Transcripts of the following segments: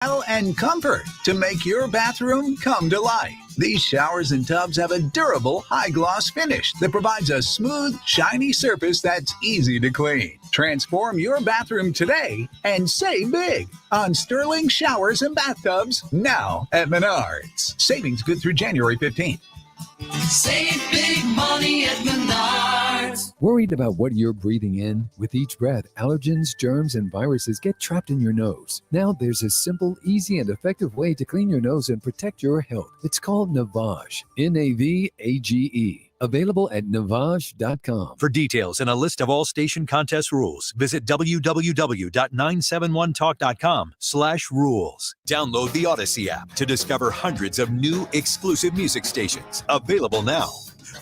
and comfort to make your bathroom come to life. These showers and tubs have a durable, high-gloss finish that provides a smooth, shiny surface that's easy to clean. Transform your bathroom today and save big on Sterling showers and bathtubs now at Menards. Savings good through January 15th. Save big money at Menards. Worried about what you're breathing in? With each breath, allergens, germs, and viruses get trapped in your nose. Now there's a simple, easy, and effective way to clean your nose and protect your health. It's called Navage. Navage. Available at Navage.com. For details and a list of all station contest rules, visit www.971talk.com/rules. Download the Odyssey app to discover hundreds of new exclusive music stations. Available now.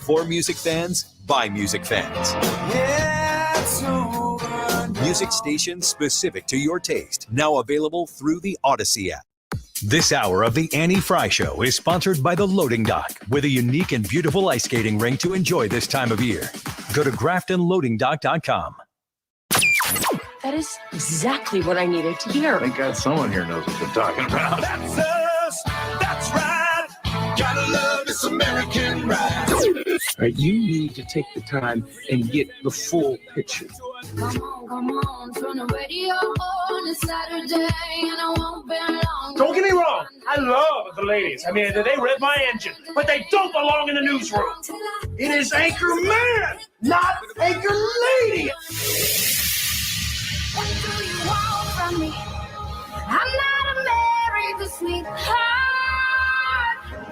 For music fans, by music fans. Music stations specific to your taste. Now available through the Odyssey app. This hour of the Annie Frey Show is sponsored by the Loading Dock, with a unique and beautiful ice skating rink to enjoy this time of year. Go to GraftonLoadingDock.com. That is exactly what I needed to hear. Thank God someone here knows what they're talking about. That's us. That's right. Gotta love this American ride. All right, you need to take the time and get the full picture. Come on, turn the radio on. It's Saturday and I won't be long. Don't get me wrong, I love the ladies. I mean, they rev my engine, but they don't belong in the newsroom. It is Anchor Man, not Anchor Lady. What do you want from me? I'm not America's sweetheart.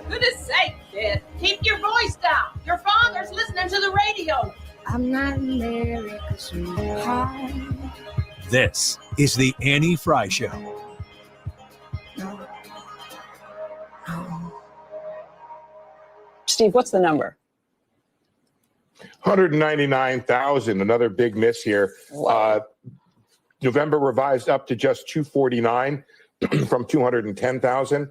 Goodness sake, kid. Keep your voice down. Your father's listening to the radio. I'm not America's sweetheart. This is the Annie Frey Show. No. Steve, what's the number? 199,000, another big miss here. Wow. November revised up to just 249 from 210,000.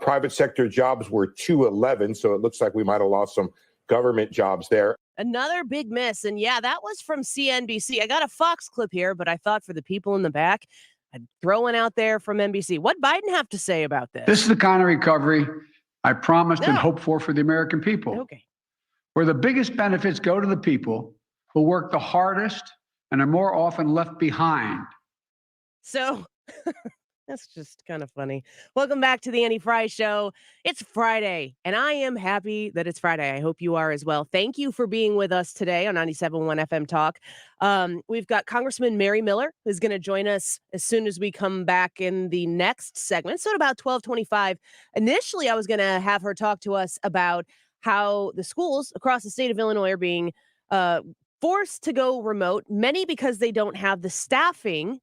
Private sector jobs were 211, so it looks like we might have lost some government jobs there. Another big miss. And yeah, that was from CNBC. I got a Fox clip here, but I thought for the people in the back, I'd throw one out there from NBC. What Biden have to say about this? This is the kind of recovery I promised and hoped for the American people. Okay. Where the biggest benefits go to the people who work the hardest and are more often left behind. So that's just kind of funny. Welcome back to the Annie Frey Show. It's Friday, and I am happy that it's Friday. I hope you are as well. Thank you for being with us today on 97.1 FM Talk. We've got Congressman Mary Miller, who's going to join us as soon as we come back in the next segment. So at about 12:25, initially I was going to have her talk to us about how the schools across the state of Illinois are being forced to go remote, many because they don't have the staffing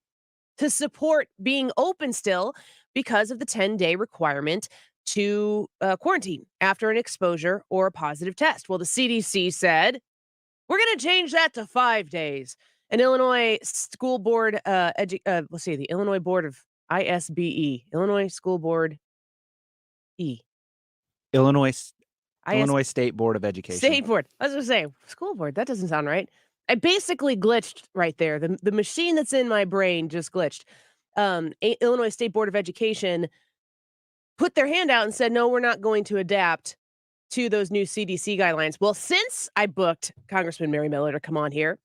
to support being open still because of the 10-day requirement to quarantine after an exposure or a positive test. Well, the CDC said, we're going to change that to 5 days. An Illinois school board, the Illinois Board of ISBE, Illinois School Board E. Illinois State Board of Education. State Board. I was going to say, school board. That doesn't sound right. I basically glitched right there. The machine that's in my brain just glitched. Illinois State Board of Education put their hand out and said, no, we're not going to adapt to those new CDC guidelines. Well, since I booked Congressman Mary Miller to come on here,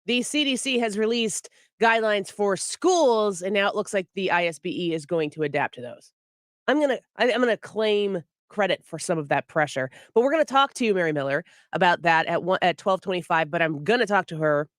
the CDC has released guidelines for schools, and now it looks like the ISBE is going to adapt to those. I'm gonna claim credit for some of that pressure, but we're going to talk to Mary Miller about that at 12:25. But I'm going to talk to her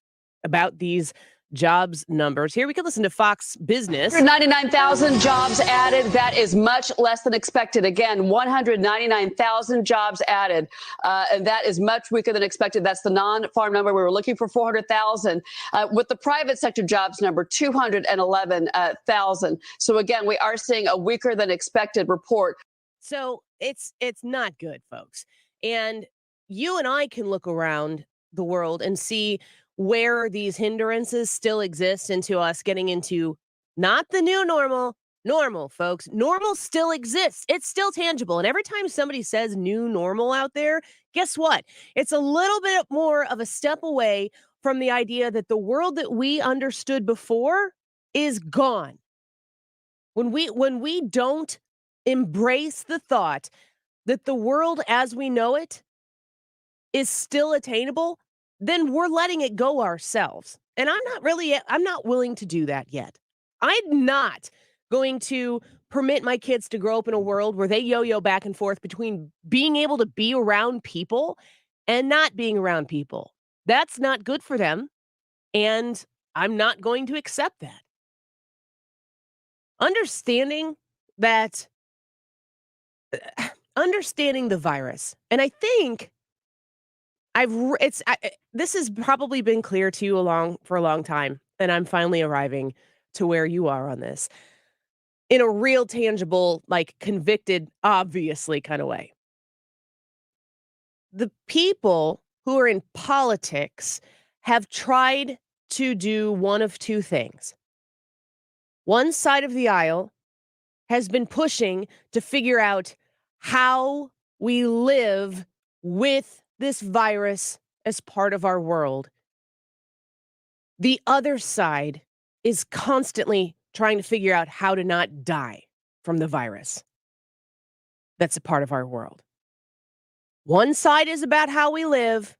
about these jobs numbers. Here we can listen to Fox Business. 199,000 jobs added. That is much less than expected. Again, 199,000 jobs added. And that is much weaker than expected. That's the non-farm number. We were looking for 400,000. With the private sector jobs number, 211,000. So again, we are seeing a weaker than expected report. So it's not good, folks. And you and I can look around the world and see where these hindrances still exist into us getting into not the new normal, folks. Normal still exists. It's still tangible. And every time somebody says new normal out there, guess what? It's a little bit more of a step away from the idea that the world that we understood before is gone. When we don't embrace the thought that the world as we know it is still attainable, then we're letting it go ourselves. And I'm not willing to do that yet. I'm not going to permit my kids to grow up in a world where they yo-yo back and forth between being able to be around people and not being around people. That's not good for them, and I'm not going to accept that. Understanding the virus, and I think this has probably been clear to you for a long time, and I'm finally arriving to where you are on this in a real tangible, like convicted, obviously kind of way. The people who are in politics have tried to do one of two things. One side of the aisle has been pushing to figure out how we live with this virus as part of our world. The other side is constantly trying to figure out how to not die from the virus that's a part of our world. One side is about how we live.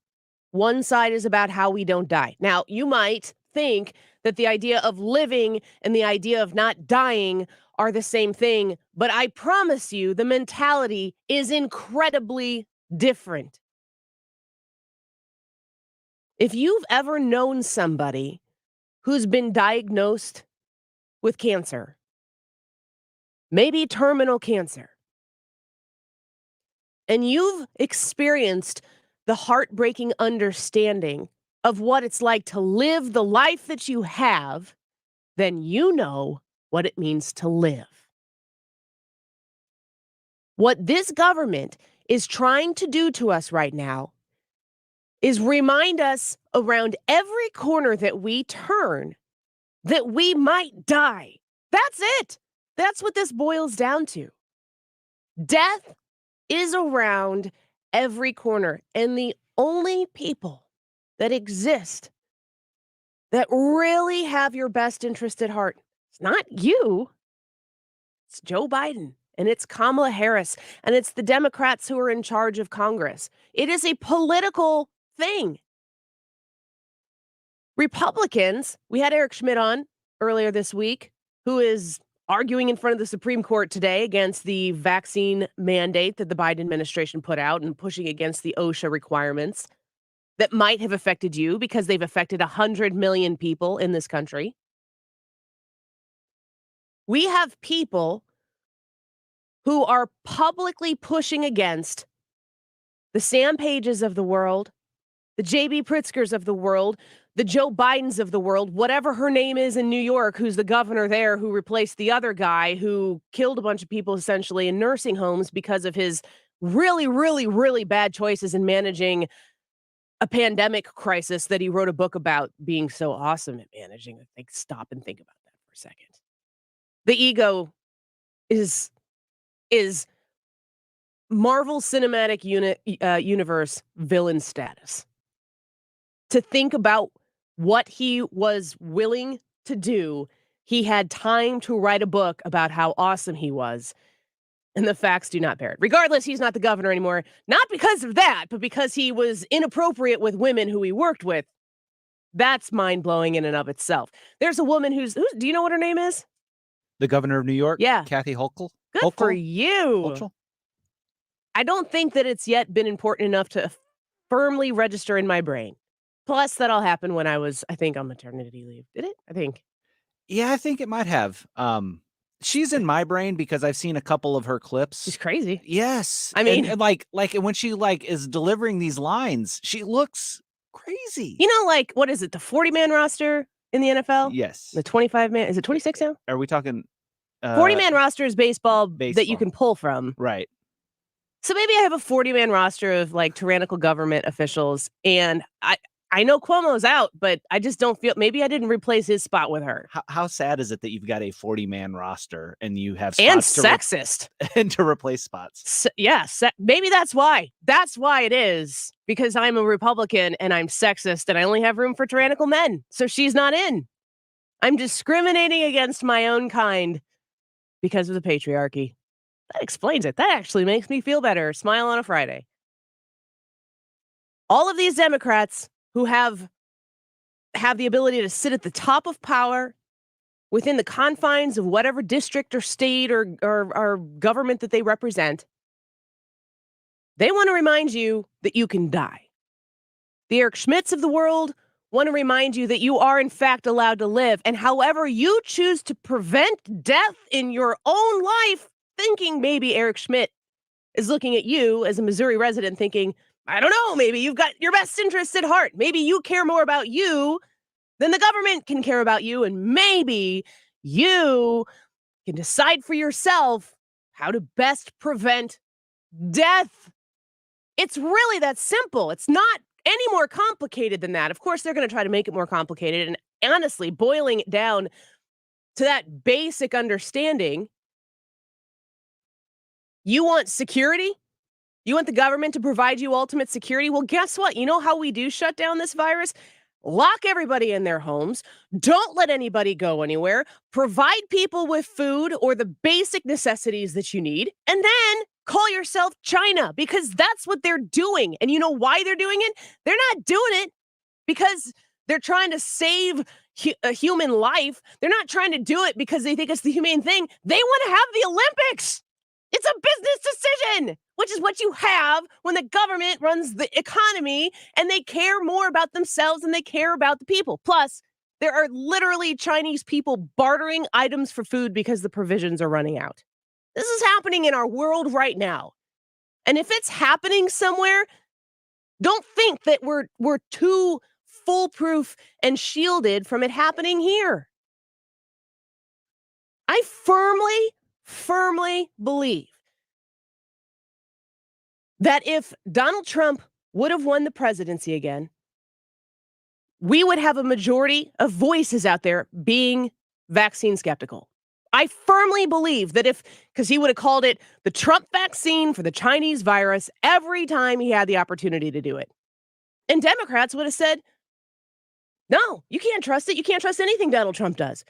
One side is about how we don't die. Now, you might think that the idea of living and the idea of not dying are the same thing, but I promise you the mentality is incredibly different. If you've ever known somebody who's been diagnosed with cancer, maybe terminal cancer, and you've experienced the heartbreaking understanding of what it's like to live the life that you have, then you know what it means to live. What this government is trying to do to us right now is remind us around every corner that we turn that we might die. That's it. That's what this boils down to. Death is around every corner, and the only people that exist that really have your best interest at heart, it's not you. It's Joe Biden, and it's Kamala Harris, and it's the Democrats who are in charge of Congress. It is a political thing. Republicans, we had Eric Schmidt on earlier this week, who is arguing in front of the Supreme Court today against the vaccine mandate that the Biden administration put out and pushing against the OSHA requirements that might have affected you because they've affected 100 million people in this country. We have people who are publicly pushing against the Sam Pages of the world, the J.B. Pritzkers of the world, the Joe Bidens of the world, whatever her name is in New York, who's the governor there who replaced the other guy who killed a bunch of people essentially in nursing homes because of his really, really, really bad choices in managing a pandemic crisis that he wrote a book about being so awesome at managing. Like, stop and think about that for a second. The ego is Marvel Cinematic Universe villain status. To think about what he was willing to do, he had time to write a book about how awesome he was, and the facts do not bear it. Regardless, he's not the governor anymore, not because of that, but because he was inappropriate with women who he worked with. That's mind-blowing in and of itself. There's a woman who's do you know what her name is? The governor of New York? Yeah. Kathy Hochul? Good for you. Hochul? I don't think that it's yet been important enough to firmly register in my brain. Plus, that'll happen when I was, I think, on maternity leave. Did it? I think. Yeah, I think it might have. She's in my brain because I've seen a couple of her clips. She's crazy. Yes. I mean, and like when she is delivering these lines, she looks crazy. You know, like, what is it? The 40-man roster in the NFL? Yes. The 25-man. Is it 26 now? Are we talking 40-man roster is baseball that you can pull from. Right. So maybe I have a 40-man roster of like tyrannical government officials, and I know Cuomo's out, but I just don't feel, maybe I didn't replace his spot with her. How sad is it that you've got a 40-man roster and you have spots and sexist and to replace spots? Maybe that's why. That's why it is, because I'm a Republican and I'm sexist and I only have room for tyrannical men. So she's not in. I'm discriminating against my own kind because of the patriarchy. That explains it. That actually makes me feel better. Smile on a Friday. All of these Democrats who have the ability to sit at the top of power within the confines of whatever district or state or government that they represent, they want to remind you that you can die. The Eric Schmidts of the world want to remind you that you are, in fact, allowed to live. And however you choose to prevent death in your own life, thinking maybe Eric Schmidt is looking at you as a Missouri resident thinking, I don't know, maybe you've got your best interests at heart. Maybe you care more about you than the government can care about you. And maybe you can decide for yourself how to best prevent death. It's really that simple. It's not any more complicated than that. Of course, they're going to try to make it more complicated. And honestly, boiling it down to that basic understanding, you want security? You want the government to provide you ultimate security? Well, guess what? You know how we do shut down this virus? Lock everybody in their homes. Don't let anybody go anywhere. Provide people with food or the basic necessities that you need. And then call yourself China, because that's what they're doing. And you know why they're doing it? They're not doing it because they're trying to save a human life. They're not trying to do it because they think it's the humane thing. They want to have the Olympics. It's a business decision, which is what you have when the government runs the economy and they care more about themselves than they care about the people. Plus, there are literally Chinese people bartering items for food because the provisions are running out. This is happening in our world right now. And if it's happening somewhere, don't think that we're too foolproof and shielded from it happening here. I firmly believe that if Donald Trump would have won the presidency again, we would have a majority of voices out there being vaccine skeptical. I firmly believe that because he would have called it the Trump vaccine for the Chinese virus every time he had the opportunity to do it. And Democrats would have said, no, you can't trust it. You can't trust anything Donald Trump does.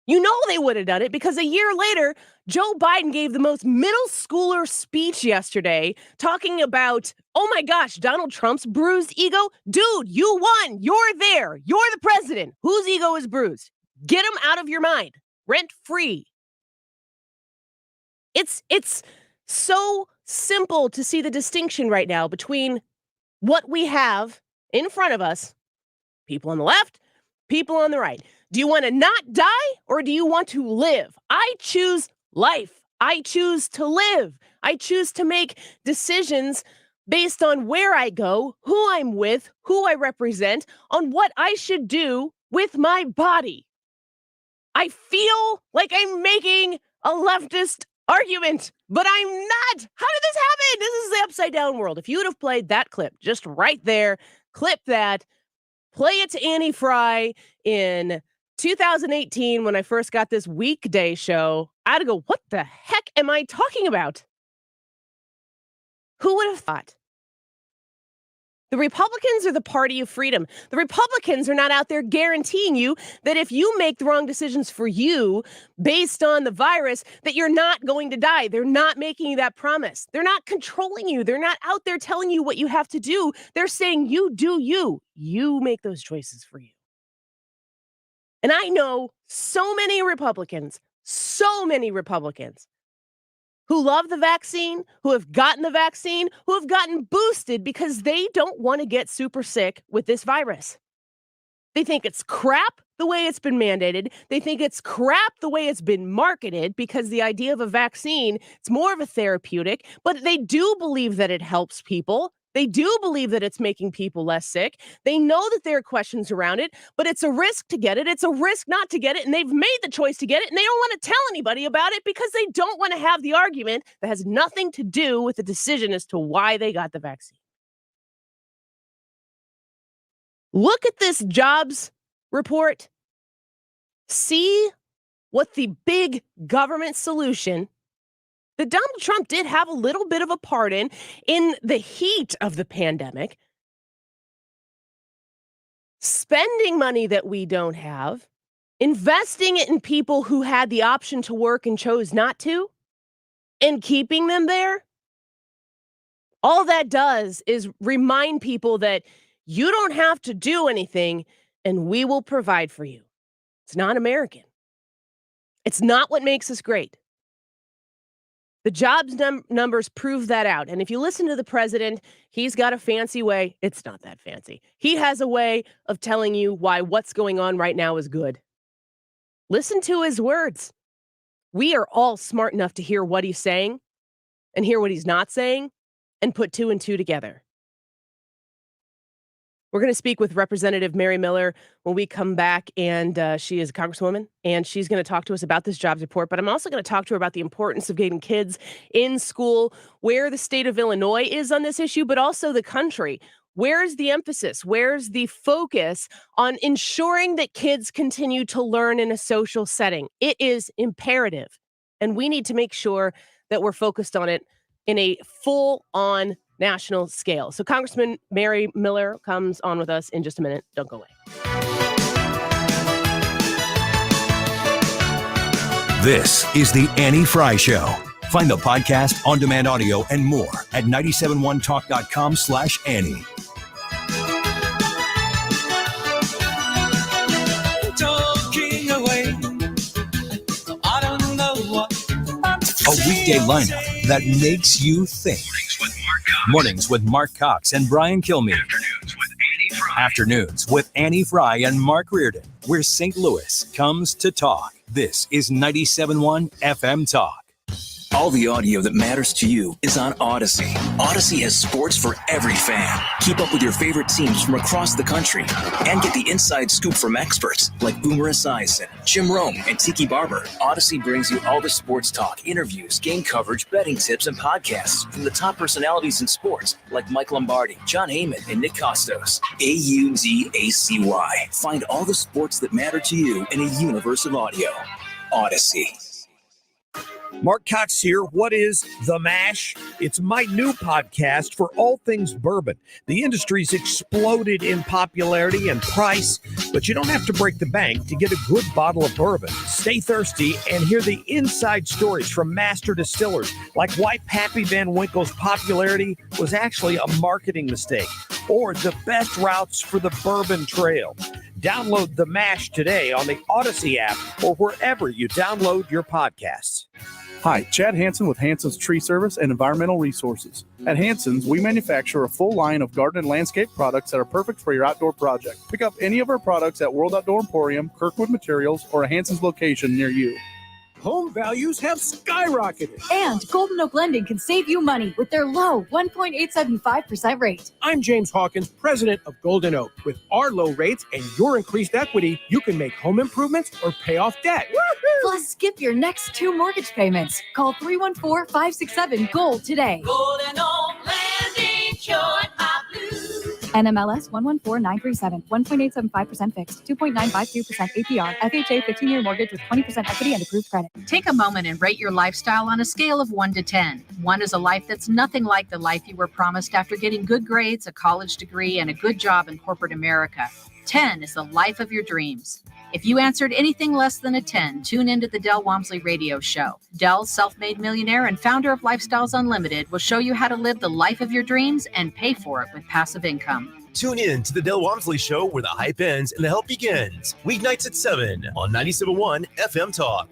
You know they would have done it because a year later, Joe Biden gave the most middle schooler speech yesterday talking about, oh my gosh, Donald Trump's bruised ego. Dude, you won. You're there. You're the president. Whose ego is bruised? Get him out of your mind. Rent free. It's so simple to see the distinction right now between what we have in front of us, people on the left, people on the right. Do you want to not die or do you want to live? I choose life. I choose to live. I choose to make decisions based on where I go, who I'm with, who I represent, on what I should do with my body. I feel like I'm making a leftist argument, but I'm not. How did this happen? This is the upside down world. If you would have played that clip just right there, clip that, play it to Annie Frey in 2018 when I first got this weekday show, I'd go, what the heck am I talking about? Who would have thought? The Republicans are the party of freedom. The Republicans are not out there guaranteeing you that if you make the wrong decisions for you based on the virus, that you're not going to die. They're not making you that promise. They're not controlling you. They're not out there telling you what you have to do. They're saying you do you. You make those choices for you. And I know so many Republicans who love the vaccine, who have gotten the vaccine, who have gotten boosted because they don't want to get super sick with this virus. They think it's crap the way it's been mandated. They think it's crap the way it's been marketed because the idea of a vaccine, it's more of a therapeutic, but they do believe that it helps people. They do believe that it's making people less sick. They know that there are questions around it, but it's a risk to get it. It's a risk not to get it. And they've made the choice to get it. And they don't want to tell anybody about it because they don't want to have the argument that has nothing to do with the decision as to why they got the vaccine. Look at this jobs report. See what the big government solution that Donald Trump did have a little bit of a part in the heat of the pandemic, spending money that we don't have, Investing it in people who had the option to work and chose not to, and keeping them there, all that does is remind people that you don't have to do anything and we will provide for you. It's not American. It's not what makes us great. The jobs numbers prove that out. And if you listen to the president, he's got a fancy way. It's not that fancy. He has a way of telling you why what's going on right now is good. Listen to his words. We are all smart enough to hear what he's saying and hear what he's not saying and put two and two together. We're going to speak with Representative Mary Miller when we come back, and she is a congresswoman, and she's going to talk to us about this jobs report, but I'm also going to talk to her about the importance of getting kids in school, where the state of Illinois is on this issue, but also the country. Where's the emphasis? Where's the focus on ensuring that kids continue to learn in a social setting? It is imperative, and we need to make sure that we're focused on it in a full-on national scale. So Congressman Mary Miller comes on with us in just a minute. Don't go away. This is the Annie Frey Show. Find the podcast, on-demand audio, and more at 971talk.com/Annie. Talking away. I don't know what. A weekday lineup that makes you think. Mornings with Mark Cox and Brian Kilmeade. Afternoons with Annie Frey and Mark Reardon, where St. Louis comes to talk. This is 97.1 FM Talk. All the audio that matters to you is on Odyssey. Odyssey has sports for every fan. Keep up with your favorite teams from across the country and get the inside scoop from experts like Boomer Esiason, Jim Rome, and Tiki Barber. Odyssey brings you all the sports talk, interviews, game coverage, betting tips, and podcasts from the top personalities in sports like Mike Lombardi, John Heyman, and Nick Costos. AUDACY. Find all the sports that matter to you in a universe of audio. Odyssey. Mark Cox here. What is The Mash? It's my new podcast for all things bourbon. The industry's exploded in popularity and price, but you don't have to break the bank to get a good bottle of bourbon. Stay thirsty and hear the inside stories from master distillers, like why Pappy Van Winkle's popularity was actually a marketing mistake, or the best routes for the bourbon trail. Download The Mash today on the Odyssey app or wherever you download your podcasts. Hi, Chad Hansen with Hansen's Tree Service and Environmental Resources. At Hansen's, we manufacture a full line of garden and landscape products that are perfect for your outdoor project. Pick up any of our products at World Outdoor Emporium, Kirkwood Materials, or a Hansen's location near you. Home values have skyrocketed. And Golden Oak Lending can save you money with their low 1.875% rate. I'm James Hawkins, president of Golden Oak. With our low rates and your increased equity, you can make home improvements or pay off debt. Woo-hoo! Plus, skip your next 2 mortgage payments. Call 314-567-GOLD today. Golden Oak Landing, join my blue. NMLS 114937, 1.875% fixed, 2.952% APR, FHA 15-year mortgage with 20% equity and approved credit. Take a moment and rate your lifestyle on a scale of 1 to 10. 1 is a life that's nothing like the life you were promised after getting good grades, a college degree, and a good job in corporate America. 10 is the life of your dreams. If you answered anything less than a 10, tune into the Del Walmsley Radio Show. Del, self-made millionaire and founder of Lifestyles Unlimited, will show you how to live the life of your dreams and pay for it with passive income. Tune in to the Del Walmsley Show, where the hype ends and the help begins. Weeknights at 7 on 97.1 FM Talk.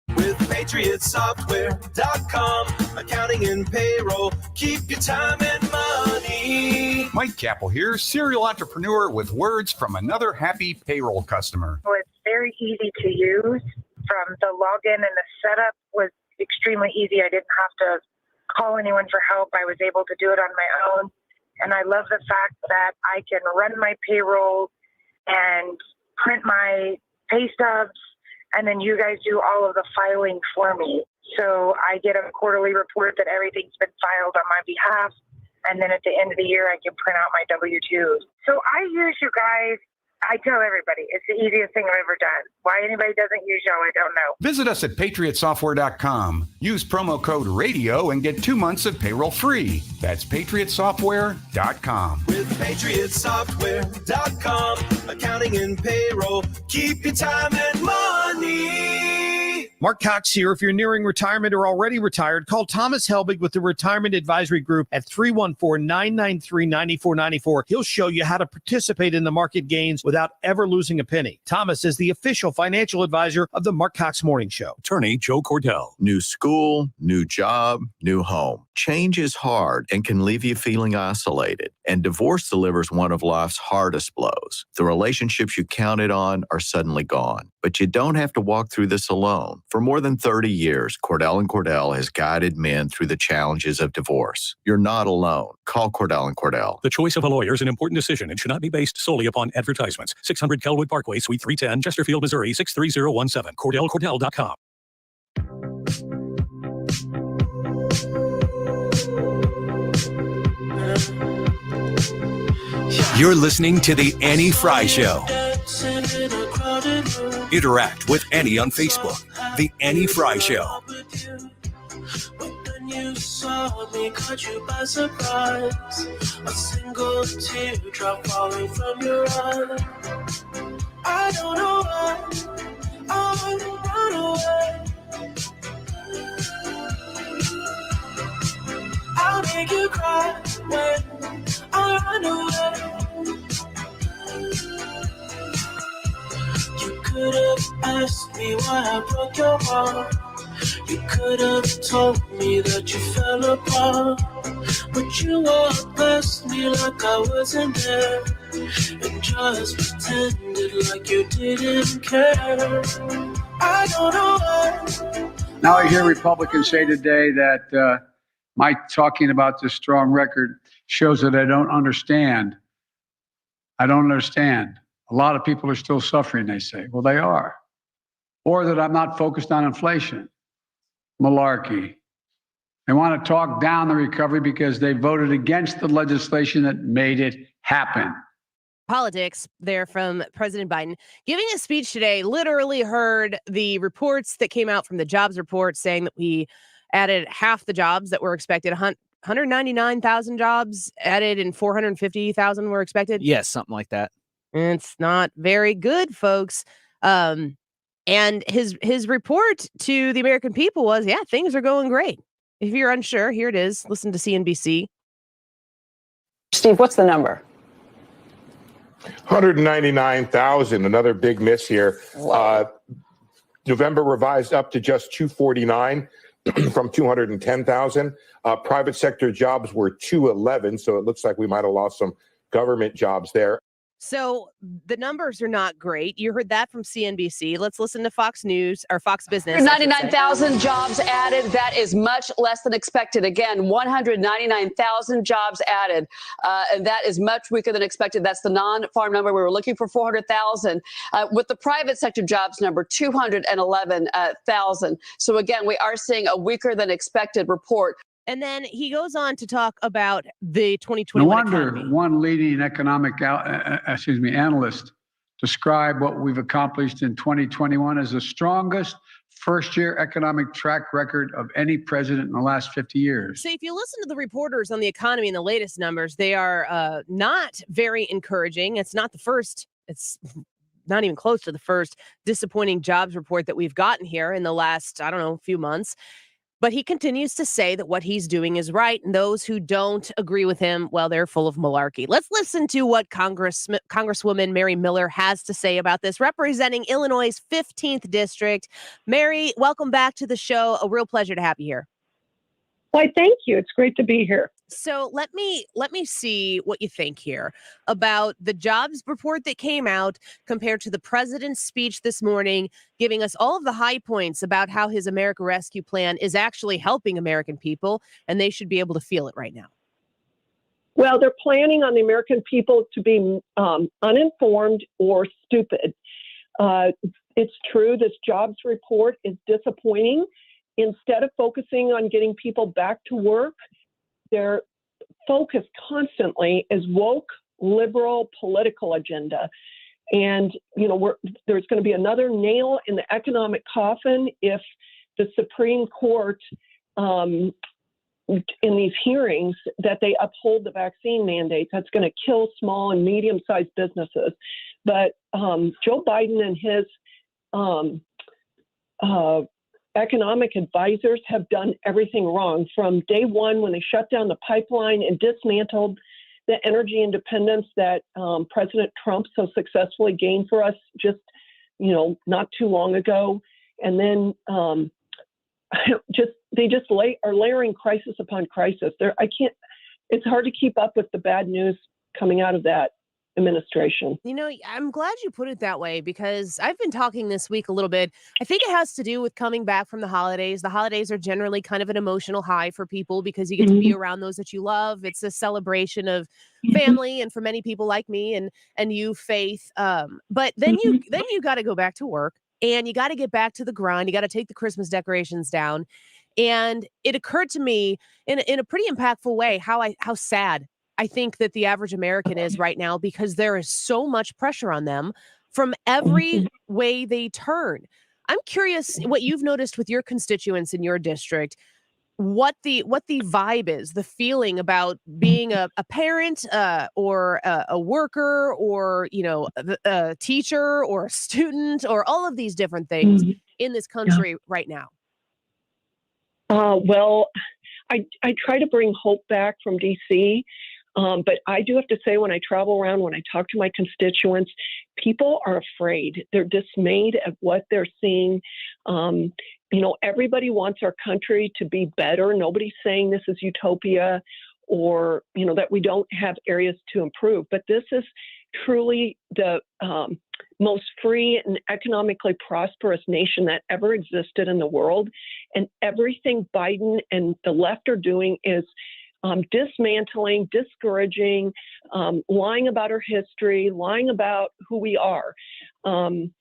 With PatriotSoftware.com, accounting and payroll, keep your time and money. Mike Capel here, serial entrepreneur with words from another happy payroll customer. Well, it's very easy to use. From the login and the setup was extremely easy. I didn't have to call anyone for help. I was able to do it on my own. And I love the fact that I can run my payroll and print my pay stubs, and then you guys do all of the filing for me. So I get a quarterly report that everything's been filed on my behalf. And then at the end of the year, I can print out my W-2s. So I use you guys I tell everybody it's the easiest thing I've ever done. Why anybody doesn't use y'all, I don't know. Visit us at patriotsoftware.com. Use promo code RADIO and get 2 months of payroll free. That's patriotsoftware.com. With patriotsoftware.com, accounting and payroll, keep your time and money. Mark Cox here. If you're nearing retirement or already retired, call Thomas Helbig with the Retirement Advisory Group at 314-993-9494. He'll show you how to participate in the market gains without ever losing a penny. Thomas is the official financial advisor of the Mark Cox Morning Show. Attorney Joe Cordell. New school, new job, new home. Change is hard and can leave you feeling isolated. And divorce delivers one of life's hardest blows. The relationships you counted on are suddenly gone. But you don't have to walk through this alone. For more than 30 years, Cordell & Cordell has guided men through the challenges of divorce. You're not alone. Call Cordell & Cordell. The choice of a lawyer is an important decision and should not be based solely upon advertisements. 600 Kelwood Parkway, Suite 310, Chesterfield, Missouri, 63017. CordellCordell.com. You're listening to The Annie Frey Show. Interact with Annie on Facebook. The Annie Frey Show. You saw me, caught you by surprise. A single teardrop falling from your eye. I don't know why I run away. I'll make you cry when I run away. You could have asked me why I broke your heart. You could have told me that you fell apart, but you walked past me like I wasn't there, and just pretended like you didn't care. I don't know why. Now I hear Republicans say today that my talking about this strong record shows that I don't understand. I don't understand. A lot of people are still suffering, they say. Well, they are. Or that I'm not focused on inflation. Malarkey. They want to talk down the recovery because they voted against the legislation that made it happen. Politics there from President Biden giving a speech today. Literally heard the reports that came out from the jobs report saying that we added half the jobs that were expected. 199,000 jobs added and 450,000 were expected. Yes, something like that. It's not very good, folks. And his report to the American people was, yeah, things are going great. If you're unsure, here it is. Listen to CNBC. Steve, what's the number? 199,000, another big miss here. November revised up to just 249 from 210,000. Private sector jobs were 211, so it looks like we might have lost some government jobs there. So the numbers are not great. You heard that from CNBC. Let's listen to Fox News or Fox Business. 99,000 jobs added. That is much less than expected. Again, 199,000 jobs added. And that is much weaker than expected. That's the non-farm number. We were looking for 400,000. With the private sector jobs number, 211,000. So again, we are seeing a weaker than expected report. And then he goes on to talk about the 2021 No wonder economy. one leading economic analyst described what we've accomplished in 2021 as the strongest first-year economic track record of any president in the last 50 years. So if you listen to the reporters on the economy and the latest numbers, they are not very encouraging. It's not the first. It's not even close to the first disappointing jobs report that we've gotten here in the last, few months. But he continues to say that what he's doing is right. And those who don't agree with him, well, they're full of malarkey. Let's listen to what Congresswoman Mary Miller has to say about this, representing Illinois' 15th district. Mary, welcome back to the show. A real pleasure to have you here. Why, thank you. It's great to be here. So let me see what you think here about the jobs report that came out compared to the president's speech this morning, giving us all of the high points about how his America Rescue Plan is actually helping American people, and they should be able to feel it right now. Well, they're planning on the American people to be uninformed or stupid. It's true, this jobs report is disappointing. Instead of focusing on getting people back to work, their focus constantly is woke, liberal, political agenda. And, there's going to be another nail in the economic coffin if the Supreme Court, in these hearings, that they uphold the vaccine mandates. That's going to kill small and medium-sized businesses. But Joe Biden and his economic advisors have done everything wrong from day one when they shut down the pipeline and dismantled the energy independence that President Trump so successfully gained for us just, not too long ago. And then they are layering crisis upon crisis. It's hard to keep up with the bad news coming out of that administration. I'm glad you put it that way because I've been talking this week a little bit. I think it has to do with coming back from the holidays. The holidays are generally kind of an emotional high for people because you get to be around those that you love. It's a celebration of family, and for many people like me and you, faith. But then you got to go back to work, and you got to get back to the grind. You got to take the Christmas decorations down. And it occurred to me in a pretty impactful way how sad I think that the average American is right now, because there is so much pressure on them from every way they turn. I'm curious what you've noticed with your constituents in your district, what the vibe is, the feeling about being a parent or a worker or, a teacher or a student or all of these different things in this country right now. Well, I try to bring hope back from DC. But I do have to say, when I travel around, when I talk to my constituents, people are afraid. They're dismayed at what they're seeing. Everybody wants our country to be better. Nobody's saying this is utopia or, that we don't have areas to improve. But this is truly the most free and economically prosperous nation that ever existed in the world. And everything Biden and the left are doing is dismantling, discouraging, lying about our history, lying about who we are, and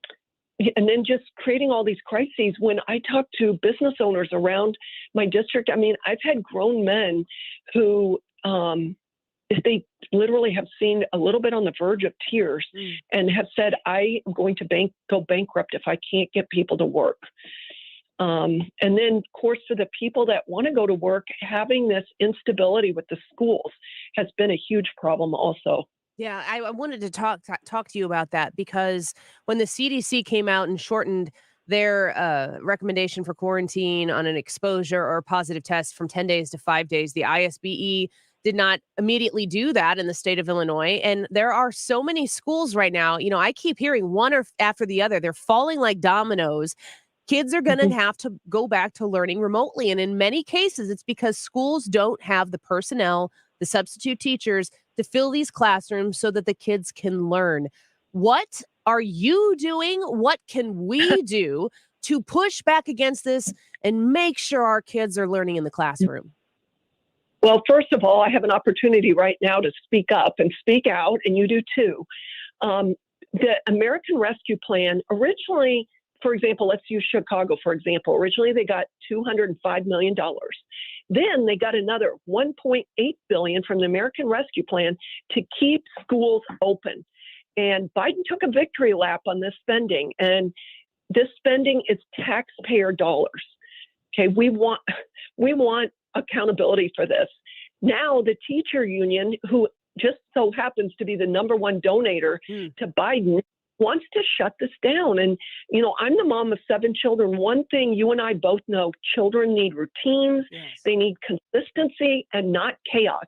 then just creating all these crises. When I talk to business owners around my district, I've had grown men who they literally have seen a little bit on the verge of tears and have said, I am going to go bankrupt if I can't get people to work. And then, of course, for the people that want to go to work, having this instability with the schools has been a huge problem also. Yeah, I wanted to talk to you about that because when the CDC came out and shortened their recommendation for quarantine on an exposure or positive test from 10 days to 5 days, the ISBE did not immediately do that in the state of Illinois. And there are so many schools right now, I keep hearing one after the other. They're falling like dominoes. Kids are going to have to go back to learning remotely. And in many cases, it's because schools don't have the personnel, the substitute teachers to fill these classrooms so that the kids can learn. What are you doing? What can we do to push back against this and make sure our kids are learning in the classroom? Well, first of all, I have an opportunity right now to speak up and speak out, and you do too. The American Rescue Plan originally, for example, let's use Chicago, for example. Originally, they got $205 million. Then they got another $1.8 billion from the American Rescue Plan to keep schools open. And Biden took a victory lap on this spending. And this spending is taxpayer dollars. Okay, we want accountability for this. Now, the teacher union, who just so happens to be the number one donator to Biden, wants to shut this down. And, I'm the mom of 7 children. One thing you and I both know, children need routines. Yes. They need consistency and not chaos.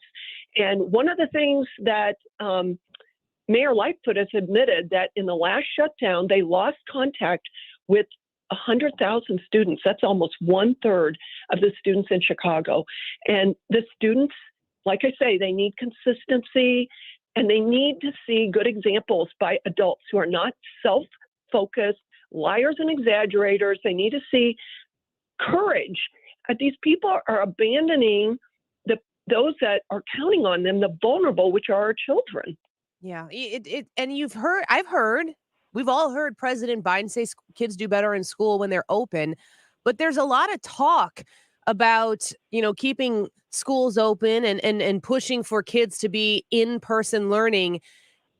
And one of the things that Mayor Lightfoot has admitted that in the last shutdown, they lost contact with 100,000 students. That's almost 1/3 of the students in Chicago. And the students, like I say, they need consistency. And they need to see good examples by adults who are not self-focused, liars and exaggerators. They need to see courage. These people are abandoning those that are counting on them, the vulnerable, which are our children. Yeah, and we've all heard President Biden say kids do better in school when they're open, but there's a lot of talk about, keeping schools open and pushing for kids to be in-person learning.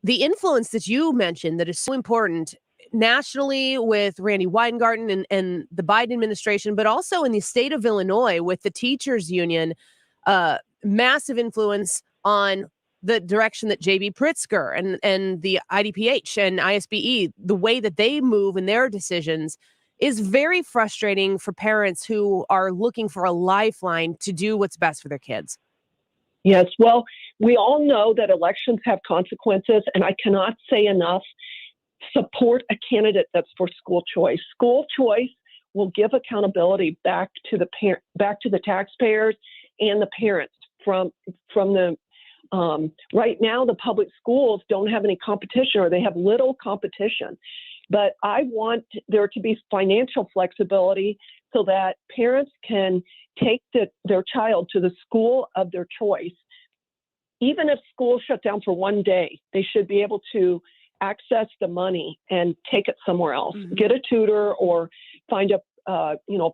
the influence that you mentioned that is so important nationally with Randy Weingarten and the Biden administration, but also in the state of Illinois with the teachers union, massive influence on the direction that JB Pritzker and the IDPH and ISBE, the way that they move in their decisions is very frustrating for parents who are looking for a lifeline to do what's best for their kids. Yes, well, we all know that elections have consequences, and I cannot say enough, support a candidate that's for school choice. School choice will give accountability back to the taxpayers and the parents from the right now the public schools don't have any competition, or they have little competition. But I want there to be financial flexibility so that parents can take their child to the school of their choice. Even if school shut down for one day, they should be able to access the money and take it somewhere else, get a tutor or find a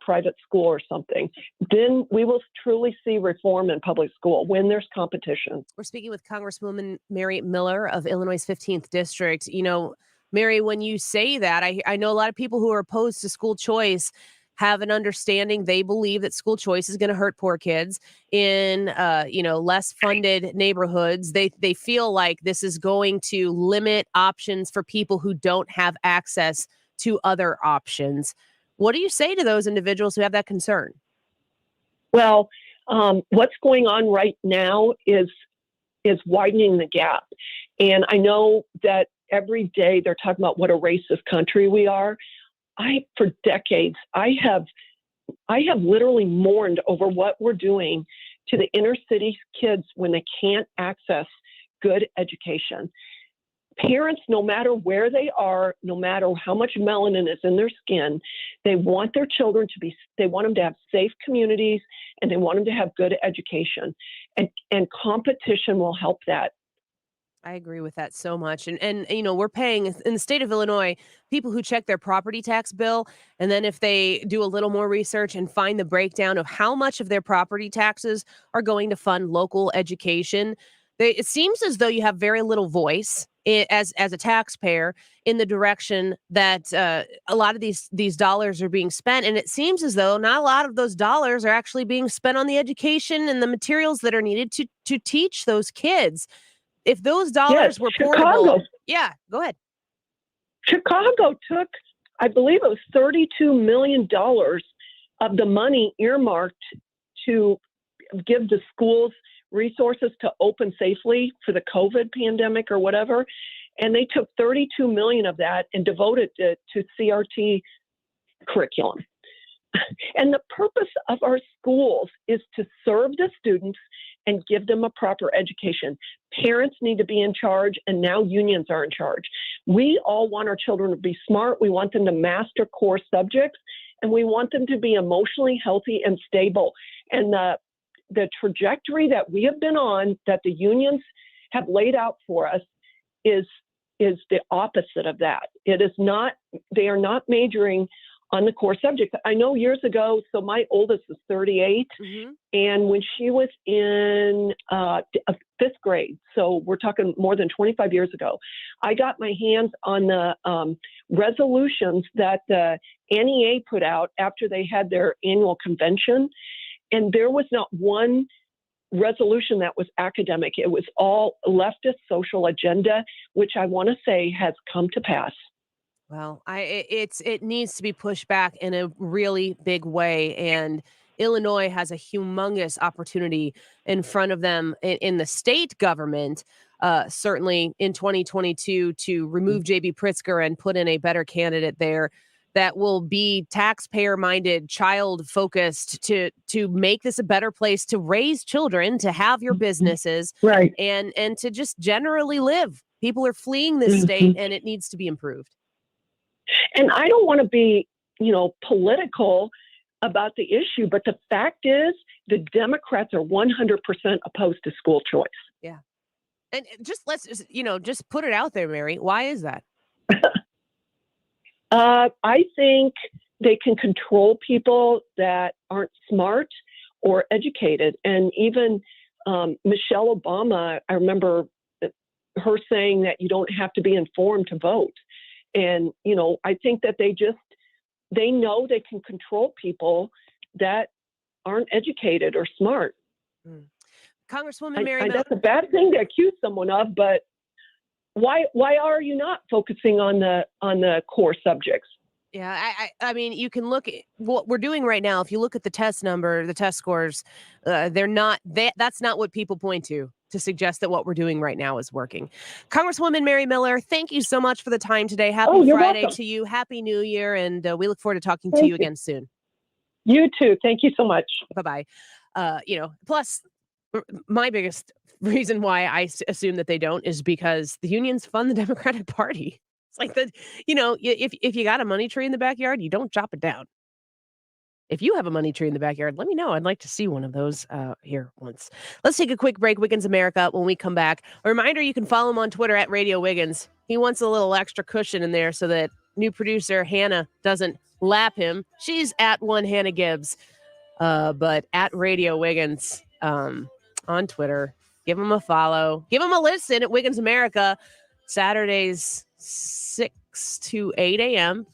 private school or something. Then we will truly see reform in public school when there's competition. We're speaking with Congresswoman Mary Miller of Illinois' 15th District. You know, Mary, when you say that, I know a lot of people who are opposed to school choice have an understanding. They believe that school choice is going to hurt poor kids in, less funded neighborhoods. They feel like this is going to limit options for people who don't have access to other options. What do you say to those individuals who have that concern? Well, what's going on right now is widening the gap. And I know that every day they're talking about what a racist country we are. For decades, I have literally mourned over what we're doing to the inner city kids when they can't access good education. Parents, no matter where they are, no matter how much melanin is in their skin, they want their children they want them to have safe communities, and they want them to have good education. And competition will help that. I agree with that so much. And we're paying in the state of Illinois, people who check their property tax bill, and then if they do a little more research and find the breakdown of how much of their property taxes are going to fund local education, it seems as though you have very little voice as a taxpayer in the direction that a lot of these dollars are being spent. And it seems as though not a lot of those dollars are actually being spent on the education and the materials that are needed to teach those kids. If those dollars were portable, go ahead. Chicago took, I believe it was $32 million of the money earmarked to give the schools resources to open safely for the COVID pandemic or whatever. And they took $32 million of that and devoted it to CRT curriculum. And the purpose of our schools is to serve the students and give them a proper education. Parents need to be in charge, and now unions are in charge. We all want our children to be smart. We want them to master core subjects, and we want them to be emotionally healthy and stable. And the trajectory that we have been on, that the unions have laid out for us, is the opposite of that. They are not majoring on the core subjects. I know years ago, so my oldest is 38, and when she was in fifth grade, so we're talking more than 25 years ago, I got my hands on the resolutions that the NEA put out after they had their annual convention, and there was not one resolution that was academic. It was all leftist social agenda, which I want to say has come to pass. Well, it needs to be pushed back in a really big way, and Illinois has a humongous opportunity in front of them in the state government, certainly in 2022, to remove JB Pritzker and put in a better candidate there that will be taxpayer-minded, child-focused, to make this a better place to raise children, to have your businesses, right, and to just generally live. People are fleeing this state, and it needs to be improved. And I don't want to be, political about the issue, but the fact is the Democrats are 100% opposed to school choice. Yeah. And let's just put it out there, Mary. Why is that? I think they can control people that aren't smart or educated. And even Michelle Obama, I remember her saying that you don't have to be informed to vote. And, I think that they know they can control people that aren't educated or smart. Congresswoman Mary Miller. That's a bad thing to accuse someone of, but why are you not focusing on the core subjects? Yeah, I mean, you can look at what we're doing right now. If you look at the test number, the test scores, they're not. That's not what people point to suggest that what we're doing right now is working. Congresswoman Mary Miller, thank you so much for the time today. Happy Friday welcome. to you. Happy New Year, and we look forward to talking to you again soon. You too. Thank you so much. Bye bye. Plus, my biggest reason why I assume that they don't is because the unions fund the Democratic Party. It's like if you got a money tree in the backyard, you don't chop it down. If you have a money tree in the backyard, let me know. I'd like to see one of those here once. Let's take a quick break. Wiggins America. When we come back, a reminder, you can follow him on Twitter at Radio Wiggins. He wants a little extra cushion in there so that new producer Hannah doesn't lap him. She's at one Hannah Gibbs, but at Radio Wiggins on Twitter. Give him a follow. Give him a listen at Wiggins America. Saturdays 6 to 8 a.m.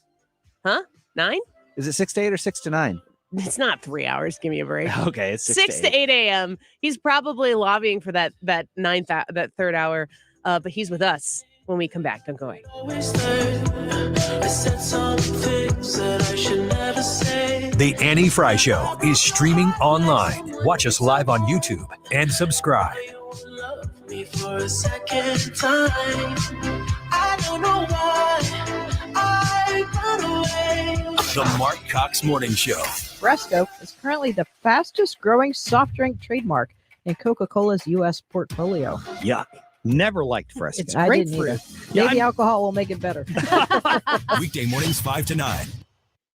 Huh? 9? Is it 6 to 8 or 6 to 9? It's not 3 hours. Give me a break. Okay, it's 6 to 8 a.m. He's probably lobbying for that third hour, but he's with us when we come back. Don't go away. The Annie Frey Show is streaming online. Watch us live on YouTube and subscribe. Me for a second time. I don't know why I run away. The Mark Cox Morning Show. Fresco is currently the fastest growing soft drink trademark in Coca-Cola's U.S. portfolio. Yuck. Never liked Fresco. It's grapefruit. Maybe alcohol will make it better. Weekday mornings 5 to 9.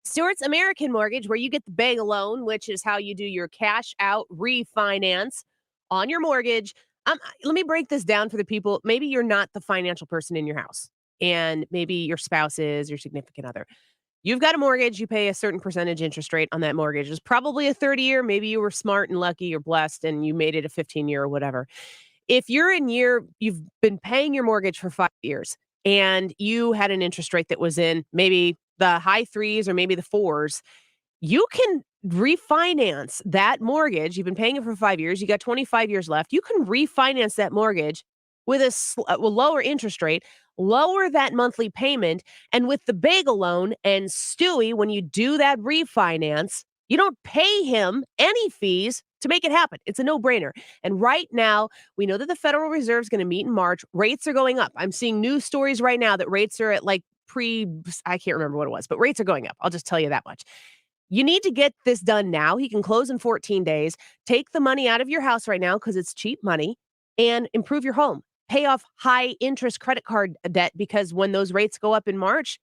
Stewart's American Mortgage, where you get the bagel loan, which is how you do your cash out refinance on your mortgage. Let me break this down for the people. Maybe you're not the financial person in your house, and maybe your spouse is, your significant other. You've got a mortgage. You pay a certain percentage interest rate on that mortgage. It's probably a 30-year. Maybe you were smart and lucky or blessed, and you made it a 15-year or whatever. If you're you've been paying your mortgage for 5 years, and you had an interest rate that was in maybe the high 3s or maybe the 4s, you can refinance that mortgage. You've been paying it for 5 years. You got 25 years left. You can refinance that mortgage with a lower interest rate, lower that monthly payment. And with the bagel loan and Stewie, when you do that refinance, you don't pay him any fees to make it happen. It's a no-brainer. And right now, we know that the Federal Reserve is going to meet in March. Rates are going up. I'm seeing news stories right now that rates are at I can't remember what it was, but rates are going up. I'll just tell you that much. You need to get this done now. He can close in 14 days. Take the money out of your house right now because it's cheap money and improve your home. Pay off high interest credit card debt because when those rates go up in March,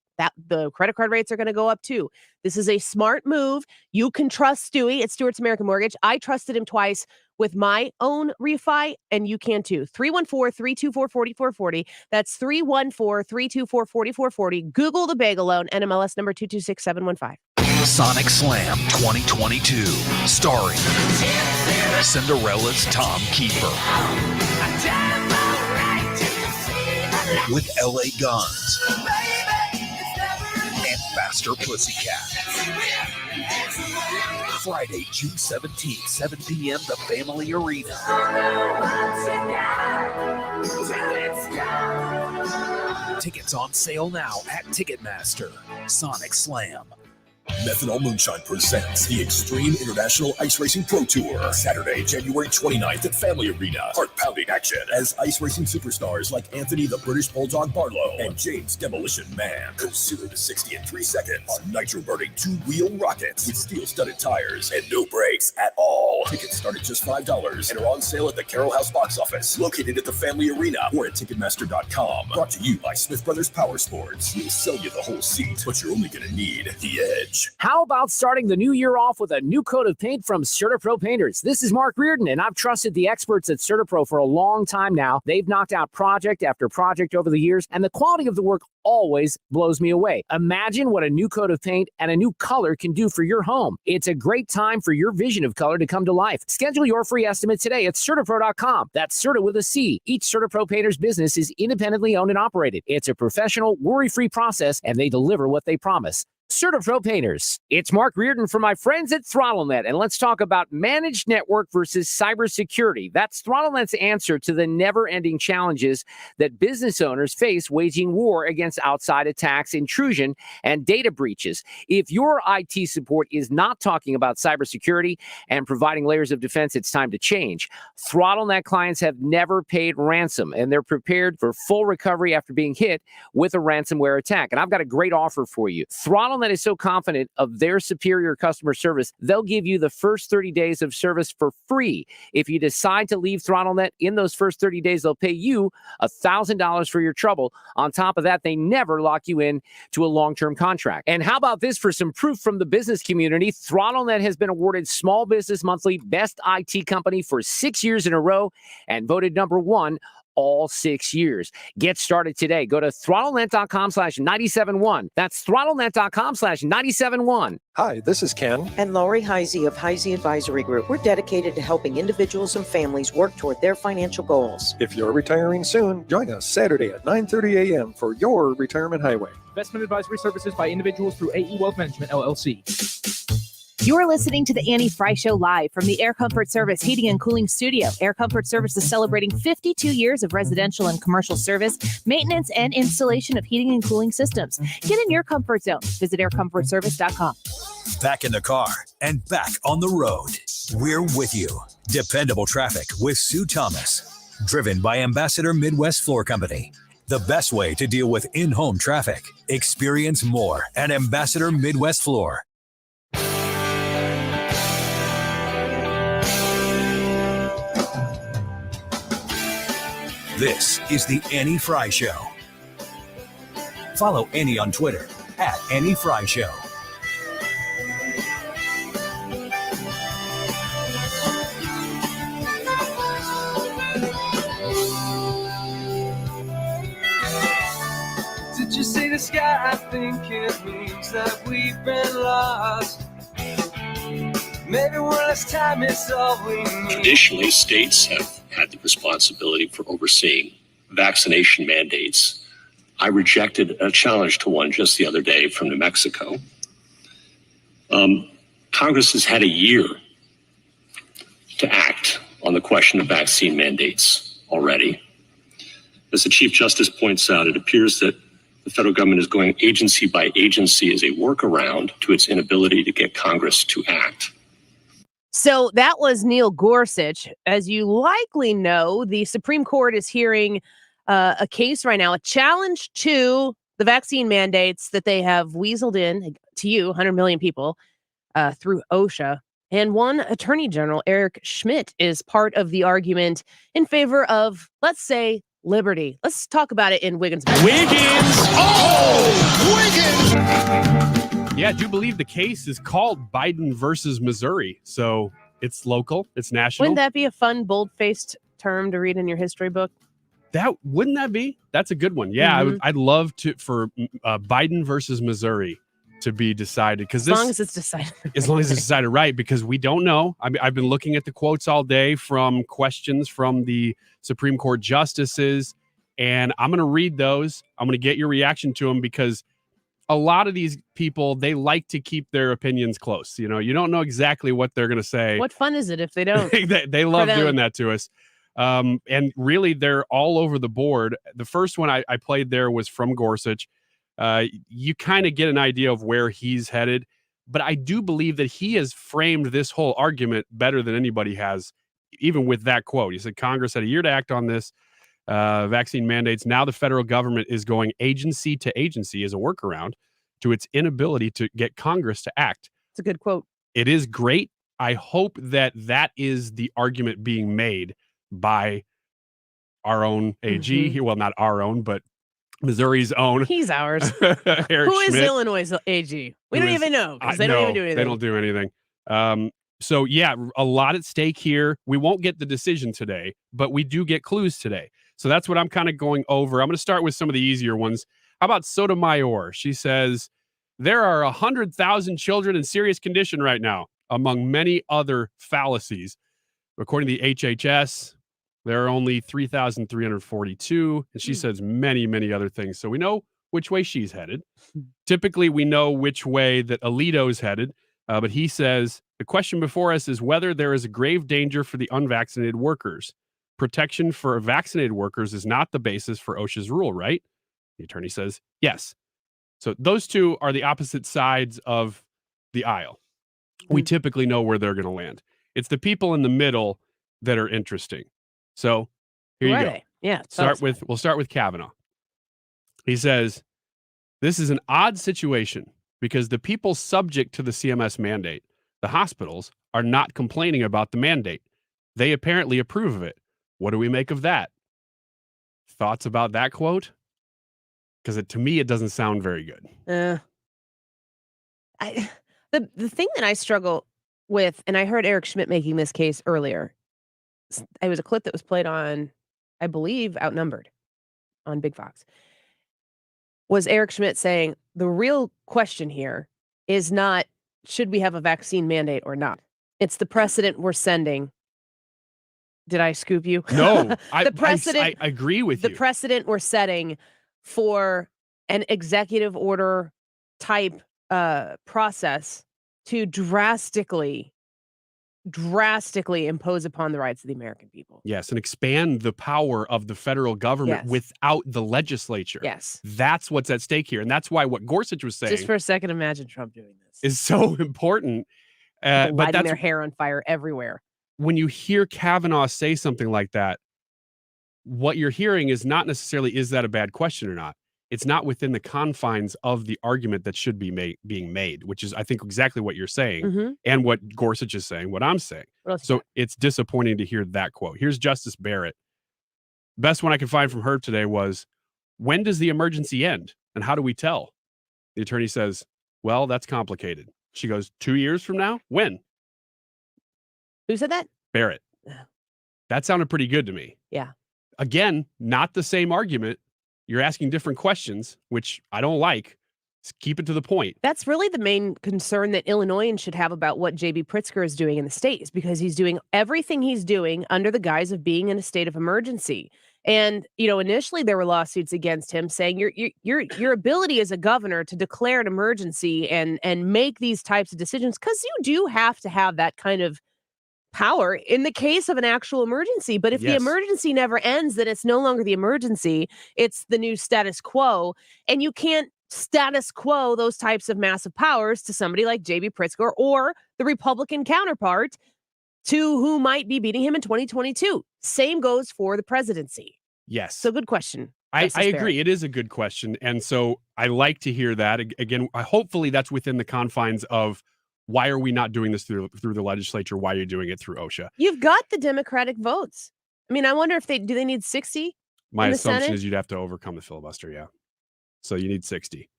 the credit card rates are going to go up too. This is a smart move. You can trust Stewie at Stewart's American Mortgage. I trusted him twice with my own refi, and you can too. 314-324-4440. That's 314-324-4440. Google the bagel loan, NMLS number 226715. Sonic Slam 2022, starring Cinderella's Tom Keeper with LA Guns and Faster Pussycat. Friday, June 17th, 7 p.m., the Family Arena. Tickets on sale now at Ticketmaster. Sonic Slam. Methanol Moonshine presents the Extreme International Ice Racing Pro Tour, Saturday, January 29th at Family Arena. Heart-pounding action as ice racing superstars like Anthony the British Bulldog Barlow and James Demolition Man go 0 to 60 in 3 seconds on nitro-burning 2-wheel rockets with steel-studded tires and no brakes at all. Tickets start at just $5 and are on sale at the Carroll House box office, located at the Family Arena or at Ticketmaster.com. Brought to you by Smith Brothers Power Sports. We'll sell you the whole seat, but you're only going to need the edge. change. How about starting the new year off with a new coat of paint from CertaPro Painters? This is Mark Reardon, and I've trusted the experts at CertaPro for a long time now. They've knocked out project after project over the years, and the quality of the work always blows me away. Imagine what a new coat of paint and a new color can do for your home. It's a great time for your vision of color to come to life. Schedule your free estimate today at CertaPro.com. That's Certa with a C. Each CertaPro Painter's business is independently owned and operated. It's a professional, worry-free process, and they deliver what they promise. CertaPro Painters. It's Mark Reardon for my friends at ThrottleNet, and let's talk about managed network versus cybersecurity. That's ThrottleNet's answer to the never-ending challenges that business owners face waging war against outside attacks, intrusion, and data breaches. If your IT support is not talking about cybersecurity and providing layers of defense, it's time to change. ThrottleNet clients have never paid ransom, and they're prepared for full recovery after being hit with a ransomware attack. And I've got a great offer for you. ThrottleNet is so confident of their superior customer service, they'll give you the first 30 days of service for free. If you decide to leave ThrottleNet in those first 30 days, they'll pay you $1,000 for your trouble. On top of that, they never lock you in to a long-term contract. And how about this for some proof from the business community? ThrottleNet has been awarded Small Business Monthly Best IT Company for 6 years in a row and voted #1 all 6 years. Get started today. Go to throttlenet.com/971. That's throttlenet.com/971. Hi, this is Ken. And Lori Heisey of Heisey Advisory Group. We're dedicated to helping individuals and families work toward their financial goals. If you're retiring soon, join us Saturday at 9:30 a.m. for your Retirement Highway. Investment advisory services by individuals through AE Wealth Management, LLC. You're listening to the Annie Frey Show live from the Air Comfort Service Heating and Cooling Studio. Air Comfort Service is celebrating 52 years of residential and commercial service, maintenance, and installation of heating and cooling systems. Get in your comfort zone. Visit aircomfortservice.com. Back in the car and back on the road. We're with you. Dependable traffic with Sue Thomas. Driven by Ambassador Midwest Floor Company. The best way to deal with in-home traffic. Experience more at Ambassador Midwest Floor. This is the Annie Frey Show. Follow Annie on Twitter at Annie Frey Show. Did you see the sky? I think it means that we've been lost. Maybe one last time is all we need. Traditionally, states have had the responsibility for overseeing vaccination mandates. I rejected a challenge to one just the other day from New Mexico. Congress has had a year to act on the question of vaccine mandates already. As the Chief Justice points out, it appears that the federal government is going agency by agency as a workaround to its inability to get Congress to act. So that was Neil Gorsuch. As you likely know, the Supreme Court is hearing a case right now, a challenge to the vaccine mandates that they have weaseled in to you, 100 million people, through OSHA. And one attorney general, Eric Schmidt, is part of the argument in favor of, let's say, liberty. Let's talk about it in Wiggins. Yeah, I do believe the case is called Biden versus Missouri. So it's local, it's national. Wouldn't that be a fun, bold-faced term to read in your history book? Wouldn't that be? That's a good one. Yeah, I'd love for Biden versus Missouri to be decided, because as long as it's decided, as long as it's decided right, because we don't know. I've been looking at the quotes all day from questions from the Supreme Court justices, and I'm going to read those. I'm going to get your reaction to them, because a lot of these people, they like to keep their opinions close. You know, you don't know exactly what they're going to say. What fun is it if they don't? they love doing that to us. And really, they're all over the board. The first one I played there was from Gorsuch. You kind of get an idea of where he's headed. But I do believe that he has framed this whole argument better than anybody has, even with that quote. He said Congress had a year to act on this. Vaccine mandates. Now the federal government is going agency to agency as a workaround to its inability to get Congress to act. It's a good quote. It is great. I hope that is the argument being made by our own AG. Well, not our own, but Missouri's own. He's ours. Eric Who is Schmidt, Illinois' AG? We who don't is- even know because they no, don't even do anything. They don't do anything. So yeah, a lot at stake here. We won't get the decision today, but we do get clues today. So that's what I'm kind of going over. I'm going to start with some of the easier ones. How about Sotomayor? She says, there are 100,000 children in serious condition right now, among many other fallacies. According to the HHS, there are only 3,342. And she says many, many other things. So we know which way she's headed. Typically, we know which way that Alito's headed. But he says, the question before us is whether there is a grave danger for the unvaccinated workers. Protection for vaccinated workers is not the basis for OSHA's rule, right? The attorney says, yes. So those two are the opposite sides of the aisle. We typically know where they're going to land. It's the people in the middle that are interesting. So here Who you are go. they? Yeah. We'll start with Kavanaugh. He says, this is an odd situation because the people subject to the CMS mandate, the hospitals, are not complaining about the mandate. They apparently approve of it. What do we make of that? Thoughts about that quote? Because to me, it doesn't sound very good. The thing that I struggle with, and I heard Eric Schmidt making this case earlier. It was a clip that was played on, I believe, Outnumbered on Big Fox. Was Eric Schmidt saying the real question here is not should we have a vaccine mandate or not? It's the precedent we're sending. Did I scoop you? No, I agree with you. The precedent we're setting for an executive order type process to drastically impose upon the rights of the American people. Yes, and expand the power of the federal government without the legislature. Yes. That's what's at stake here. And that's why what Gorsuch was saying Just for a second, imagine Trump doing this. is so important. People But lighting that's their hair on fire everywhere. when you hear Kavanaugh say something like that, what you're hearing is not necessarily, is that a bad question or not? It's not within the confines of the argument that should be being made, which is, I think, exactly what you're saying and what Gorsuch is saying, what I'm saying. So it's disappointing to hear that quote. Here's Justice Barrett. Best one I could find from her today was, when does the emergency end and how do we tell? The attorney says, well, that's complicated. She goes, 2 years from now? When? Who said that? Barrett. That sounded pretty good to me. Yeah. Again, not the same argument. You're asking different questions, which I don't like. Just keep it to the point. That's really the main concern that Illinoisans should have about what J.B. Pritzker is doing in the state, is because he's doing everything he's doing under the guise of being in a state of emergency. And, initially there were lawsuits against him saying your ability as a governor to declare an emergency and make these types of decisions, because you do have to have that kind of power in the case of an actual emergency. But if the emergency never ends, then it's no longer the emergency. It's the new status quo. And you can't status quo those types of massive powers to somebody like J.B. Pritzker or the Republican counterpart to who might be beating him in 2022. Same goes for the presidency. Yes. So good question. I agree. It is a good question. And so I like to hear that. Again, hopefully that's within the confines of, why are we not doing this through the legislature? Why are you doing it through OSHA? You've got the Democratic votes. I mean, I wonder if do they need 60? My in the assumption Senate? is you'd have to overcome the filibuster. Yeah. So you need 60.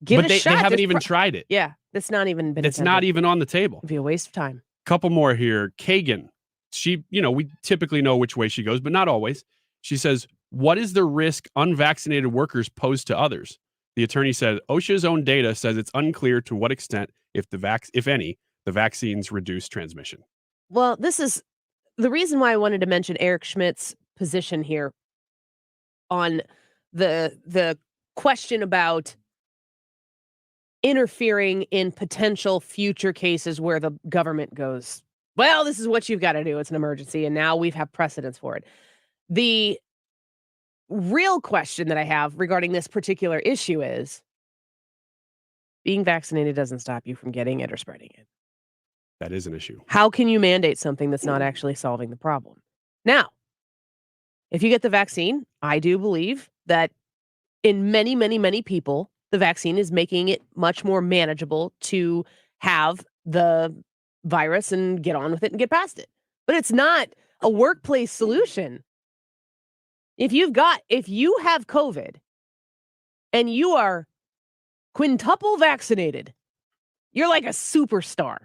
Give but it a shot. They haven't There's even tried it. Yeah. That's not even been It's attempted. not even on the table. It'd be a waste of time. Couple more here. Kagan. She, we typically know which way she goes, but not always. She says, what is the risk unvaccinated workers pose to others? The attorney said, OSHA's own data says it's unclear to what extent, if any, the vaccines reduce transmission. Well, this is the reason why I wanted to mention Eric Schmidt's position here on the question about interfering in potential future cases where the government goes, well, this is what you've got to do. It's an emergency. And now we've had precedents for it. The real question that I have regarding this particular issue is, being vaccinated doesn't stop you from getting it or spreading it. That is an issue. How can you mandate something that's not actually solving the problem? Now, if you get the vaccine, I do believe that in many, many, many people, the vaccine is making it much more manageable to have the virus and get on with it and get past it. But it's not a workplace solution. If you have COVID and you are quintuple vaccinated, you're like a superstar.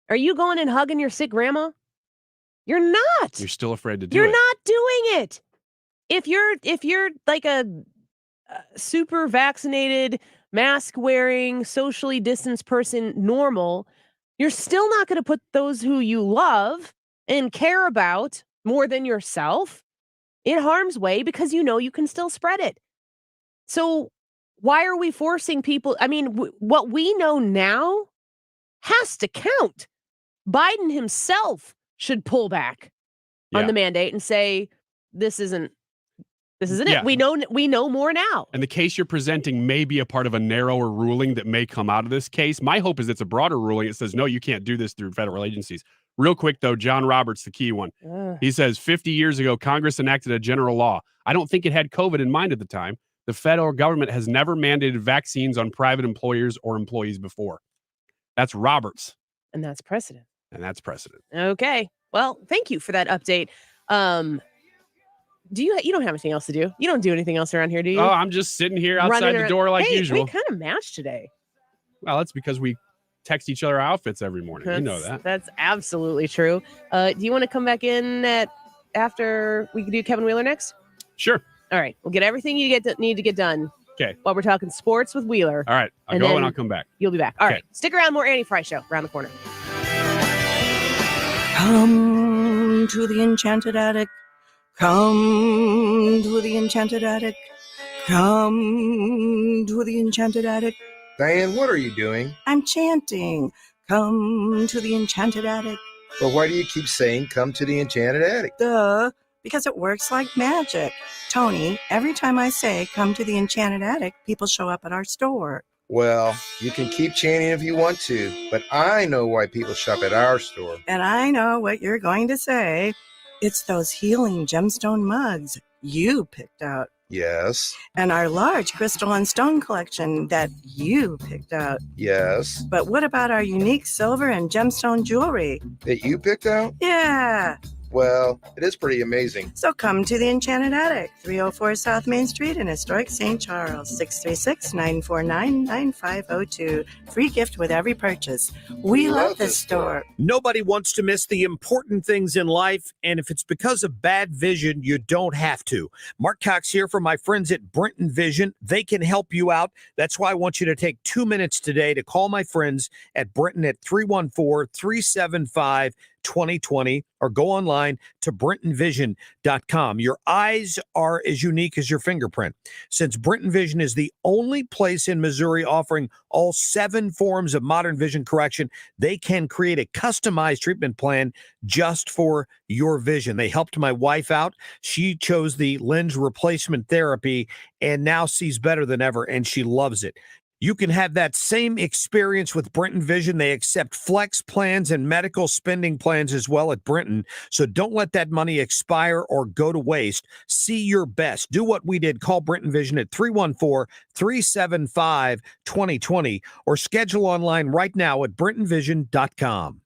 Are you going and hugging your sick grandma? You're not. You're still afraid to do it. You're not doing it. If you're like a super vaccinated, mask wearing, socially distanced person normal, you're still not going to put those who you love and care about more than yourself in harm's way because you know you can still spread it. So why are we forcing people? I mean, what we know now has to count. Biden himself should pull back on the mandate and say, this isn't it. We know more now. And the case you're presenting may be a part of a narrower ruling that may come out of this case. My hope is it's a broader ruling. It says, no, you can't do this through federal agencies. Real quick, though, John Roberts, the key one. He says, 50 years ago, Congress enacted a general law. I don't think it had COVID in mind at the time. The federal government has never mandated vaccines on private employers or employees before. That's Roberts. And that's precedent. Okay. Well, thank you for that update. You don't have anything else to do? You don't do anything else around here, do you? Oh, I'm just sitting here outside the door like usual. We kind of matched today. Well, that's because we text each other outfits every morning. You know that. That's absolutely true. Do you want to come back in after we do Kevin Wheeler next? Sure. All right. We'll get everything you need to get done. Okay. While we're talking sports with Wheeler. All right. I'll go and I'll come back. You'll be back. All right. Stick around. More Annie Frey Show around the corner. Come to the enchanted attic. Come to the enchanted attic. Come to the enchanted attic. Diane, what are you doing? I'm chanting. Come to the enchanted attic. But why do you keep saying come to the enchanted attic? Duh, because it works like magic. Tony, every time I say come to the enchanted attic, people show up at our store. Well, you can keep chanting if you want to, but I know why people shop at our store. And I know what you're going to say. It's those healing gemstone mugs you picked out. Yes. And our large crystal and stone collection that you picked out. Yes. But what about our unique silver and gemstone jewelry? That you picked out? Yeah. Well, it is pretty amazing. So come to the Enchanted Attic, 304 South Main Street in historic St. Charles, 636-949-9502. Free gift with every purchase. We love this store. Nobody wants to miss the important things in life, and if it's because of bad vision, you don't have to. Mark Cox here from my friends at Brenton Vision. They can help you out. That's why I want you to take 2 minutes today to call my friends at Brenton at 314-375-2020 or go online to BrentonVision.com. Your eyes are as unique as your fingerprint. Since Brenton Vision is the only place in Missouri offering all 7 forms of modern vision correction, they can create a customized treatment plan just for your vision. They helped my wife out. She chose the lens replacement therapy and now sees better than ever, and she loves it. You can have that same experience with Brenton Vision. They accept flex plans and medical spending plans as well at Brenton. So don't let that money expire or go to waste. See your best. Do what we did. Call Brenton Vision at 314-375-2020 or schedule online right now at BrentonVision.com.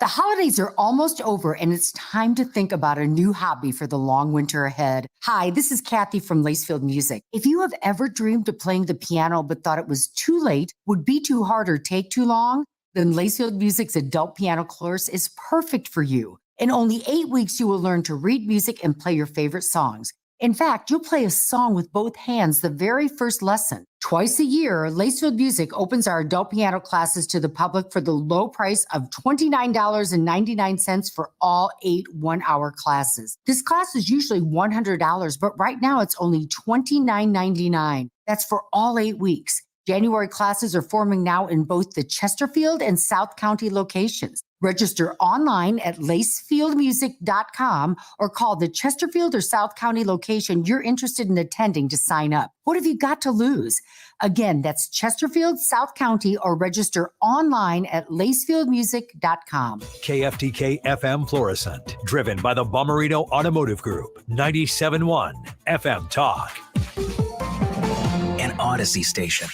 The holidays are almost over, and it's time to think about a new hobby for the long winter ahead. Hi, this is Kathy from Lacefield Music. If you have ever dreamed of playing the piano but thought it was too late, would be too hard, or take too long, then Lacefield Music's adult piano course is perfect for you. In only 8 weeks, you will learn to read music and play your favorite songs. In fact, you'll play a song with both hands the very first lesson. Twice a year, Lacefield Music opens our adult piano classes to the public for the low price of $29.99 for all 8 one-hour classes. This class is usually $100, but right now it's only $29.99. That's for all 8 weeks. January classes are forming now in both the Chesterfield and South County locations. Register online at lacefieldmusic.com or call the Chesterfield or South County location you're interested in attending to sign up. What have you got to lose? Again, that's Chesterfield, South County, or register online at lacefieldmusic.com. KFTK FM Florissant, driven by the Bomarito Automotive Group, 97.1 FM Talk. An Odyssey station.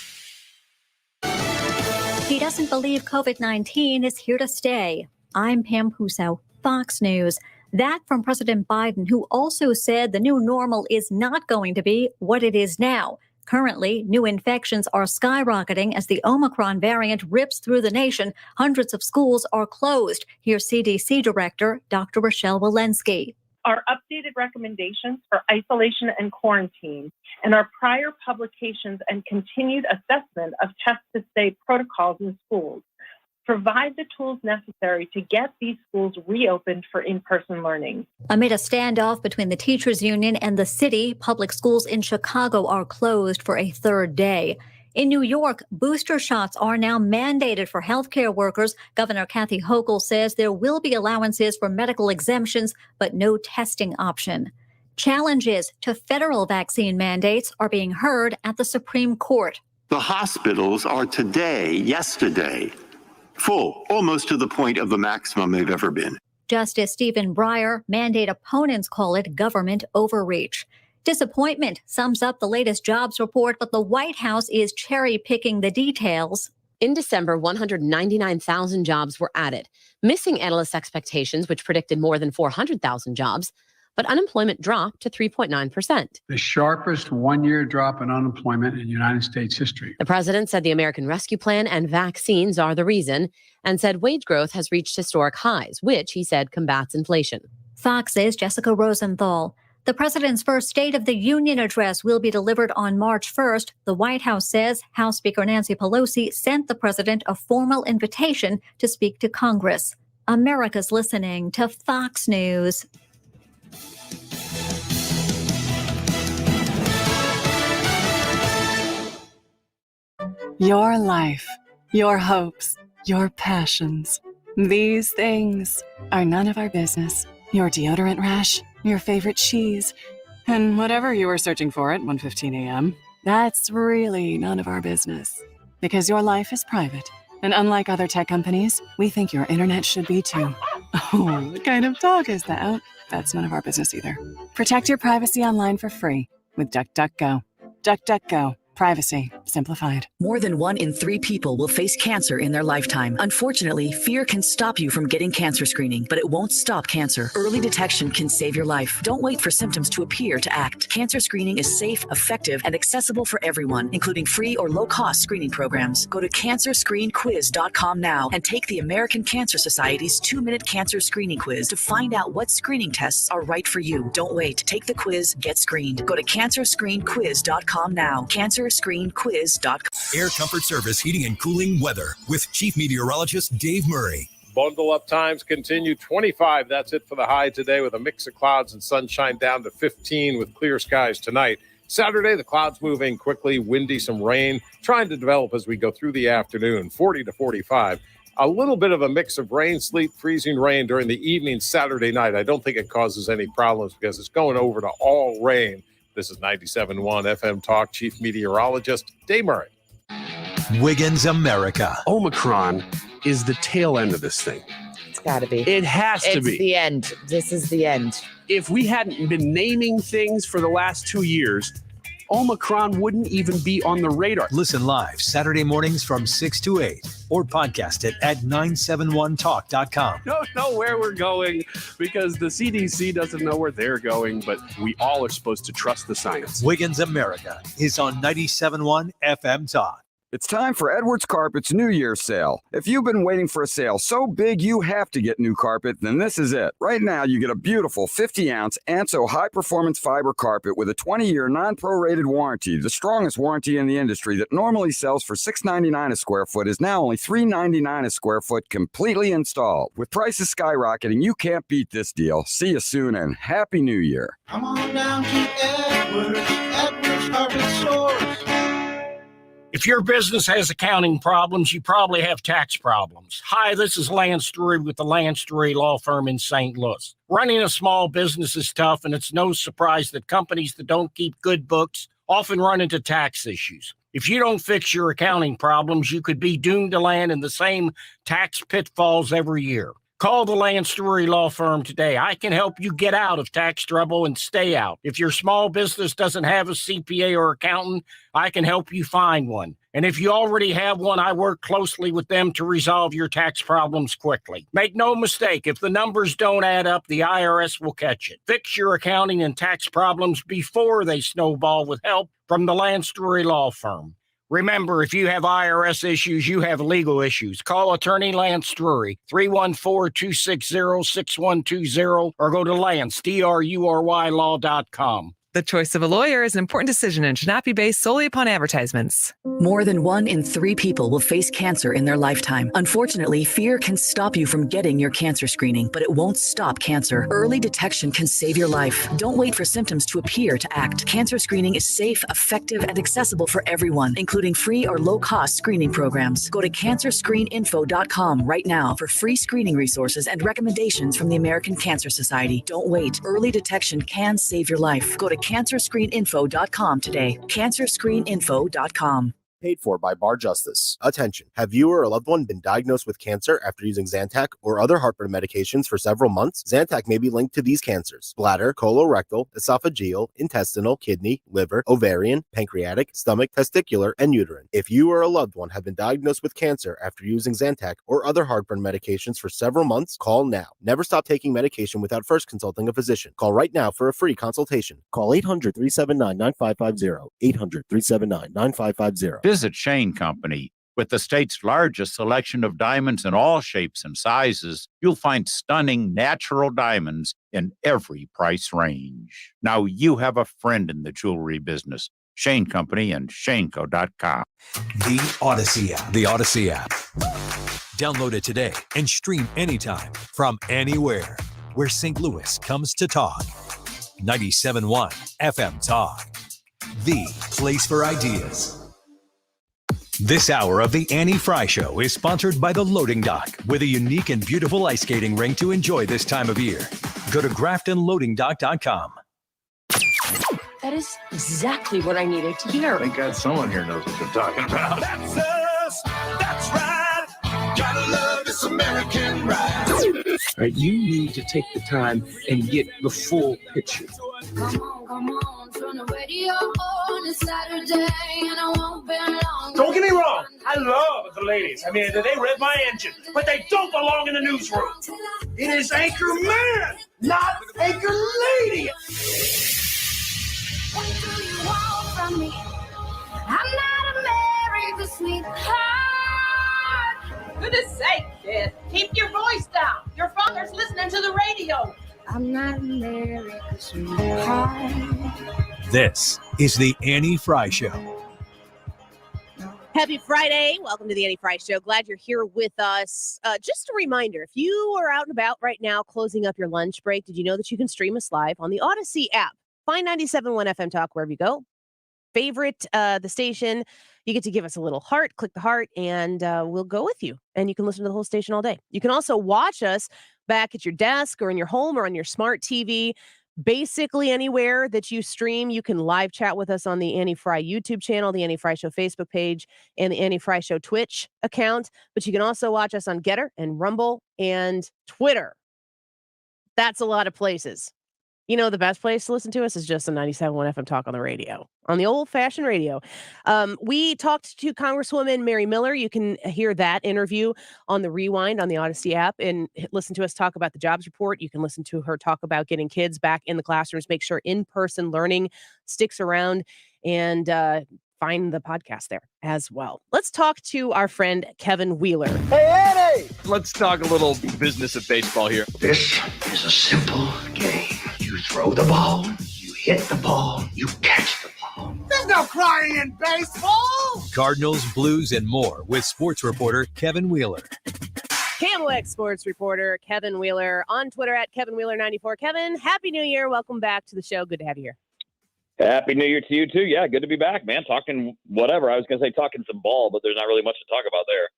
He doesn't believe COVID-19 is here to stay. I'm Pam Puso, Fox News. That from President Biden, who also said the new normal is not going to be what it is now. Currently, new infections are skyrocketing as the Omicron variant rips through the nation. Hundreds of schools are closed. Here's CDC Director Dr. Rochelle Walensky. Our updated recommendations for isolation and quarantine, and our prior publications and continued assessment of test-to-stay protocols in schools provide the tools necessary to get these schools reopened for in-person learning. Amid a standoff between the teachers union and the city, public schools in Chicago are closed for a third day. In New York, booster shots are now mandated for healthcare workers. Governor Kathy Hochul says there will be allowances for medical exemptions, but no testing option. Challenges to federal vaccine mandates are being heard at the Supreme Court. The hospitals are yesterday, full, almost to the point of the maximum they've ever been. Justice Stephen Breyer, mandate opponents call it government overreach. Disappointment sums up the latest jobs report, but the White House is cherry-picking the details. In December, 199,000 jobs were added, missing analyst expectations, which predicted more than 400,000 jobs, but unemployment dropped to 3.9%. The sharpest one-year drop in unemployment in United States history. The president said the American Rescue Plan and vaccines are the reason, and said wage growth has reached historic highs, which, he said, combats inflation. Fox's Jessica Rosenthal. The president's first State of the Union address will be delivered on March 1st. The White House says House Speaker Nancy Pelosi sent the president a formal invitation to speak to Congress. America's listening to Fox News. Your life, your hopes, your passions. These things are none of our business. Your deodorant rash, your favorite cheese, and whatever you were searching for at 1:15 a.m., that's really none of our business. Because your life is private, and unlike other tech companies, we think your internet should be too. Oh, what kind of talk is that? That's none of our business either. Protect your privacy online for free with DuckDuckGo. DuckDuckGo. Privacy simplified. More than 1 in 3 people will face cancer in their lifetime. Unfortunately, fear can stop you from getting cancer screening, but it won't stop cancer. Early detection can save your life. Don't wait for symptoms to appear to act. Cancer screening is safe, effective, and accessible for everyone, including free or low-cost screening programs. Go to cancerscreenquiz.com now and take the American Cancer Society's 2-minute cancer screening quiz to find out what screening tests are right for you. Don't wait. Take the quiz. Get screened. Go to cancerscreenquiz.com now. Cancerscreenquiz.com. Air Comfort Service Heating and Cooling weather with Chief Meteorologist Dave Murray. Bundle up times continue 25. That's it for the high today with a mix of clouds and sunshine down to 15 with clear skies tonight. Saturday, the clouds moving quickly, windy, some rain trying to develop as we go through the afternoon, 40 to 45. A little bit of a mix of rain, sleet, freezing rain during the evening Saturday night. I don't think it causes any problems because it's going over to all rain. This is 97.1 FM Talk, Chief Meteorologist Dave Murray. Wiggins America. Omicron is the tail end of this thing. It's got to be. It has to be. It's the end. This is the end. If we hadn't been naming things for the last 2 years, Omicron wouldn't even be on the radar. Listen live Saturday mornings from 6 to 8 or podcast it at 971talk.com. Don't know where we're going because the CDC doesn't know where they're going, but we all are supposed to trust the science. Wiggins America is on 97.1 FM Talk. It's time for Edwards Carpet's New Year's sale. If you've been waiting for a sale so big you have to get new carpet, then this is it. Right now, you get a beautiful 50-ounce Anso high-performance fiber carpet with a 20-year non-prorated warranty. The strongest warranty in the industry that normally sells for $6.99 a square foot is now only $3.99 a square foot completely installed. With prices skyrocketing, you can't beat this deal. See you soon and Happy New Year. Come on down to Edwards Carpet Stores. If your business has accounting problems, you probably have tax problems. Hi, this is Lance Drury with the Lance Drury Law Firm in St. Louis. Running a small business is tough, and it's no surprise that companies that don't keep good books often run into tax issues. If you don't fix your accounting problems, you could be doomed to land in the same tax pitfalls every year. Call the Lance Drury Law Firm today. I can help you get out of tax trouble and stay out. If your small business doesn't have a CPA or accountant, I can help you find one. And if you already have one, I work closely with them to resolve your tax problems quickly. Make no mistake, if the numbers don't add up, the IRS will catch it. Fix your accounting and tax problems before they snowball with help from the Lance Drury Law Firm. Remember, if you have IRS issues, you have legal issues. Call attorney Lance Drury, 314-260-6120, or go to Lance, DRURY law.com. The choice of a lawyer is an important decision and should not be based solely upon advertisements. More than 1 in 3 people will face cancer in their lifetime. Unfortunately, fear can stop you from getting your cancer screening, but it won't stop cancer. Early detection can save your life. Don't wait for symptoms to appear to act. Cancer screening is safe, effective, and accessible for everyone, including free or low-cost screening programs. Go to cancerscreeninfo.com right now for free screening resources and recommendations from the American Cancer Society. Don't wait. Early detection can save your life. Go to cancerscreeninfo.com today. cancerscreeninfo.com. Paid for by Bar Justice. Attention. Have you or a loved one been diagnosed with cancer after using Zantac or other heartburn medications for several months? Zantac may be linked to these cancers: bladder, colorectal, esophageal, intestinal, kidney, liver, ovarian, pancreatic, stomach, testicular, and uterine. If you or a loved one have been diagnosed with cancer after using Zantac or other heartburn medications for several months, call now. Never stop taking medication without first consulting a physician. Call right now for a free consultation. Call 800-379-9550. 800-379-9550. Visit Shane Company. With the state's largest selection of diamonds in all shapes and sizes, you'll find stunning natural diamonds in every price range. Now you have a friend in the jewelry business. Shane Company and shaneco.com. The Odyssey app. The Odyssey app. Download it today and stream anytime from anywhere where St. Louis comes to talk. 97.1 FM Talk. The place for ideas. This hour of the Annie Frey Show is sponsored by the Loading Dock, with a unique and beautiful ice skating rink to enjoy this time of year. Go to GraftonLoadingDock.com. That is exactly what I needed to hear. Thank God someone here knows what they're talking about. That's us. That's right. Gotta love this American ride. Right, you need to take the time and get the full picture. Come on, turn the radio on. It's Saturday and I won't be long. Don't get me wrong, I love the ladies. I mean, they rev my engine, but they don't belong in the newsroom. It is Anchor Man, not Anchor Lady. What do you want from me? I'm not America's sweetheart. Goodness sake, kid. Keep your voice down. Your father's listening to the radio. I'm not America's sweetheart. This is the Annie Frey Show. Happy Friday. Welcome to the Annie Frey Show. Glad you're here with us. Just a reminder, if you are out and about right now closing up your lunch break, did you know that you can stream us live on the Odyssey app? Find 97.1 FM Talk wherever you go. Favorite the station. You get to give us a little heart, click the heart, and we'll go with you. And you can listen to the whole station all day. You can also watch us back at your desk or in your home or on your smart TV. Basically anywhere that you stream, you can live chat with us on the Annie Frey YouTube channel, the Annie Frey Show Facebook page, and the Annie Frey Show Twitch account. But you can also watch us on Getter and Rumble and Twitter. That's a lot of places. You know, the best place to listen to us is just on 97.1 FM Talk on the radio, on the old-fashioned radio. We talked to Congresswoman Mary Miller. You can hear that interview on the Rewind on the Odyssey app and listen to us talk about the jobs report. You can listen to her talk about getting kids back in the classrooms, make sure in-person learning sticks around, and find the podcast there as well. Let's talk to our friend Kevin Wheeler. Hey, Eddie! Let's talk a little business of baseball here. This is a simple game. You throw the ball, you hit the ball, you catch the ball. There's no crying in baseball. Cardinals, Blues, and more with sports reporter Kevin Wheeler. KMOX sports reporter Kevin Wheeler on Twitter at KevinWheeler94. Kevin, Happy New Year. Welcome back to the show. Good to have you here. Happy New Year to you, too. Yeah, good to be back, man. Talking whatever. I was going to say talking some ball, but there's not really much to talk about there.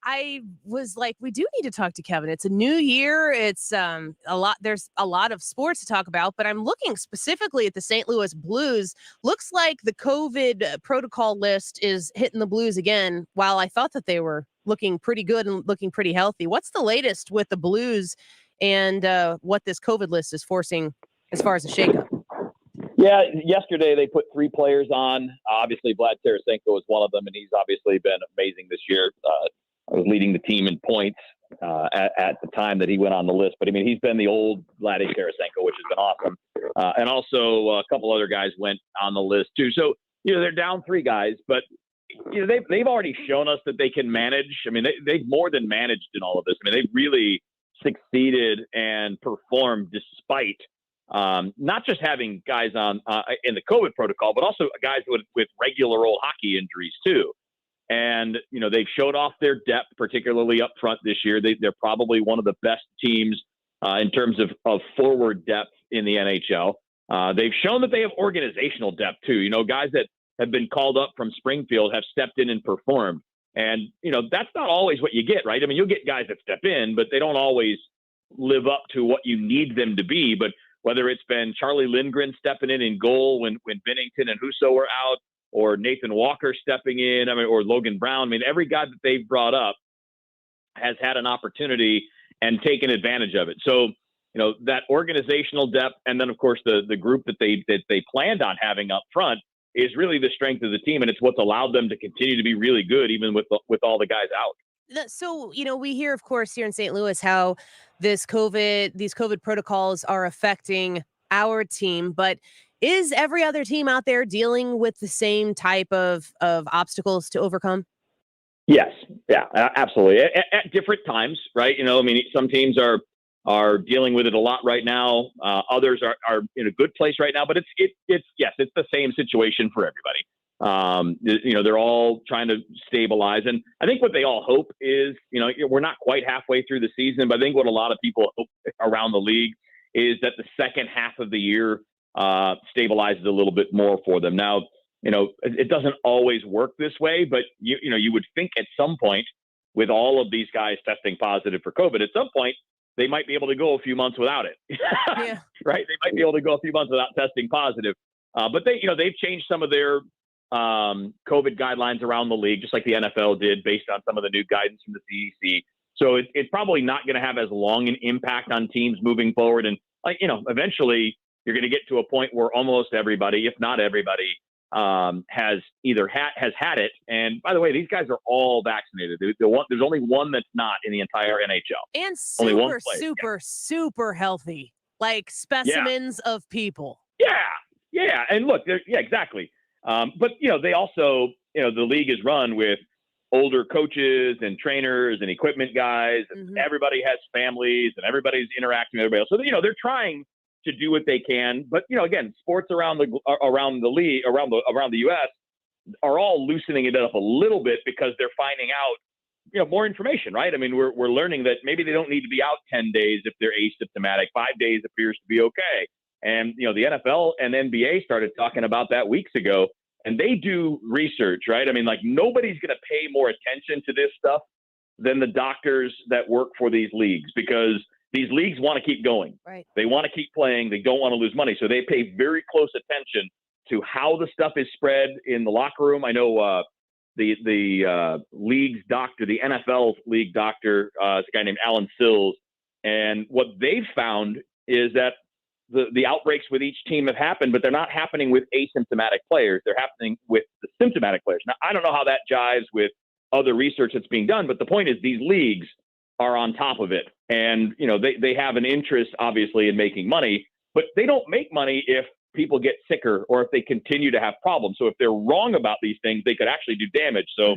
I was like, we do need to talk to Kevin. It's a new year. It's a lot. There's a lot of sports to talk about, but I'm looking specifically at the St. Louis Blues. Looks like the COVID protocol list is hitting the Blues again, while I thought that they were looking pretty good and looking pretty healthy. What's the latest with the Blues and what this COVID list is forcing as far as a shakeup? Yeah, yesterday they put 3 players on. Obviously, Vlad Tarasenko is one of them, and he's obviously been amazing this year. I was leading the team in points at the time that he went on the list. But, I mean, he's been the old Vlad Tarasenko, which has been awesome. And also a couple other guys went on the list, too. So, they're down 3 guys, but they've already shown us that they can manage. I mean, they've more than managed in all of this. I mean, they've really succeeded and performed despite not just having guys on in the COVID protocol, but also guys with regular old hockey injuries too. And they've showed off their depth, particularly up front this year. They're probably one of the best teams in terms of forward depth in the NHL. They've shown that they have organizational depth too. Guys that have been called up from Springfield have stepped in and performed. And, that's not always what you get, right? I mean, you'll get guys that step in, but they don't always live up to what you need them to be. But whether it's been Charlie Lindgren stepping in goal when Binnington and Husso were out, or Nathan Walker stepping in, or Logan Brown, every guy that they've brought up has had an opportunity and taken advantage of it. So, that organizational depth, and then of course the group that they planned on having up front is really the strength of the team, and it's what's allowed them to continue to be really good, even with all the guys out. So, we hear, of course, here in St. Louis, how these COVID protocols are affecting our team, but is every other team out there dealing with the same type of obstacles to overcome? Yes. Yeah, absolutely. At different times, right? Some teams are dealing with it a lot right now. Others are in a good place right now, but it's the same situation for everybody. They're all trying to stabilize. And I think what they all hope is, we're not quite halfway through the season, but I think what a lot of people hope around the league is that the second half of the year stabilizes a little bit more for them. Now, it doesn't always work this way, but you would think at some point, with all of these guys testing positive for COVID, at some point they might be able to go a few months without it. Yeah. Right? They might be able to go a few months without testing positive. But they've changed some of their COVID guidelines around the league, just like the NFL did, based on some of the new guidance from the CDC. So it's probably not going to have as long an impact on teams moving forward. And eventually you're going to get to a point where almost everybody, if not everybody, has had it. And by the way, these guys are all vaccinated. There's only one that's not in the entire NHL. And only one super healthy, like specimens of people. Yeah. And look, exactly. But they also, the league is run with older coaches and trainers and equipment guys. And everybody has families and everybody's interacting with everybody else. So they're trying to do what they can, but again, sports around the league, around the U.S. are all loosening it up a little bit because they're finding out, more information, right? We're learning that maybe they don't need to be out 10 days if they're asymptomatic. 5 days appears to be okay. And the NFL and NBA started talking about that weeks ago, and they do research, right? Nobody's going to pay more attention to this stuff than the doctors that work for these leagues, because these leagues want to keep going. Right. They want to keep playing. They don't want to lose money. So they pay very close attention to how the stuff is spread in the locker room. I know the league's doctor, the NFL's league doctor, is a guy named Alan Sills. And what they've found is that the outbreaks with each team have happened, but they're not happening with asymptomatic players. They're happening with the symptomatic players. Now, I don't know how that jives with other research that's being done, but the point is these leagues are on top of it. And, they have an interest, obviously, in making money, but they don't make money if people get sicker or if they continue to have problems. So if they're wrong about these things, they could actually do damage. So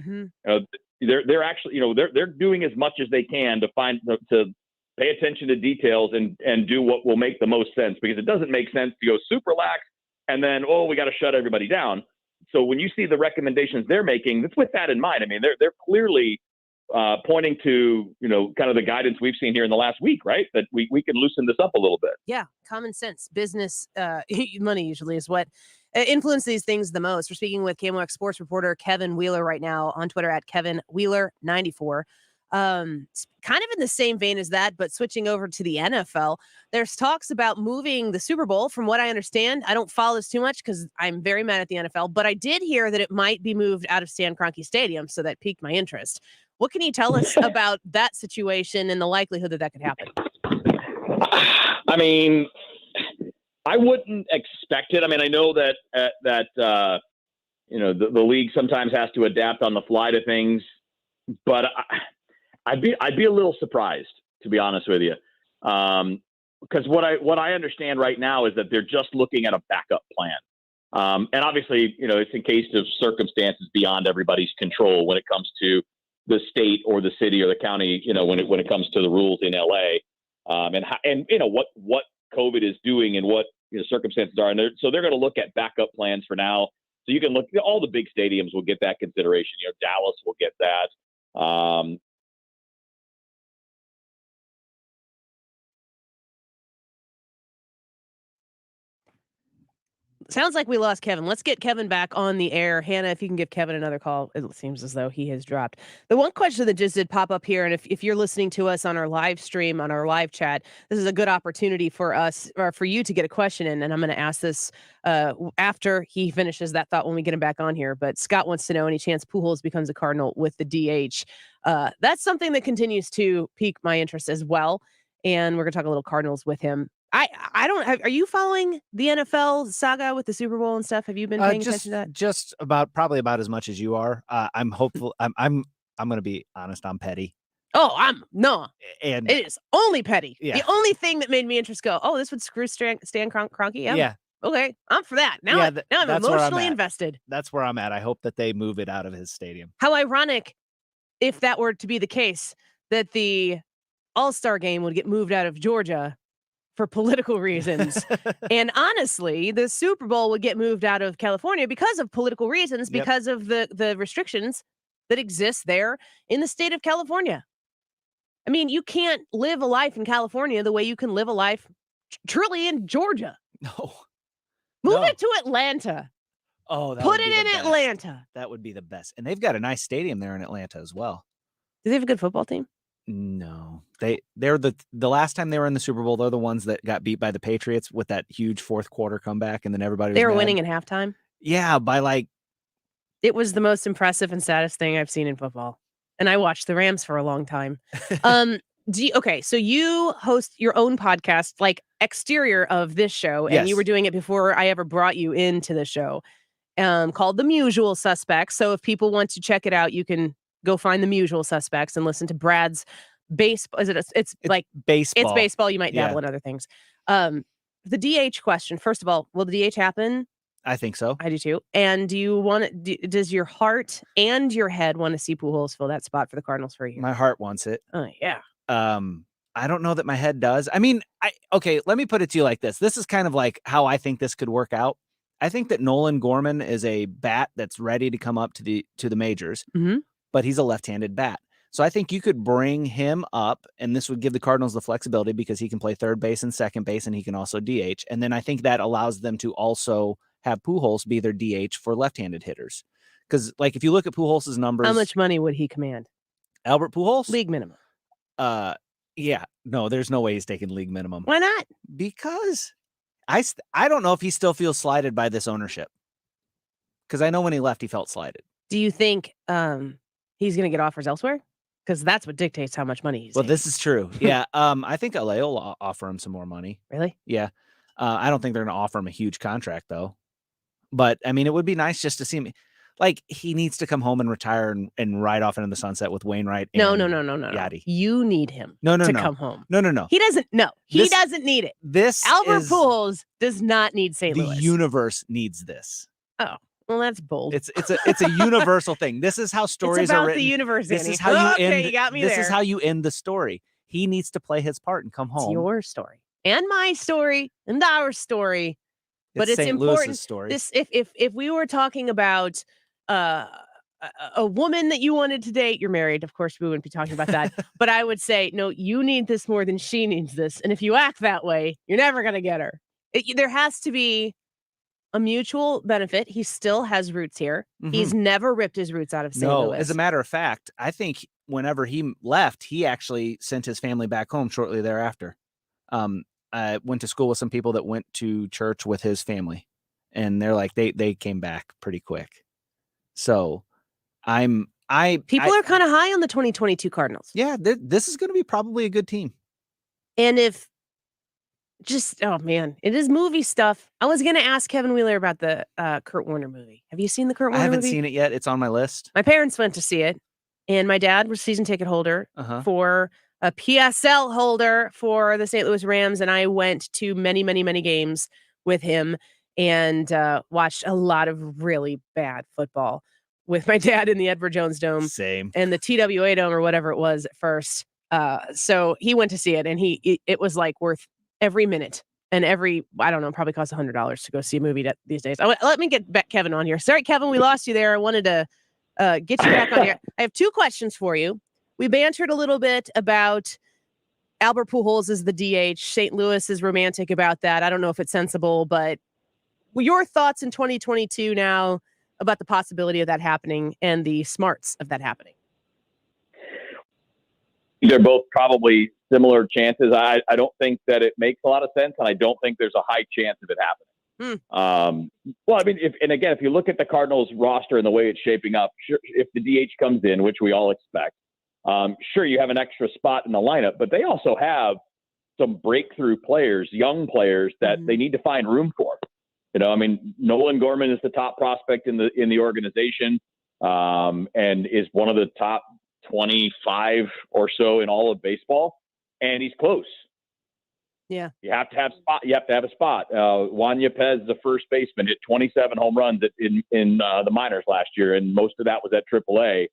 they're actually, they're doing as much as they can to pay attention to details and do what will make the most sense, because it doesn't make sense to go super lax and then, we got to shut everybody down. So when you see the recommendations they're making, it's with that in mind. They're clearly pointing to, kind of the guidance we've seen here in the last week, right? That we can loosen this up a little bit. Yeah. Common sense, business, money usually is what influences these things the most. We're speaking with KMOX sports reporter Kevin Wheeler right now on Twitter at Kevin Wheeler 94. Kind of in the same vein as that, but switching over to the NFL, there's talks about moving the Super Bowl. From what I understand, I don't follow this too much because I'm very mad at the NFL, but I did hear that it might be moved out of Stan Kroenke Stadium, so that piqued my interest. What can you tell us about that situation and the likelihood that could happen? I wouldn't expect it. I mean, I know that the league sometimes has to adapt on the fly to things, but I'd be a little surprised, to be honest with you, because what I understand right now is that they're just looking at a backup plan, and obviously, it's in case of circumstances beyond everybody's control when it comes to the state or the city or the county. When it comes to the rules in LA, and what COVID is doing and what circumstances are, and so they're going to look at backup plans for now. So you can look. All the big stadiums will get that consideration. Dallas will get that. Sounds like we lost Kevin. Let's get Kevin back on the air. Hannah, if you can give Kevin another call. It seems as though he has dropped. The one question that just did pop up here, and if you're listening to us on our live stream, on our live chat, this is a good opportunity for us, or for you to get a question in, and I'm going to ask this after he finishes that thought when we get him back on here. But Scott wants to know, any chance Pujols becomes a Cardinal with the DH? That's something that continues to pique my interest as well, and we're going to talk a little Cardinals with him. I don't. Are you following the NFL saga with the Super Bowl and stuff? Have you been paying attention to that? Just probably about as much as you are. I'm hopeful. I'm going to be honest. I'm petty. Oh, and it is only petty. Yeah. The only thing that made me interested go, oh, this would screw Stan Kroenke. Yeah. Okay, I'm for that. Now, now I'm emotionally invested. That's where I'm at. I hope that they move it out of his stadium. How ironic, if that were to be the case, that the All-Star game would get moved out of Georgia for political reasons. And honestly, the Super Bowl would get moved out of California because of political reasons, because of the restrictions that exist there in the state of California. I mean, you can't live a life in California the way you can live a life truly in Georgia. No. Move it to Atlanta. Oh, put it in Atlanta. That would be the best. And they've got a nice stadium there in Atlanta as well. Do they have a good football team? No, they're the last time they were in the Super Bowl, they're the ones that got beat by the Patriots with that huge fourth quarter comeback, and then everybody was they were mad. winning at halftime. Yeah, by it was the most impressive and saddest thing I've seen in football. And I watched the Rams for a long time. Okay, so you host your own podcast, like exterior of this show, and you were doing it before I ever brought you into the show, called The Usual Suspects. So if people want to check it out, you can go find The Usual Suspects and listen to Brad's baseball. It's like baseball. It's baseball. You might dabble in other things. The DH question. First of all, will the DH happen? I think so. I do too. And do you want it? Does your heart and your head want to see Pujols fill that spot for the Cardinals for a year? My heart wants it. Oh yeah. I don't know that my head does. I mean, okay, let me put it to you like this. This is kind of like how I think this could work out. I think that Nolan Gorman is a bat that's ready to come up to the majors. Mm-hmm. But he's a left-handed bat. So I think you could bring him up, and this would give the Cardinals the flexibility because he can play third base and second base, and he can also DH. And then I think that allows them to also have Pujols be their DH for left-handed hitters. Because, if you look at Pujols' numbers... How much money would he command? Albert Pujols? League minimum. Yeah. No, there's no way he's taking league minimum. Why not? Because I don't know if he still feels slighted by this ownership. Because I know when he left, he felt slighted. Do you think... he's going to get offers elsewhere? Because that's what dictates how much money he's taking. This is true. Yeah. I think LA will offer him some more money. Really? Yeah. I don't think they're going to offer him a huge contract, though. But, I mean, it would be nice just to see him. He needs to come home and retire and ride off into the sunset with Wainwright. No. Yachty. You need him to come home. No. He doesn't. No, he doesn't need it. Albert Pujols does not need St. Louis. The universe needs this. Oh. Well, that's bold. It's a universal thing. This is how stories are written. The universe. This is how you end. You got me this there. Is how you end the story. He needs to play his part and come home. It's your story and my story and our story. But it's St. important. Louis's story. This, if we were talking about a woman that you wanted to date, you're married. Of course, we wouldn't be talking about that. But I would say, no, you need this more than she needs this. And if you act that way, you're never gonna get her. There has to be a mutual benefit. He still has roots here. Mm-hmm. He's never ripped his roots out of St. Louis. As a matter of fact, I think whenever he left, he actually sent his family back home shortly thereafter. I went to school with some people that went to church with his family, and they're like, they came back pretty quick. So people are kind of high on the 2022 Cardinals. Yeah, this is going to be probably a good team. And if just, oh man, it is movie stuff. I was going to ask Kevin Wheeler about the Kurt Warner movie. Have you seen the Kurt Warner I haven't movie? seen it yet. It's on my list. My parents went to see it, and my dad was season ticket holder for a PSL holder for the St. Louis Rams, and I went to many, many, many games with him and watched a lot of really bad football with my dad in the Edward Jones Dome. Same. And the TWA Dome or whatever it was at first. So he went to see it, and it was like worth every minute. And I don't know, probably costs $100 to go see a movie these days. Let me get back Kevin on here. Sorry, Kevin, we lost you there. I wanted to get you back on here. I have two questions for you. We bantered a little bit about Albert Pujols is the DH. St. Louis is romantic about that. I don't know if it's sensible, but your thoughts in 2022 now about the possibility of that happening and the smarts of that happening? They're both probably similar chances. I don't think that it makes a lot of sense, and I don't think there's a high chance of it happening. Well, I mean, if you look at the Cardinals roster and the way it's shaping up, sure, if the DH comes in, which we all expect, sure, you have an extra spot in the lineup, but they also have some breakthrough players, young players that they need to find room for. You know, I mean, Nolan Gorman is the top prospect in the organization, and is one of the top 25 or so in all of baseball, and he's close. Yeah, you have to have spot. You have to have a spot. Juan Yepez, the first baseman, hit 27 home runs in the minors last year, and most of that was at AAA.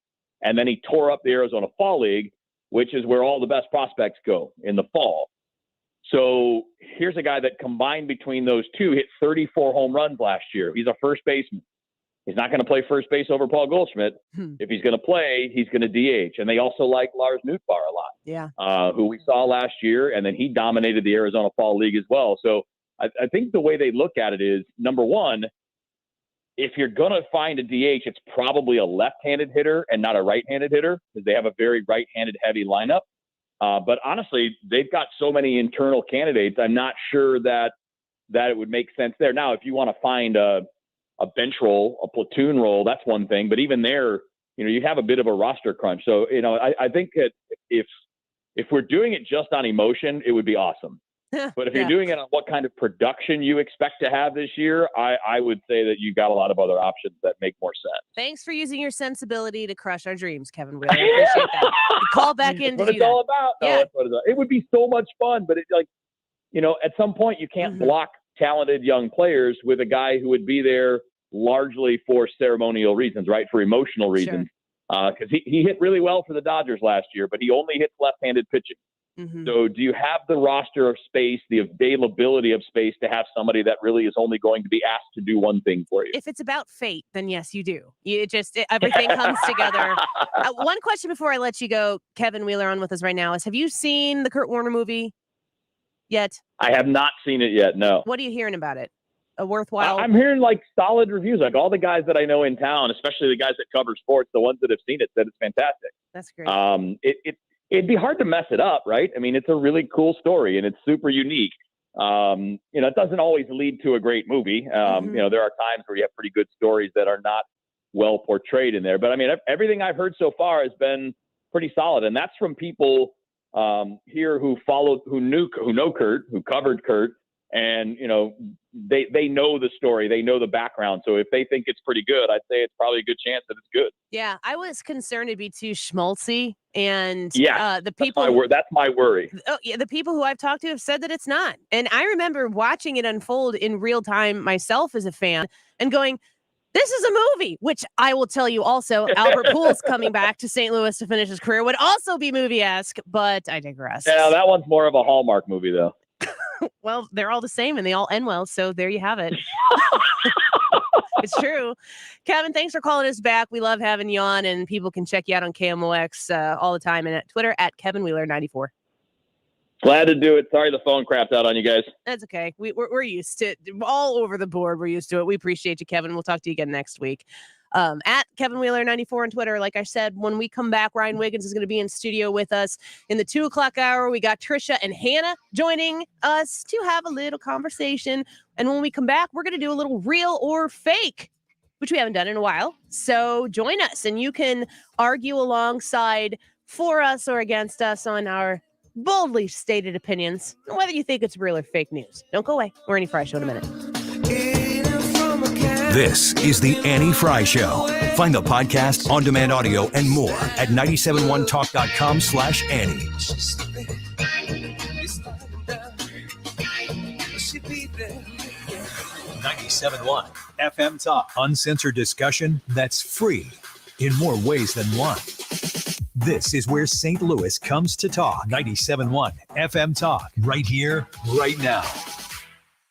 And then he tore up the Arizona Fall League, which is where all the best prospects go in the fall. So here's a guy that combined between those two hit 34 home runs last year. He's a first baseman. He's not going to play first base over Paul Goldschmidt. If he's going to play, he's going to DH. And they also like Lars Nootbaar a lot, who we saw last year, and then he dominated the Arizona Fall League as well. So I think the way they look at it is, number one, if you're going to find a DH, it's probably a left-handed hitter and not a right-handed hitter, because they have a very right-handed heavy lineup. But honestly, they've got so many internal candidates, I'm not sure that it would make sense there. Now, if you want to find a bench role, a platoon role, that's one thing. But even there, you know, you have a bit of a roster crunch. So, you know, I think that if we're doing it just on emotion, it would be awesome. But if you're doing it on what kind of production you expect to have this year, I would say that you got a lot of other options that make more sense. Thanks for using your sensibility to crush our dreams, Kevin. Really appreciate that. You call back in to what do it's that. all about. No, that's what it's about. It would be so much fun, but it's like, you know, at some point you can't block talented young players with a guy who would be there largely for ceremonial reasons, right? For emotional reasons. Because he hit really well for the Dodgers last year, but he only hits left-handed pitching. So do you have the roster of space, the availability of space to have somebody that really is only going to be asked to do one thing for you? If it's about fate, then yes, you do. Everything comes together. One question before I let you go, Kevin Wheeler on with us right now, is have you seen the Kurt Warner movie yet? I have not seen it yet, no. What are you hearing about it? A worthwhile? I'm hearing like solid reviews. Like all the guys that I know in town, especially the guys that cover sports, the ones that have seen it, said it's fantastic. That's great. It'd be hard to mess it up, right? I mean, it's a really cool story and it's super unique. You know, it doesn't always lead to a great movie. You know, there are times where you have pretty good stories that are not well portrayed in there. But I mean, everything I've heard so far has been pretty solid. And that's from people here who know Kurt, who covered Kurt. And, you know, they know the story. They know the background. So if they think it's pretty good, I'd say it's probably a good chance that it's good. Yeah, I was concerned it'd be too schmaltzy. And the people... That's my worry. Oh, yeah, the people who I've talked to have said that it's not. And I remember watching it unfold in real time myself as a fan and going, this is a movie, which I will tell you also, Albert Pujols coming back to St. Louis to finish his career would also be movie-esque, but I digress. Yeah, that one's more of a Hallmark movie, though. Well, they're all the same and they all end well. So there you have it. It's true. Kevin, thanks for calling us back. We love having you on, and people can check you out on KMOX all the time and at Twitter at Kevin Wheeler 94. Glad to do it. Sorry the phone crapped out on you guys. That's okay. We're used to it. All over the board. We're used to it. We appreciate you, Kevin. We'll talk to you again next week. At Kevin Wheeler 94 on Twitter. Like I said, when we come back, Ryan Wiggins is going to be in studio with us in the 2:00 hour. We got Trisha and Hannah joining us to have a little conversation. And when we come back, we're going to do a little real or fake, which we haven't done in a while. So join us and you can argue alongside for us or against us on our boldly stated opinions, whether you think it's real or fake news. Don't go away. We're Annie Frey Show in a minute. This is the Annie Frey Show. Find the podcast, on-demand audio, and more at 971talk.com/Annie. 97.1 FM Talk. Uncensored discussion that's free in more ways than one. This is where St. Louis comes to talk. 97.1 FM Talk. Right here, right now.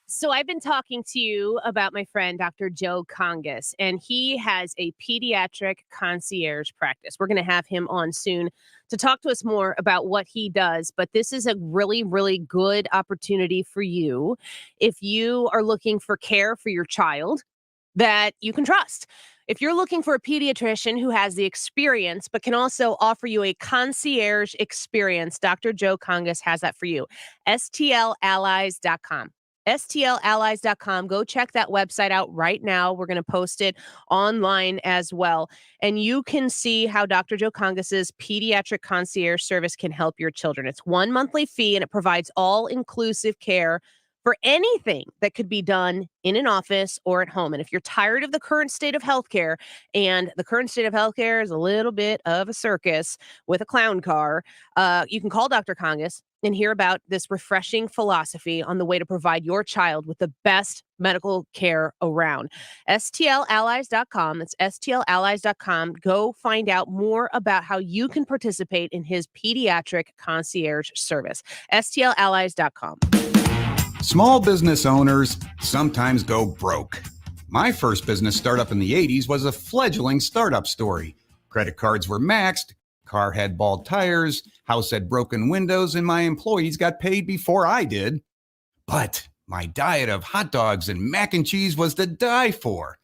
So I've been talking to you about my friend, Dr. Joe Congas, and he has a pediatric concierge practice. We're going to have him on soon to talk to us more about what he does. But this is a really, really good opportunity for you if you are looking for care for your child that you can trust. If you're looking for a pediatrician who has the experience but can also offer you a concierge experience, Dr. Joe Congas has that for you. STLallies.com. STLallies.com. Go check that website out right now. We're going to post it online as well. And you can see how Dr. Joe Congas's pediatric concierge service can help your children. It's one monthly fee and it provides all-inclusive care for anything that could be done in an office or at home. And if you're tired of the current state of healthcare, and the current state of healthcare is a little bit of a circus with a clown car, you can call Dr. Congas and hear about this refreshing philosophy on the way to provide your child with the best medical care around. STLallies.com. That's STLallies.com. Go find out more about how you can participate in his pediatric concierge service. STLallies.com. Small business owners sometimes go broke. My first business startup in the 80s was a fledgling startup story. Credit cards were maxed, car had bald tires, house had broken windows, and my employees got paid before I did. But my diet of hot dogs and mac and cheese was to die for.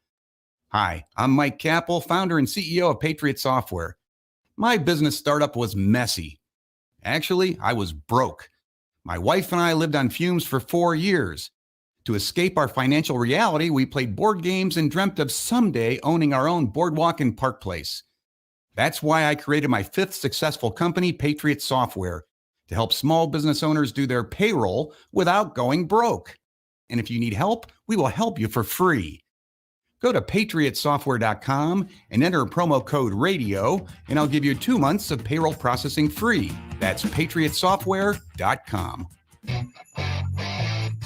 Hi, I'm Mike Capel, founder and CEO of Patriot Software. My business startup was messy. Actually, I was broke. My wife and I lived on fumes for 4 years. To escape our financial reality, we played board games and dreamt of someday owning our own boardwalk and park place. That's why I created my 5th successful company, Patriot Software, to help small business owners do their payroll without going broke. And if you need help, we will help you for free. Go to patriotsoftware.com and enter promo code RADIO, and I'll give you 2 months of payroll processing free. That's patriotsoftware.com.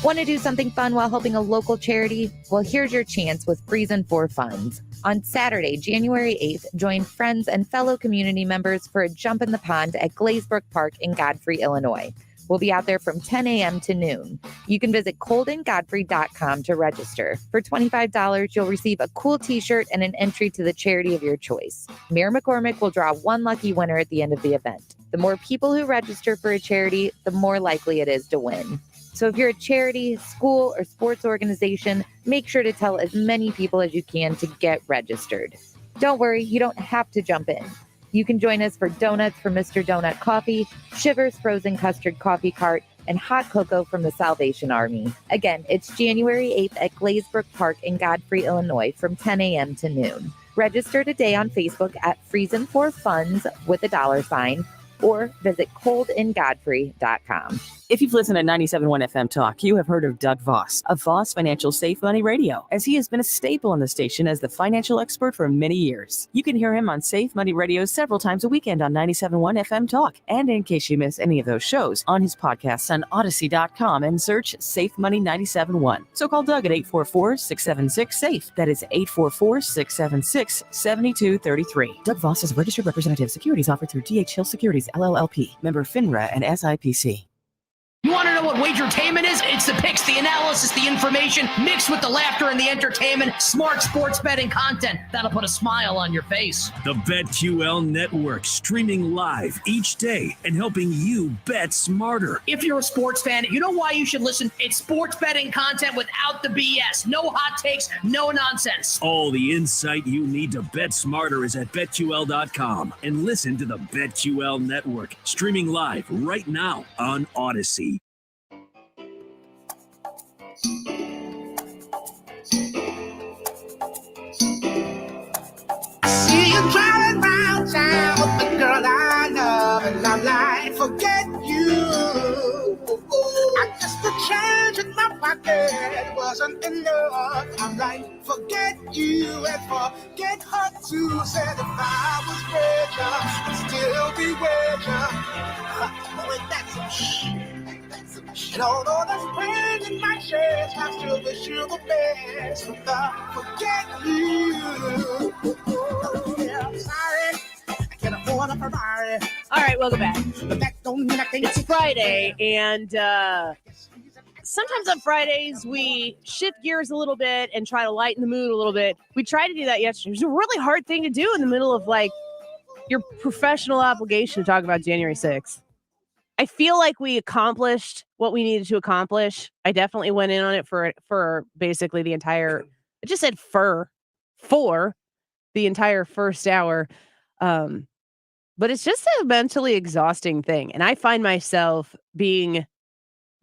Want to do something fun while helping a local charity? Well, here's your chance with Friesen for Funds. On Saturday, January 8th, join friends and fellow community members for a jump in the pond at Glazebrook Park in Godfrey, Illinois. We'll be out there from 10 a.m. to noon. You can visit coldengodfrey.com to register. For $25, you'll receive a cool t-shirt and an entry to the charity of your choice. Mayor McCormick will draw one lucky winner at the end of the event. The more people who register for a charity, the more likely it is to win. So if you're a charity, school, or sports organization, make sure to tell as many people as you can to get registered. Don't worry, you don't have to jump in. You can join us for donuts from Mr. Donut Coffee, Shivers Frozen Custard Coffee Cart, and hot cocoa from the Salvation Army. Again, it's January 8th at Glazebrook Park in Godfrey, Illinois from 10 a.m. to noon. Register today on Facebook at Friesen for Funds with a $sign, or visit coldingodfrey.com. If you've listened to 97.1 FM Talk, you have heard of Doug Voss of Voss Financial Safe Money Radio, as he has been a staple on the station as the financial expert for many years. You can hear him on Safe Money Radio several times a weekend on 97.1 FM Talk. And in case you miss any of those shows, on his podcasts on Odyssey.com and search Safe Money 97.1. So call Doug at 844-676-SAFE. That is 844-676-7233. Doug Voss is a registered representative. Securities offered through D.H. Hill Securities, LLP. Member FINRA and SIPC. You want to know what wagertainment is? It's the picks, the analysis, the information, mixed with the laughter and the entertainment. Smart sports betting content that'll put a smile on your face. The BetQL Network, streaming live each day and helping you bet smarter. If you're a sports fan, you know why you should listen. It's sports betting content without the BS. No hot takes, no nonsense. All the insight you need to bet smarter is at BetQL.com. And listen to the BetQL Network, streaming live right now on Odyssey. See you driving round town with the girl I love, and I'm like, forget you in my pocket wasn't enough. I'm like, forget you and forget her too. Said if I was richer, I'd still be richer. Oh, ain't that some shit? And although there's pain in my chest, I still wish you the best. But forget you. Yeah, I'm sorry. I can't afford a Ferrari. All right, welcome back. But that don't mean I can't. It's Friday, and sometimes on Fridays we shift gears a little bit and try to lighten the mood a little bit. We tried to do that yesterday. It was a really hard thing to do in the middle of like your professional obligation to talk about January 6th. I feel like we accomplished what we needed to accomplish. I definitely went in on it for basically the entire. I just said for the entire first hour. But it's just a mentally exhausting thing. And I find myself being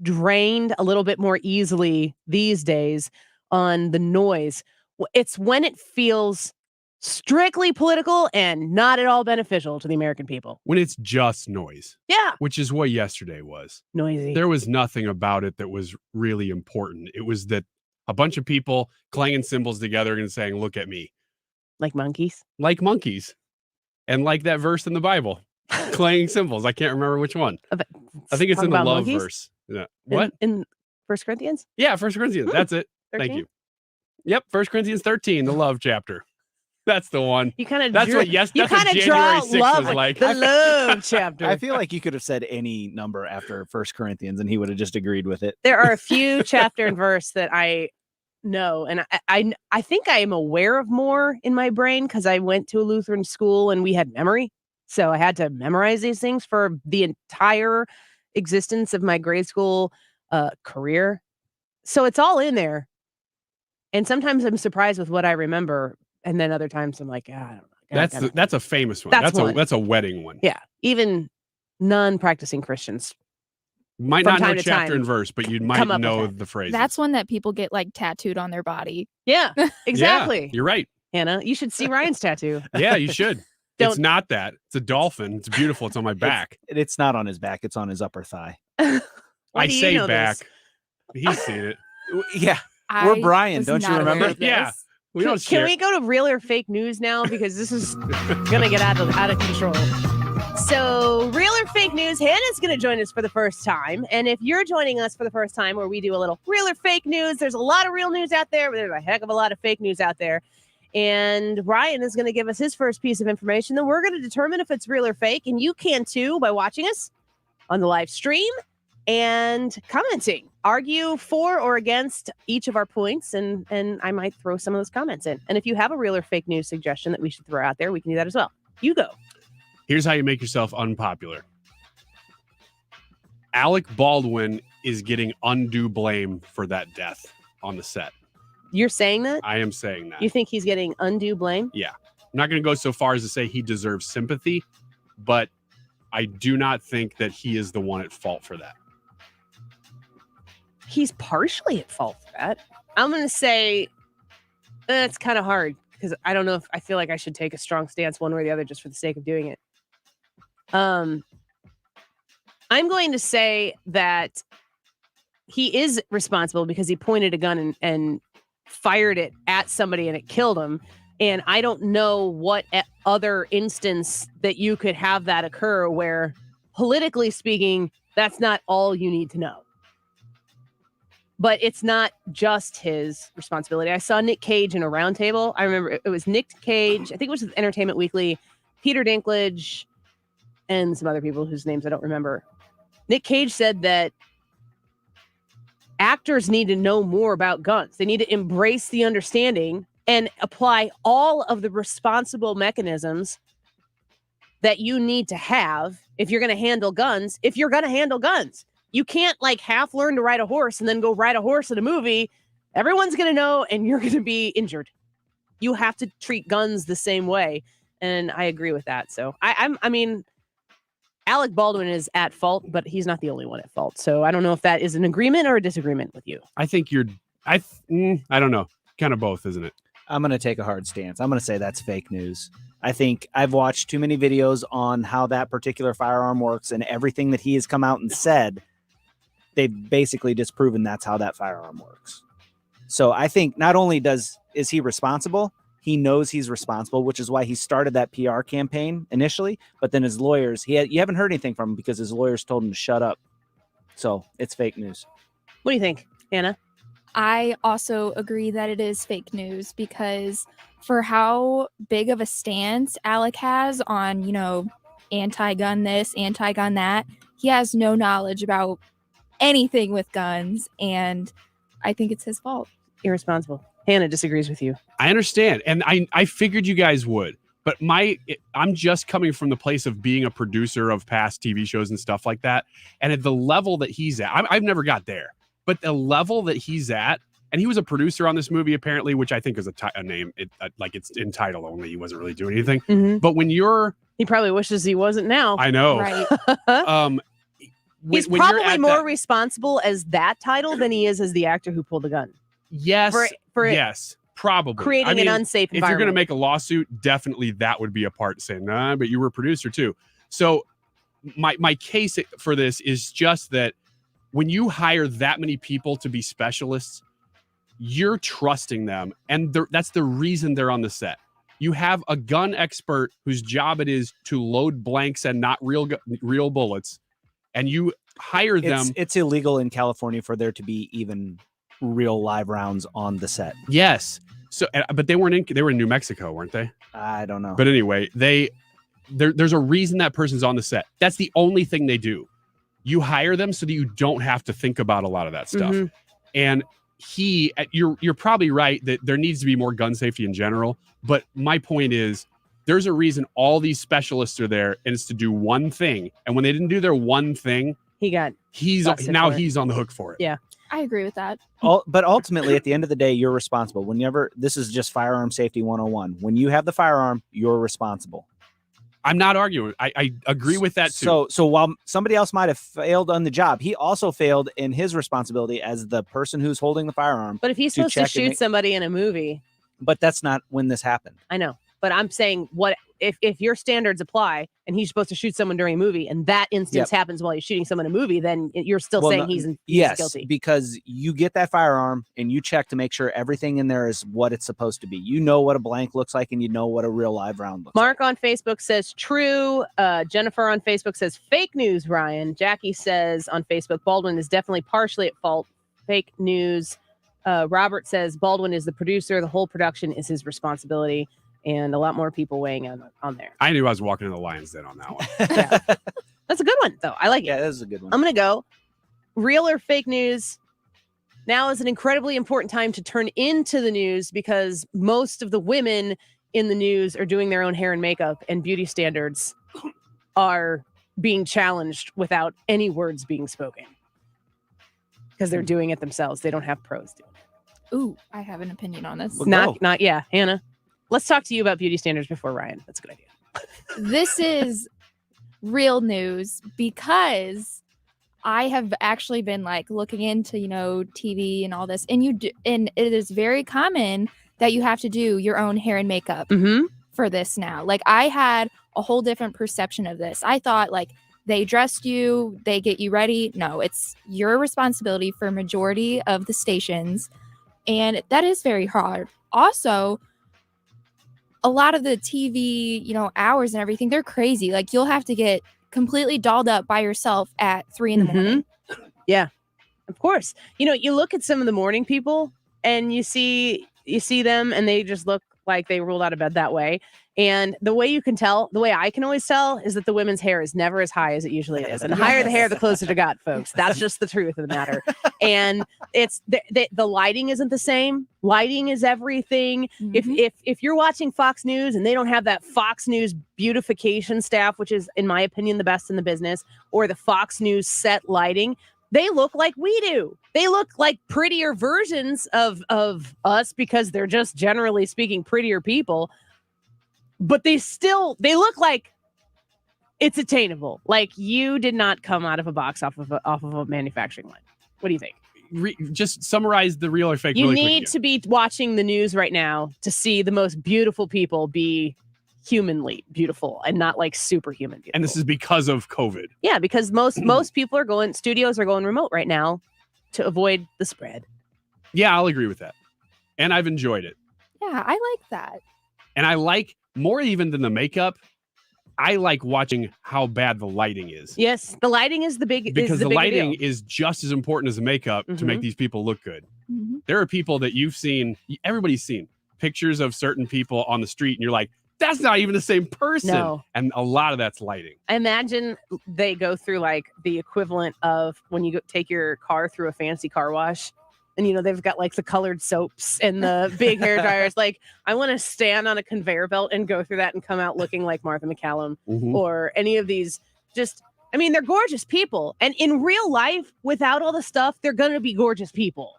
drained a little bit more easily these days on the noise. It's when it feels strictly political and not at all beneficial to the American people. When it's just noise. Yeah. Which is what yesterday was. Noisy. There was nothing about it that was really important. It was that a bunch of people clanging cymbals together and saying, look at me. Like monkeys? Like monkeys. And like that verse in the Bible, clanging cymbals. I can't remember which one. I think it's in the love monkeys? verse. Yeah. What? In 1 Corinthians? Yeah, 1 Corinthians. That's it. 13? Thank you. Yep, 1 Corinthians 13, the love chapter. That's the one. You kind of That's what January 6th was like. The love chapter. I feel like you could have said any number after 1 Corinthians and he would have just agreed with it. There are a few chapter and verse that I know, and I think I am aware of more in my brain because I went to a Lutheran school and we had memory. So I had to memorize these things for the entire existence of my grade school career. So it's all in there. And sometimes I'm surprised with what I remember. And then other times I'm like, I don't know. That's a famous one. That's a wedding one. Yeah. Even non-practicing Christians might from not know time to chapter time and verse, but you might come up know with the phrase. That's one that people get like tattooed on their body. Yeah, exactly. Yeah, you're right. Hannah, you should see Ryan's tattoo. Yeah, you should. It's not that. It's a dolphin. It's beautiful. It's on my back. It's not on his back. It's on his upper thigh. I say back. He's seen it. Yeah. We're Brian. Don't you remember? Yeah. Can we go to real or fake news now? Because this is going to get out of control. So, real or fake news, Hannah's going to join us for the first time. And if you're joining us for the first time where we do a little real or fake news, there's a lot of real news out there, but there's a heck of a lot of fake news out there. And Ryan is going to give us his first piece of information. Then we're going to determine if it's real or fake. And you can too by watching us on the live stream and commenting. Argue for or against each of our points, and I might throw some of those comments in. And if you have a real or fake news suggestion that we should throw out there, we can do that as well. You go. Here's how you make yourself unpopular. Alec Baldwin is getting undue blame for that death on the set. You're saying that? I am saying that. You think he's getting undue blame? Yeah. I'm not going to go so far as to say he deserves sympathy, but I do not think that he is the one at fault for that. He's partially at fault for that. I'm going to say that's kind of hard because I don't know if I feel like I should take a strong stance one way or the other just for the sake of doing it. I'm going to say that he is responsible because he pointed a gun and fired it at somebody and it killed him. And I don't know what other instance that you could have that occur where, politically speaking, that's not all you need to know. But it's not just his responsibility. I saw Nick Cage in a roundtable. I remember it was Nick Cage. I think it was Entertainment Weekly, Peter Dinklage, and some other people whose names I don't remember. Nick Cage said that actors need to know more about guns. They need to embrace the understanding and apply all of the responsible mechanisms that you need to have if you're going to handle guns. If you're going to handle guns, you can't like half learn to ride a horse and then go ride a horse in a movie. Everyone's going to know and you're going to be injured. You have to treat guns the same way. And I agree with that. So I mean, Alec Baldwin is at fault, but he's not the only one at fault. So I don't know if that is an agreement or a disagreement with you. I think I don't know. Kind of both, isn't it? I'm going to take a hard stance. I'm going to say that's fake news. I think I've watched too many videos on how that particular firearm works, and everything that he has come out and said they've basically disproven that's how that firearm works. So I think not only is he responsible, he knows he's responsible, which is why he started that PR campaign initially. But then his lawyers, you haven't heard anything from him because his lawyers told him to shut up. So it's fake news. What do you think, Anna? I also agree that it is fake news because for how big of a stance Alec has on, anti-gun this, anti-gun that, he has no knowledge about anything with guns, and I think it's his fault. Irresponsible. Hannah disagrees with you. I understand, and I figured you guys would, but I'm just coming from the place of being a producer of past TV shows and stuff like that, and at the level that he's at, I've never got there, but the level that he's at, and he was a producer on this movie apparently, which I think is a name, like it's in title only. He wasn't really doing anything. Mm-hmm. But when he probably wishes he wasn't now. I know. Right. He's probably more responsible as that title than he is as the actor who pulled the gun. Yes. Yes. Probably. Creating an unsafe environment. If you're going to make a lawsuit, definitely that would be a part saying, nah, but you were a producer too. So my case for this is just that when you hire that many people to be specialists, you're trusting them. And that's the reason they're on the set. You have a gun expert whose job it is to load blanks and not real bullets. And you hire them. It's illegal in California for there to be even real live rounds on the set. Yes. So, but they were in New Mexico, weren't they? I don't know. But anyway, there's a reason that person's on the set. That's the only thing they do. You hire them so that you don't have to think about a lot of that stuff. Mm-hmm. And you're probably right that there needs to be more gun safety in general. But my point is, there's a reason all these specialists are there, and it's to do one thing. And when they didn't do their one thing, he's on the hook for it. Yeah, I agree with that. But ultimately, at the end of the day, you're responsible. This is just firearm safety 101. When you have the firearm, you're responsible. I'm not arguing. I agree with that too. So while somebody else might have failed on the job, he also failed in his responsibility as the person who's holding the firearm. But if he's supposed to shoot somebody in a movie, but that's not when this happened. I know. But I'm saying, what if your standards apply and he's supposed to shoot someone during a movie and that instance happens while he's shooting someone in a movie, then you're still saying he's guilty. Because you get that firearm and you check to make sure everything in there is what it's supposed to be. You know what a blank looks like and you know what a real live round looks Mark on Facebook says true. Jennifer on Facebook says fake news, Ryan. Jackie says on Facebook, Baldwin is definitely partially at fault. Fake news. Robert says Baldwin is the producer. The whole production is his responsibility. And a lot more people weighing on there. I knew I was walking in the lion's den on that one. Yeah. That's a good one, though. I like it. Yeah, that is a good one. I'm going to go. Real or fake news? Now is an incredibly important time to turn into the news because most of the women in the news are doing their own hair and makeup, and beauty standards are being challenged without any words being spoken because they're doing it themselves. They don't have pros doing it. Ooh, I have an opinion on this. Not yeah, Hannah. Let's talk to you about beauty standards before Ryan. That's a good idea. This is real news because I have actually been looking into, TV and all this, and and it is very common that you have to do your own hair and makeup for this now. I had a whole different perception of this. I thought they dressed you, they get you ready. No, it's your responsibility for majority of the stations, and that is very hard. Also, a lot of the TV, hours and everything, they're crazy. You'll have to get completely dolled up by yourself at 3 a.m. Yeah, of course. You look at some of the morning people and you see them and they just look like they rolled out of bed that way. And the way I can always tell is that the women's hair is never as high as it usually is. And the higher the hair, the closer to God, folks. That's just the truth of the matter. And it's the lighting isn't the same. Lighting is everything. If you're watching Fox News and they don't have that Fox News beautification staff, which is, in my opinion, the best in the business, or the Fox News set lighting, they look like we do. They look like prettier versions of us because they're just, generally speaking, prettier people. But they look like it's attainable. You did not come out of a box off of a manufacturing line. What do you think? Just summarize the real or fake. You need to be watching the news right now to see the most beautiful people be humanly beautiful and not like superhuman beautiful. And this is because of COVID. Yeah, because most people are going, studios are going remote right now to avoid the spread. Yeah, I'll agree with that. And I've enjoyed it. Yeah, I like that. And I like more even than the makeup. I like watching how bad the lighting is. Yes, the lighting is the big because the lighting deal. is just as important as the makeup to make these people look good. Mm-hmm. There are people that you've seen, everybody's seen pictures of certain people on the street, and you're like, that's not even the same person. No. And a lot of that's lighting. I imagine they go through like the equivalent of when you take your car through a fancy car wash. And, you know, they've got like the colored soaps and the big hair dryers. Like, I want to stand on a conveyor belt and go through that and come out looking like Martha McCallum or any of these. Just, I mean, they're gorgeous people. And in real life, without all the stuff, they're going to be gorgeous people.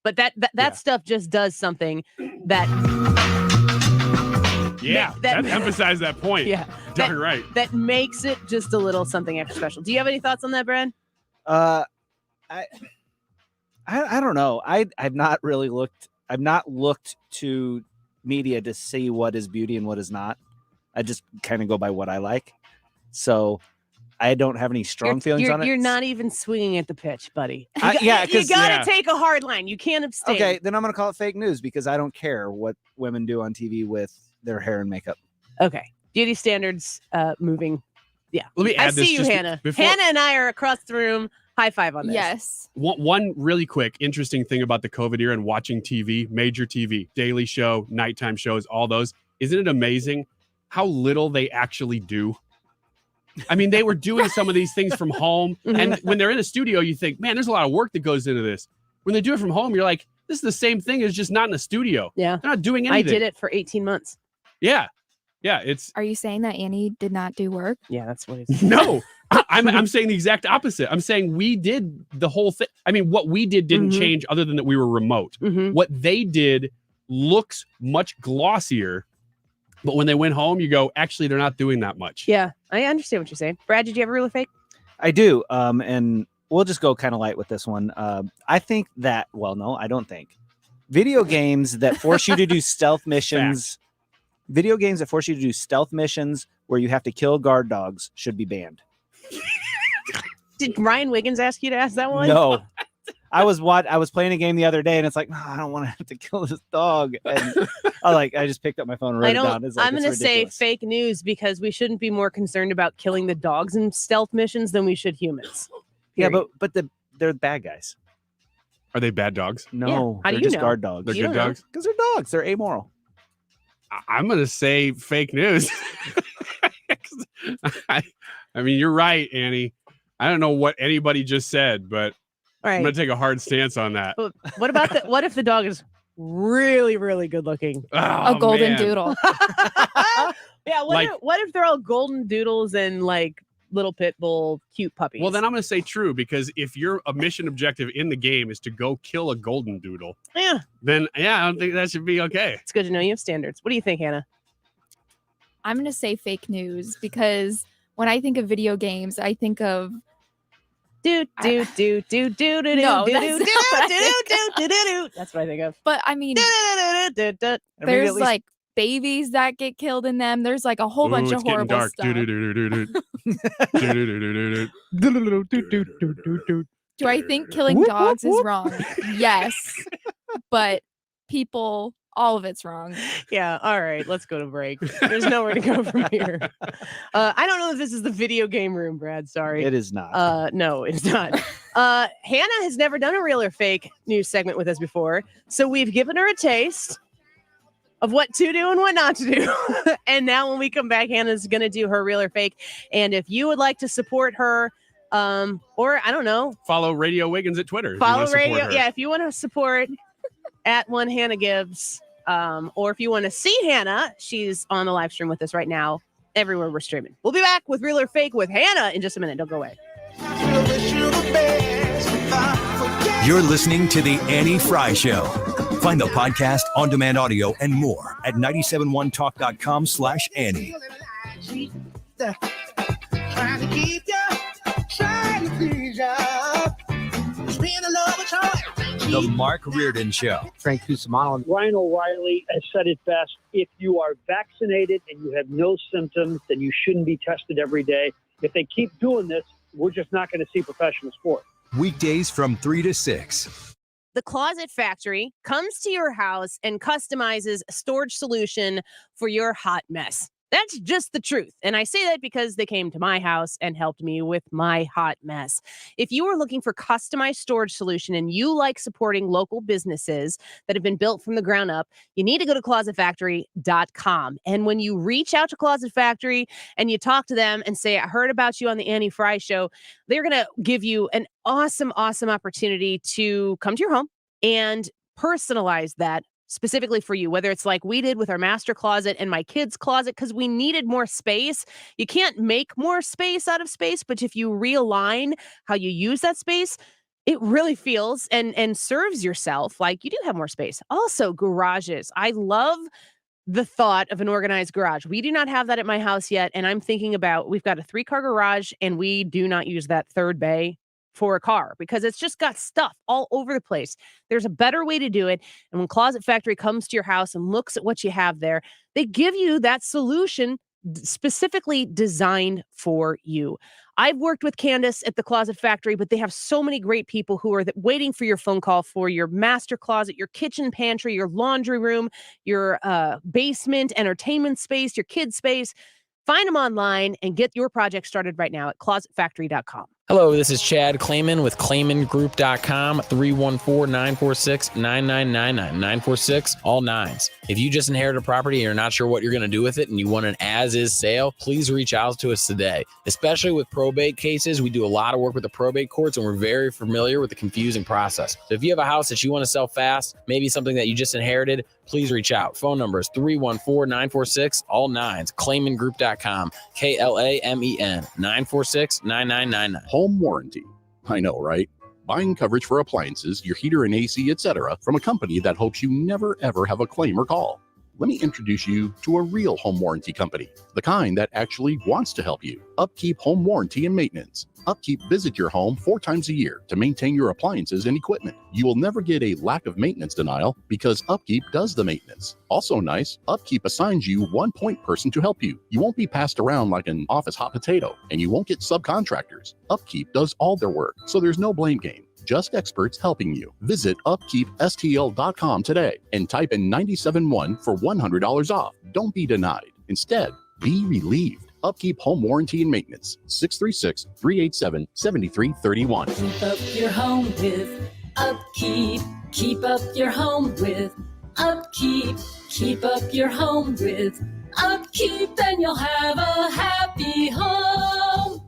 But that stuff just does something that. Yeah, that emphasize that point. Yeah. Darn right. That makes it just a little something extra special. Do you have any thoughts on that, Brad? I don't know. I've not really looked. I've not looked to media to see what is beauty and what is not. I just kind of go by what I like. So I don't have any strong feelings on it. You're not even swinging at the pitch, buddy. Yeah, you got to take a hard line. You can't abstain. Okay, then I'm going to call it fake news because I don't care what women do on TV with their hair and makeup. Okay, beauty standards moving. Yeah, let me add I see you, Hannah. Hannah and I are across the room. High five on this. Yes. One really quick, interesting thing about the COVID era and watching TV, major TV, Daily Show, nighttime shows, all those. Isn't it amazing how little they actually do? I mean, they were doing some of these things from home. And when they're in a studio, you think, man, there's a lot of work that goes into this. When they do it from home, you're like, this is the same thing as just not in a studio. Yeah. They're not doing anything. I did it for 18 months. Yeah. Yeah. It's. Are you saying that Annie did not do work? Yeah, that's what it's. No. I'm saying the exact opposite. I'm saying we did the whole thing. I mean, what we did didn't change other than that we were remote. What they did looks much glossier, but when they went home, you go, actually, they're not doing that much. Yeah, I understand what you're saying. Brad, did you ever really fake? I do. And we'll just go kind of light with this one. I think that, well, no, I don't think. Video games that force you to do stealth missions, video games that force you to do stealth missions where you have to kill guard dogs should be banned. Did Ryan Wiggins ask you to ask that one? No. I was playing a game the other day and it's like, I don't want to have to kill this dog. And I just picked up my phone and wrote it down. It's like, I'm going to say fake news because we shouldn't be more concerned about killing the dogs in stealth missions than we should humans. Period. Yeah, but they're bad guys. Are they bad dogs? No, yeah. How they're do you just know? guard dogs. They're good dogs? Because they're dogs. They're amoral. I'm going to say fake news. I mean, you're right, Annie. I don't know what anybody just said, but I'm going to take a hard stance on that. But what if the dog is really, really good looking? Oh, a golden doodle. Yeah. What if they're all golden doodles and like little pit bull cute puppies? Well, then I'm going to say true, because if your mission objective in the game is to go kill a golden doodle, then I don't think that should be okay. It's good to know you have standards. What do you think, Hannah? I'm going to say fake news because when I think of video games, I think of do. That's what I think of. But I mean, there's like babies that get killed in them. There's like a whole bunch of horrible stuff. Do I think killing dogs is wrong? Yes. But people, all of it's wrong. Yeah. All right. Let's go to break. There's nowhere to go from here. I don't know if this is the video game room, Brad. Sorry. It is not. No, it's not. Hannah has never done a real or fake news segment with us before. So we've given her a taste of what to do and what not to do. And now when we come back, Hannah's going to do her real or fake. And if you would like to support her, or I don't know, follow Radio Wiggins at Twitter. Follow Radio. Yeah. If you want to support at One Hannah Gives, or if you want to see Hannah, she's on the live stream with us right now, everywhere we're streaming. We'll be back with Real or Fake with Hannah in just a minute. Don't go away. You're listening to The Annie Frey Show. Find the podcast, on-demand audio, and more at 971talk.com/Annie. Trying to keep you, trying to please you. It's been a long time. The Mark Reardon Show. Frank Cusimano. Ryan O'Reilly has said it best. If you are vaccinated and you have no symptoms, then you shouldn't be tested every day. If they keep doing this, we're just not going to see professional sport. Weekdays from 3 to 6. The Closet Factory comes to your house and customizes a storage solution for your hot mess. That's just the truth. And I say that because they came to my house and helped me with my hot mess. If you are looking for customized storage solution and you like supporting local businesses that have been built from the ground up, you need to go to closetfactory.com. And when you reach out to Closet Factory and you talk to them and say, I heard about you on the Annie Frey Show, they're going to give you an awesome opportunity to come to your home and personalize that specifically for you, whether it's like we did with our master closet and my kids' closet, because we needed more space. You can't make more space out of space, but if you realign how you use that space, it really feels and serves yourself like you do have more space. Also, garages. I love the thought of an organized garage. We do not have that at my house yet, and I'm thinking about, we've got a 3-car garage, and we do not use that third bay for a car because it's just got stuff all over the place. There's a better way to do it. And when Closet Factory comes to your house and looks at what you have there, they give you that solution specifically designed for you. I've worked with Candace at the Closet Factory, but they have so many great people who are waiting for your phone call for your master closet, your kitchen pantry, your laundry room, your basement, entertainment space, your kids space. Find them online and get your project started right now at closetfactory.com. Hello, this is Chad Clayman with ClaymanGroup.com, 314-946-9999, 946, all nines. If you just inherited a property and you're not sure what you're going to do with it and you want an as-is sale, please reach out to us today. Especially with probate cases, we do a lot of work with the probate courts and we're very familiar with the confusing process. So if you have a house that you want to sell fast, maybe something that you just inherited, please reach out. Phone number is 314-946, all nines, ClaymanGroup.com, KLAMEN, 946-9999. Home warranty. I know, right? Buying coverage for appliances, your heater and AC, etc., from a company that hopes you never ever have a claim or call. Let me introduce you to a real home warranty company, the kind that actually wants to help you. Upkeep Home Warranty and Maintenance. Upkeep visit your home 4 times a year to maintain your appliances and equipment. You will never get a lack of maintenance denial because Upkeep does the maintenance. Also nice, Upkeep assigns you one point person to help you. You won't be passed around like an office hot potato, and you won't get subcontractors. Upkeep does all their work, so there's no blame game. Just experts helping you. Visit upkeepstl.com today and type in 971 for $100 off. Don't be denied. Instead, be relieved. Upkeep Home Warranty and Maintenance, 636-387-7331. Keep up your home with Upkeep. Keep up your home with Upkeep. Keep up your home with Upkeep, and you'll have a happy home.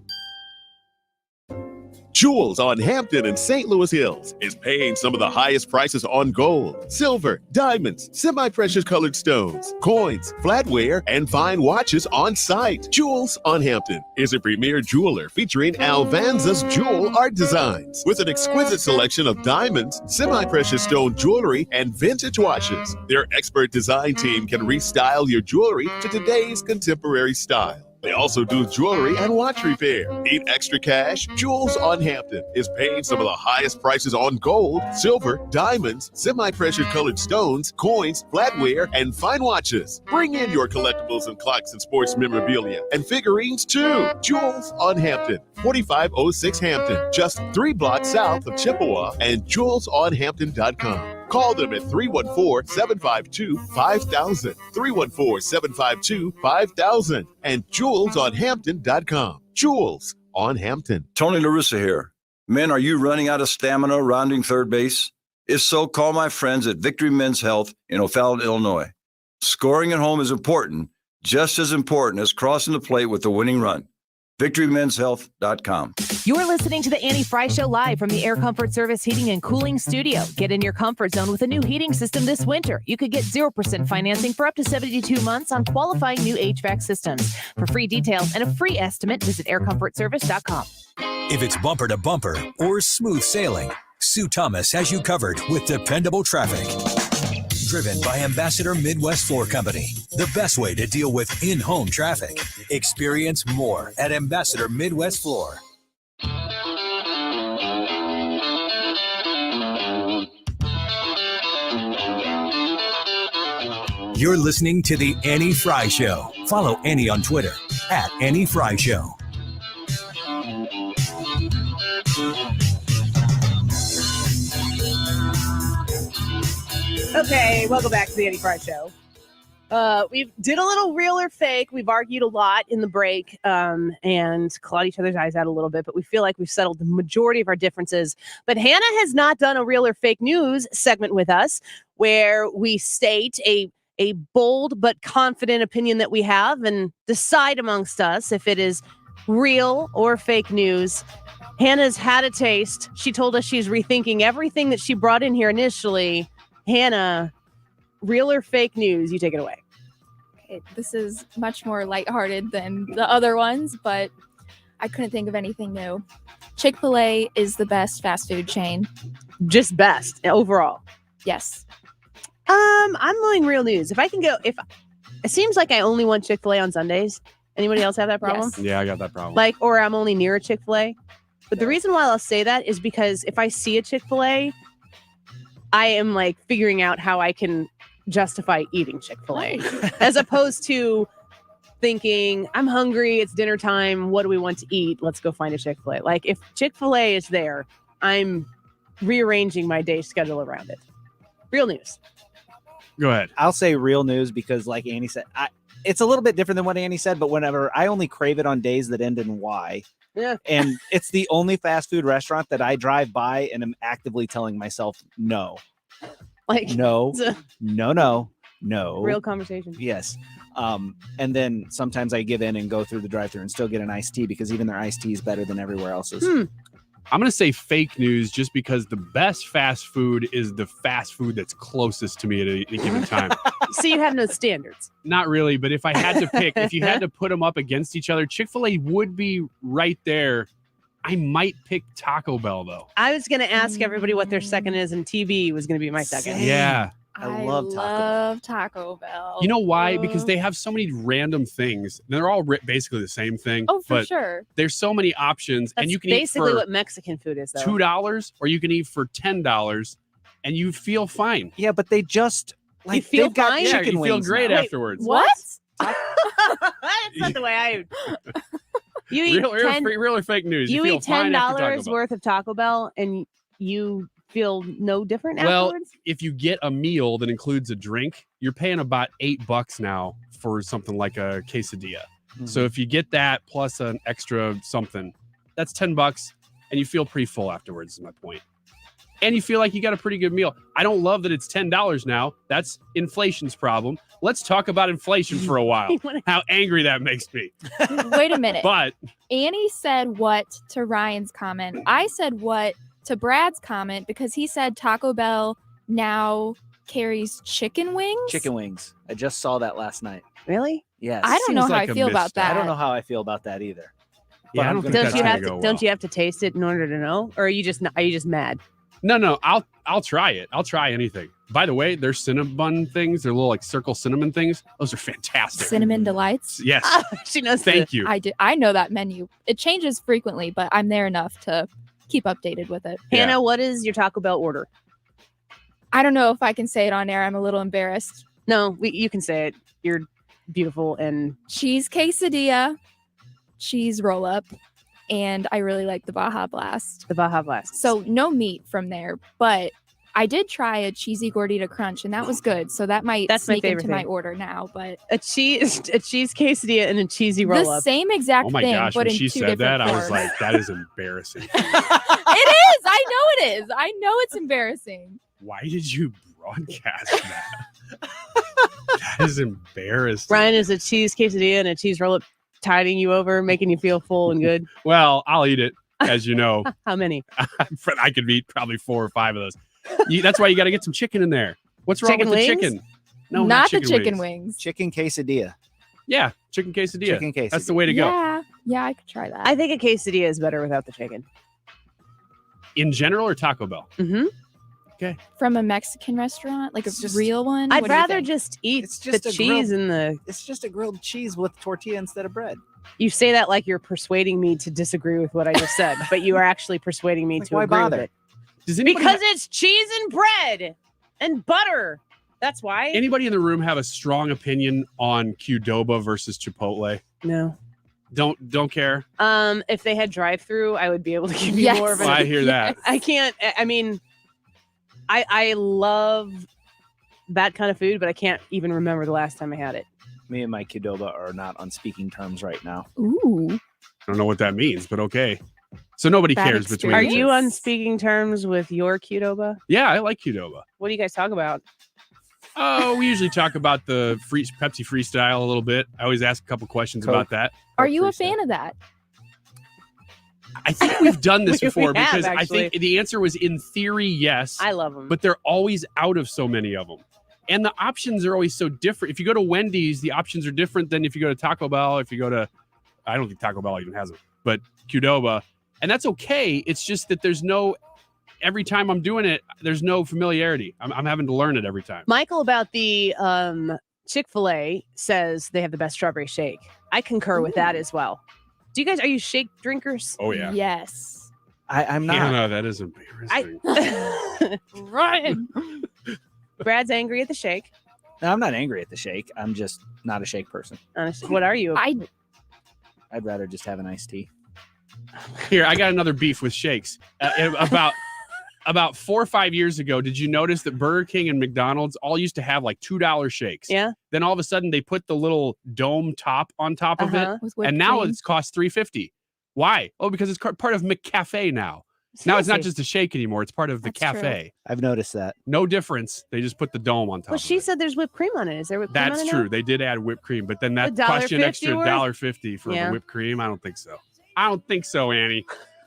Jewels on Hampton and St. Louis Hills is paying some of the highest prices on gold, silver, diamonds, semi-precious colored stones, coins, flatware, and fine watches on site. Jewels on Hampton is a premier jeweler featuring Alvanza's jewel art designs with an exquisite selection of diamonds, semi-precious stone jewelry, and vintage watches. Their expert design team can restyle your jewelry to today's contemporary style. They also do jewelry and watch repair. Need extra cash? Jewels on Hampton is paying some of the highest prices on gold, silver, diamonds, semi-precious colored stones, coins, flatware, and fine watches. Bring in your collectibles and clocks and sports memorabilia and figurines too. Jewels on Hampton, 4506 Hampton, just 3 blocks south of Chippewa, and jewelsonhampton.com. Call them at 314-752-5000, 314-752-5000, and jewelsonhampton.com. Jewels on Hampton. Tony La Russa here. Men, are you running out of stamina rounding third base? If so, call my friends at Victory Men's Health in O'Fallon, Illinois. Scoring at home is important, just as important as crossing the plate with the winning run. VictoryMen'sHealth.com. You're listening to the Annie Frey Show live from the Air Comfort Service Heating and Cooling Studio. Get in your comfort zone with a new heating system this winter. You could get 0% financing for up to 72 months on qualifying new HVAC systems. For free details and a free estimate, visit aircomfortservice.com. If it's bumper to bumper or smooth sailing, Sue Thomas has you covered with dependable traffic. Driven by Ambassador Midwest Floor Company, the best way to deal with in-home traffic. Experience more at Ambassador Midwest Floor. You're listening to The Annie Frey Show. Follow Annie on Twitter @AnnieFreyShow. Okay, welcome back to the Annie Frey Show. We did a little real or fake. We've argued a lot in the break and clawed each other's eyes out a little bit, but we feel like we've settled the majority of our differences. But Hannah has not done a real or fake news segment with us where we state a bold but confident opinion that we have and decide amongst us if it is real or fake news. Hannah's had a taste. She told us she's rethinking everything that she brought in here initially. Hannah, real or fake news? You take it away. Okay, this is much more lighthearted than the other ones, but I couldn't think of anything new. Chick-fil-A is the best fast food chain. Just best overall. Yes. I'm going real news. If I can go, it seems like I only want Chick-fil-A on Sundays. Anybody else have that problem? Yes. Yeah, I got that problem. Like, or I'm only near a Chick-fil-A. But the reason why I'll say that is because if I see a Chick-fil-A, I am like figuring out how I can justify eating Chick-fil-A as opposed to thinking I'm hungry, it's dinner time, what do we want to eat? Let's go find a Chick-fil-A. Like if Chick-fil-A is there, I'm rearranging my day schedule around it. Real news. Go ahead. I'll say real news because like Annie said, it's a little bit different than what Annie said, but whenever I only crave it on days that end in Y. Yeah. And it's the only fast food restaurant that I drive by and am actively telling myself no. Like no. Real conversation. Yes. And then sometimes I give in and go through the drive-thru and still get an iced tea because even their iced tea is better than everywhere else's. I'm going to say fake news just because the best fast food is the fast food that's closest to me at a given time. So you have no standards. Not really, but if I had to pick, if you had to put them up against each other, Chick-fil-A would be right there. I might pick Taco Bell, though. I was going to ask everybody what their second is, and TV was going to be my second. Yeah. I love Taco Bell. You know why? Because they have so many random things. They're all basically the same thing. Oh, for but sure. There's so many options, That's and you can basically eat for what Mexican food is, though. $2, or you can eat for $10, and you feel fine. Yeah, but they just like you feel they've got fine? chicken you wings feel great now. afterwards. What? That's not the way I. You eat real or fake news? You feel eat fine after Taco $10 Bell. worth of Taco Bell, and you feel no different Well, afterwards. if you get a meal that includes a drink, you're paying about $8 now for something like a quesadilla. Mm-hmm. So if you get that plus an extra something, that's $10, and you feel pretty full afterwards. Is my point. And you feel like you got a pretty good meal. I don't love that it's $10 now. That's inflation's problem. Let's talk about inflation for a while. How angry that makes me. Wait a minute. But Annie said what to Ryan's comment. I said what to Brad's comment because he said Taco Bell now carries chicken wings. Chicken wings. I just saw that last night. Really? Yes. I don't know how I feel about that. I don't know how I feel about that either. Yeah, I don't think Don't that's you gonna have to? go Don't well. you have to taste it in order to know, or are you just mad? No, I'll try it. I'll try anything. By the way, their cinnamon things, their little like circle cinnamon things, those are fantastic. Cinnamon delights. Yes. She knows. Thank you. I do. I know that menu. It changes frequently, but I'm there enough to keep updated with it. Hannah, what is your Taco Bell order? I don't know if I can say it on air. I'm a little embarrassed. No, you can say it. You're beautiful and cheese quesadilla, cheese roll up, and I really like the Baja Blast. The Baja Blast. So no meat from there, but I did try a cheesy gordita crunch, and that was good. So that might That's my sneak favorite into my thing. order now. But a cheese quesadilla and a cheesy roll the up. same exact Oh my thing, gosh, but when in she two said that, different I was forms. like, that is embarrassing. It is. I know it is. I know it's embarrassing. Why did you broadcast that? That is embarrassing. Ryan is a cheese quesadilla and a cheese roll up, tiding you over, making you feel full and good. Well, I'll eat it, as you know. How many? I could eat probably 4 or 5 of those. That's why you got to get some chicken in there. What's wrong Chicken with the wings? chicken? No, not the chicken chicken wings. wings. Chicken quesadilla. Yeah, chicken quesadilla. Chicken quesadilla. That's the way to go. Yeah, I could try that. I think a quesadilla is better without the chicken. In general or Taco Bell? Mm-hmm. Okay. From a Mexican restaurant, like a real one. I'd What do you rather think? just eat just the a cheese grilled- and the. It's just a grilled cheese with tortilla instead of bread. You say that like you're persuading me to disagree with what I just said, but you are actually persuading me to why agree bother? with it. Does anybody Because it's cheese and bread and butter. That's why. Anybody in the room have a strong opinion on Qdoba versus Chipotle? No. Don't care. If they had drive-through, I would be able to give you more of an. I hear that. I can't. I mean, I love that kind of food, but I can't even remember the last time I had it. Me and my Qdoba are not on speaking terms right now. Ooh. I don't know what that means, but okay. So nobody cares between. Are the two. you on speaking terms with your Qdoba? Yeah, I like Qdoba. What do you guys talk about? Oh, we usually talk about the Pepsi Freestyle a little bit. I always ask a couple questions about that. Are you a fan of that? I think we've done this We before have, because I actually. think the answer was in theory, yes. I love them. But they're always out of so many of them. And the options are always so different. If you go to Wendy's, the options are different than if you go to Taco Bell. If you go to, I don't think Taco Bell even has them, but Qdoba. And that's okay. It's just that there's no, every time I'm doing it, there's no familiarity. I'm having to learn it every time. Michael about the Chick-fil-A says they have the best strawberry shake. I concur with that as well. Are you shake drinkers? Oh, yeah. Yes. I'm not. Hannah, that is embarrassing. Ryan. Brad's angry at the shake. No, I'm not angry at the shake. I'm just not a shake person. What are you? I'd rather just have an iced tea. Here, I got another beef with shakes. About 4 or 5 years ago, did you notice that Burger King and McDonald's all used to have like $2 shakes? Yeah. Then all of a sudden they put the little dome top on top of it, With whipped and now cream. it's cost $3.50. Why? Oh, because it's part of McCafe now. Now it's not Seriously. just a shake anymore; it's part of the That's true. cafe. I've noticed that. No difference. They just put the dome on top. Well, she said there's whipped cream on it. Is there whipped cream on That's it true. now? They did add whipped cream, but then that $1.50 cost you an extra worth? $1.50 for Yeah. the whipped cream. I don't think so. I don't think so, Annie.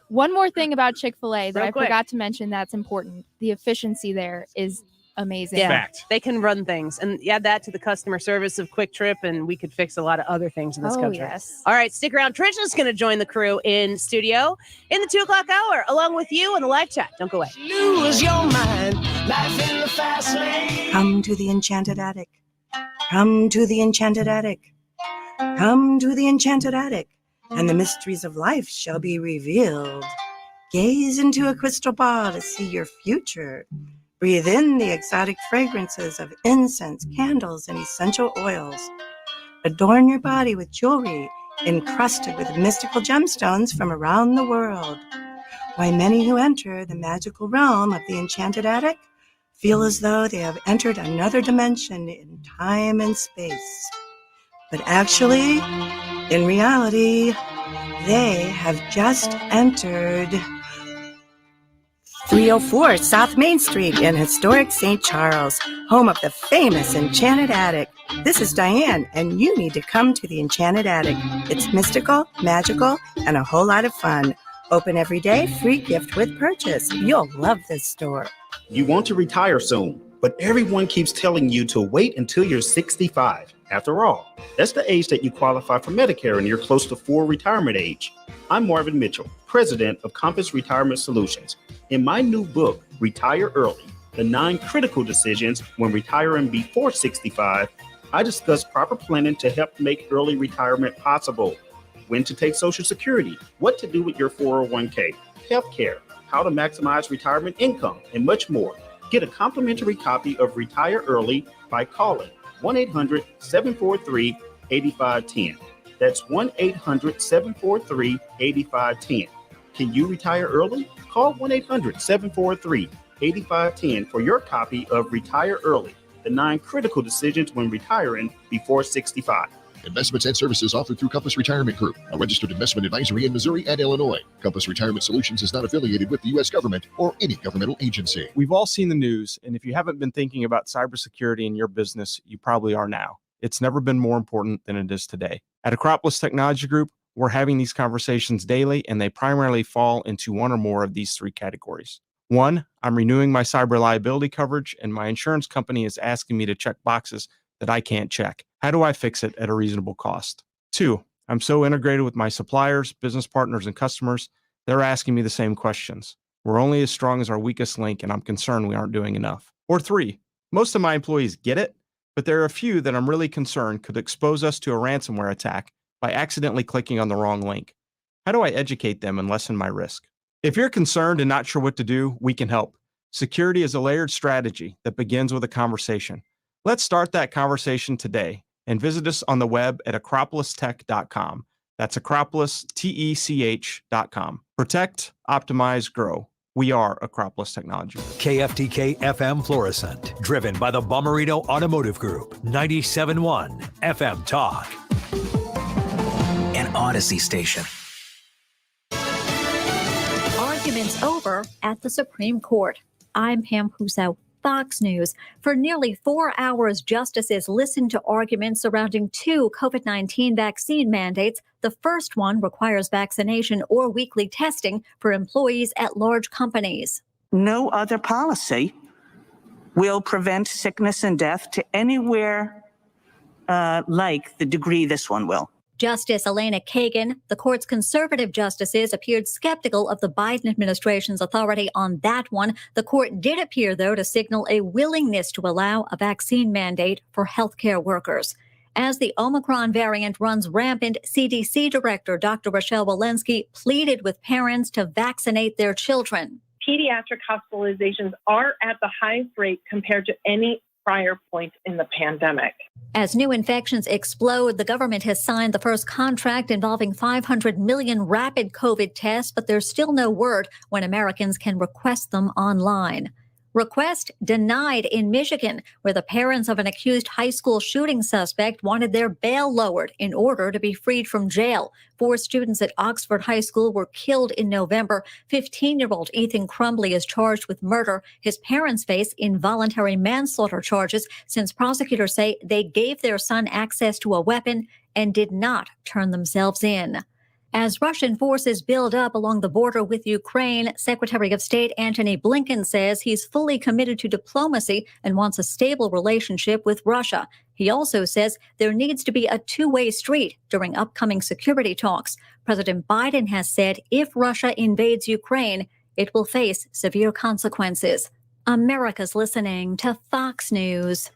One more thing about Chick-fil-A that Real I quick. forgot to mention that's important. The efficiency there is amazing. Yeah, Fact. they can run things, and add that to the customer service of Quick Trip, and we could fix a lot of other things in this Oh, country. yes. All right, stick around. Trisha's going to join the crew in studio in the 2:00 hour, along with you in the live chat. Don't go away. Lose your mind, life in the fast lane. Come to the enchanted attic. Come to the enchanted attic. Come to the enchanted attic, and the mysteries of life shall be revealed. Gaze into a crystal ball to see your future. Breathe in the exotic fragrances of incense, candles, and essential oils. Adorn your body with jewelry encrusted with mystical gemstones from around the world. Why, many who enter the magical realm of the enchanted attic feel as though they have entered another dimension in time and space. But actually, in reality, they have just entered 304 South Main Street in historic St. Charles, home of the famous Enchanted Attic. This is Diane, and you need to come to the Enchanted Attic. It's mystical, magical, and a whole lot of fun. Open every day, free gift with purchase. You'll love this store. You want to retire soon, but everyone keeps telling you to wait until you're 65. After all, that's the age that you qualify for Medicare and you're close to full retirement age. I'm Marvin Mitchell, president of Compass Retirement Solutions. In my new book, Retire Early, The 9 Critical Decisions When Retiring Before 65, I discuss proper planning to help make early retirement possible. When to take Social Security, what to do with your 401k, healthcare, how to maximize retirement income, and much more. Get a complimentary copy of Retire Early by calling 1-800-743-8510. That's 1-800-743-8510. Can you retire early? Call 1-800-743-8510 for your copy of Retire Early, the 9 critical decisions when retiring before 65. Investments and services offered through Compass Retirement Group, a registered investment advisory in Missouri and Illinois. Compass Retirement Solutions is not affiliated with the U.S. government or any governmental agency. We've all seen the news, and if you haven't been thinking about cybersecurity in your business, you probably are now. It's never been more important than it is today. At Acropolis Technology Group, we're having these conversations daily, and they primarily fall into one or more of these 3 categories. 1, I'm renewing my cyber liability coverage, and my insurance company is asking me to check boxes that I can't check. How do I fix it at a reasonable cost? 2, I'm so integrated with my suppliers, business partners, and customers, they're asking me the same questions. We're only as strong as our weakest link, and I'm concerned we aren't doing enough. Or 3, most of my employees get it, but there are a few that I'm really concerned could expose us to a ransomware attack by accidentally clicking on the wrong link. How do I educate them and lessen my risk? If you're concerned and not sure what to do, we can help. Security is a layered strategy that begins with a conversation. Let's start that conversation today and visit us on the web at acropolistech.com. That's acropolistech.com. Protect, optimize, grow. We are Acropolis Technology. KFTK FM Florissant, driven by the Bommarito Automotive Group, 97.1 FM Talk. An Odyssey station. Arguments over at the Supreme Court. I'm Pam Huso, Fox News. For nearly 4 hours, justices listened to arguments surrounding two COVID-19 vaccine mandates. The first one requires vaccination or weekly testing for employees at large companies. No other policy will prevent sickness and death to anywhere like the degree this one will. Justice Elena Kagan, the court's conservative justices, appeared skeptical of the Biden administration's authority on that one. The court did appear, though, to signal a willingness to allow a vaccine mandate for healthcare workers. As the Omicron variant runs rampant, CDC Director Dr. Rochelle Walensky pleaded with parents to vaccinate their children. Pediatric hospitalizations are at the highest rate compared to any prior point in the pandemic. As new infections explode, the government has signed the first contract involving 500 million rapid COVID tests, but there's still no word when Americans can request them online. Request denied in Michigan, where the parents of an accused high school shooting suspect wanted their bail lowered in order to be freed from jail. 4 students at Oxford High School were killed in November. 15-year-old Ethan Crumbley is charged with murder. His parents face involuntary manslaughter charges since prosecutors say they gave their son access to a weapon and did not turn themselves in. As Russian forces build up along the border with Ukraine, Secretary of State Antony Blinken says he's fully committed to diplomacy and wants a stable relationship with Russia. He also says there needs to be a two-way street during upcoming security talks. President Biden has said if Russia invades Ukraine, it will face severe consequences. America's listening to Fox News.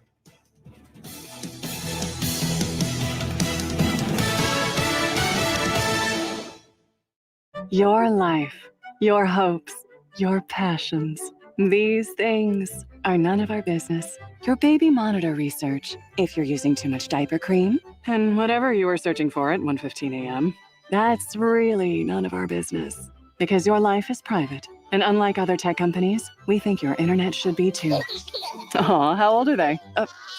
Your life, your hopes, your passions. These things are none of our business. Your baby monitor research, if you're using too much diaper cream, and whatever you were searching for at 1:15 a.m., that's really none of our business. Because your life is private. And unlike other tech companies, we think your internet should be too. Aw, how old are they?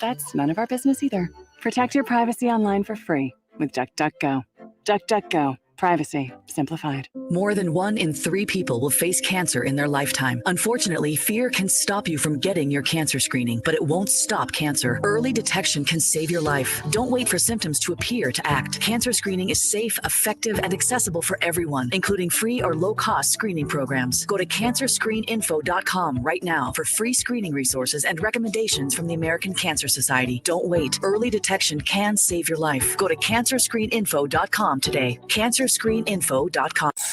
That's none of our business either. Protect your privacy online for free with DuckDuckGo. DuckDuckGo. Privacy simplified. More than 1 in 3 people will face cancer in their lifetime. Unfortunately, fear can stop you from getting your cancer screening, but it won't stop cancer. Early detection can save your life. Don't wait for symptoms to appear to act. Cancer screening is safe, effective, and accessible for everyone, including free or low-cost screening programs. Go to cancerscreeninfo.com right now for free screening resources and recommendations from the American Cancer Society. Don't wait. Early detection can save your life. Go to cancerscreeninfo.com today. Cancerscreeninfo.com.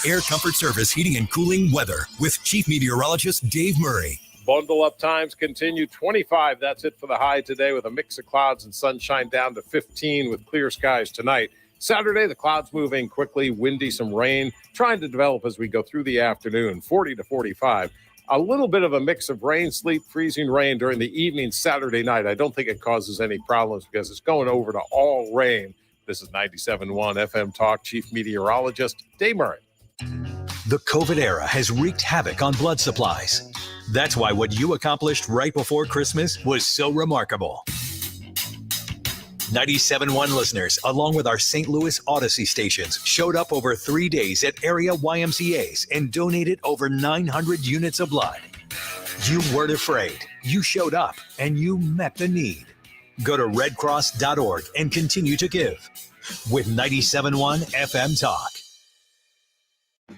Air Comfort Service Heating and Cooling Weather with Chief Meteorologist Dave Murray. Bundle up times continue 25. That's it for the high today with a mix of clouds and sunshine down to 15 with clear skies tonight. Saturday, the clouds moving quickly, windy, some rain trying to develop as we go through the afternoon, 40 to 45. A little bit of a mix of rain, sleet, freezing rain during the evening Saturday night. I don't think it causes any problems because it's going over to all rain. This is 97.1 FM Talk Chief Meteorologist Dave Murray. The COVID era has wreaked havoc on blood supplies. That's why what you accomplished right before Christmas was so remarkable. 97.1 listeners, along with our St. Louis Odyssey stations, showed up over 3 days at area YMCAs and donated over 900 units of blood. You weren't afraid. You showed up and you met the need. Go to redcross.org and continue to give. With 97.1 FM Talk.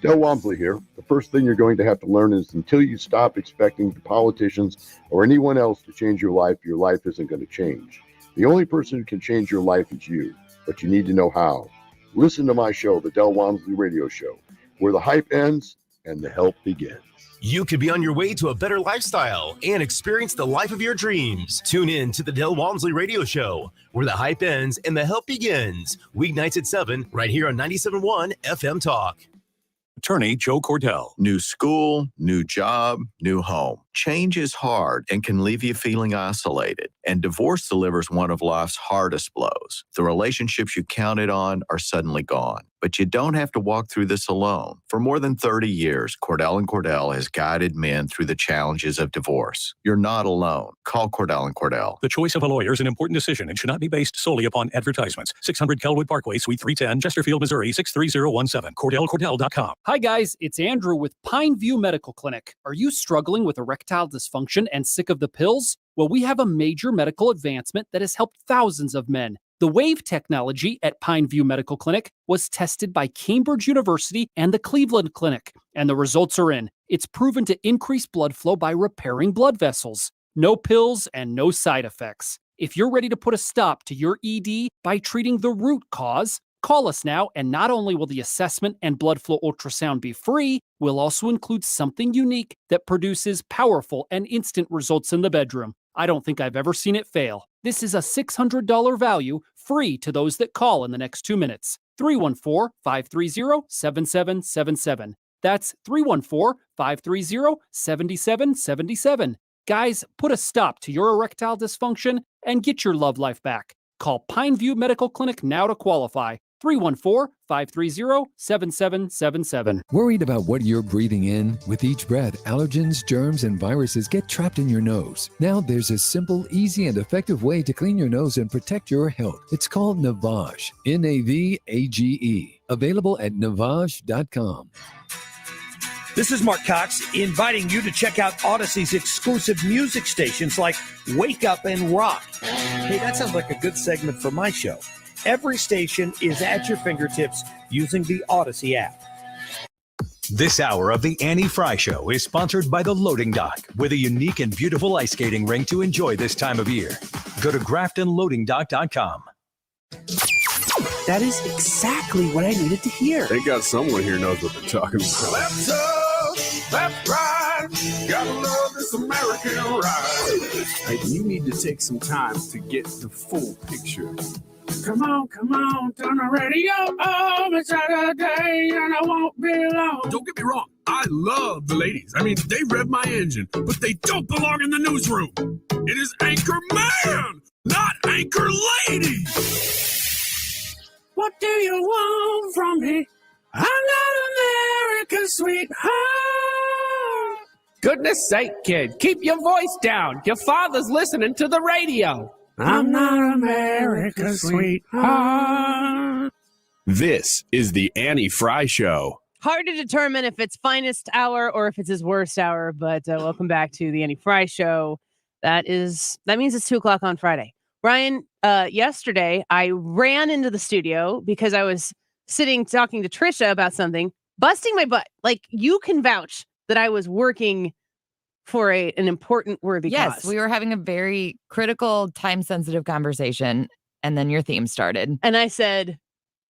Del Walmsley here. The first thing you're going to have to learn is until you stop expecting the politicians or anyone else to change your life isn't going to change. The only person who can change your life is you, but you need to know how. Listen to my show, the Del Walmsley Radio Show, where the hype ends and the help begins. You could be on your way to a better lifestyle and experience the life of your dreams. Tune in to the Del Walmsley Radio Show, where the hype ends and the help begins. Weeknights at 7, right here on 97.1 FM Talk. Attorney Joe Cordell. New school, new job, new home. Change is hard and can leave you feeling isolated. And divorce delivers one of life's hardest blows. The relationships you counted on are suddenly gone. But you don't have to walk through this alone. For more than 30 years, Cordell & Cordell has guided men through the challenges of divorce. You're not alone. Call Cordell & Cordell. The choice of a lawyer is an important decision and should not be based solely upon advertisements. 600 Kelwood Parkway, Suite 310, Chesterfield, Missouri, 63017. CordellCordell.com. Hi, guys. It's Andrew with Pineview Medical Clinic. Are you struggling with erectile dysfunction and sick of the pills? Well, we have a major medical advancement that has helped thousands of men. The WAVE technology at Pineview Medical Clinic was tested by Cambridge University and the Cleveland Clinic, and the results are in. It's proven to increase blood flow by repairing blood vessels. No pills and no side effects. If you're ready to put a stop to your ED by treating the root cause, call us now, and not only will the assessment and blood flow ultrasound be free, we'll also include something unique that produces powerful and instant results in the bedroom. I don't think I've ever seen it fail. This is a $600 value, free to those that call in the next 2 minutes. 314-530-7777. That's 314-530-7777. Guys, put a stop to your erectile dysfunction and get your love life back. Call Pineview Medical Clinic now to qualify. 314-530-7777. Worried about what you're breathing in? With each breath, allergens, germs, and viruses get trapped in your nose. Now there's a simple, easy, and effective way to clean your nose and protect your health. It's called Navage. Navage. Available at Navage.com. This is Mark Cox inviting you to check out Odyssey's exclusive music stations like Wake Up and Rock. Hey, that sounds like a good segment for my show. Every station is at your fingertips using the Odyssey app. This hour of the Annie Frey Show is sponsored by the Loading Dock, with a unique and beautiful ice skating rink to enjoy this time of year. Go to GraftonLoadingDock.com. That is exactly what I needed to hear. They got someone here knows what they're talking about. Left toe, left right, gotta love this American ride. Hey, you need to take some time to get the full picture. Come on, turn the radio on. It's Saturday and I won't be long. Don't get me wrong, I love the ladies. I mean, they rev my engine, but they don't belong in the newsroom. It is Anchor Man, not Anchor Lady. What do you want from me? I'm not America's sweetheart. Goodness sake, kid, keep your voice down. Your father's listening to the radio. I'm not America's sweetheart. This is the Annie Frey Show. Hard to determine if it's finest hour or if it's his worst hour, but welcome back to the Annie Frey Show. That means it's 2 o'clock on Friday. Brian, yesterday I ran into the studio because I was sitting talking to Trisha about something, busting my butt. Like, you can vouch that I was working for an important, worthy cause. Yes, we were having a very critical, time-sensitive conversation, and then your theme started. And I said,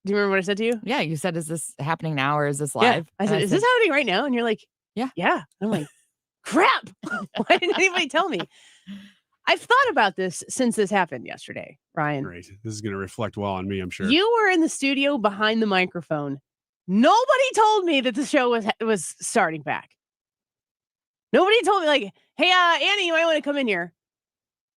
do you remember what I said to you? Yeah, you said, is this happening now or is this live? Yeah. I said, is this happening right now? And you're like, yeah. I'm like, crap. Why didn't anybody tell me? I've thought about this since this happened yesterday, Ryan. Great. This is going to reflect well on me, I'm sure. You were in the studio behind the microphone. Nobody told me that the show was starting back. Nobody told me, like, hey, Annie, you might want to come in here.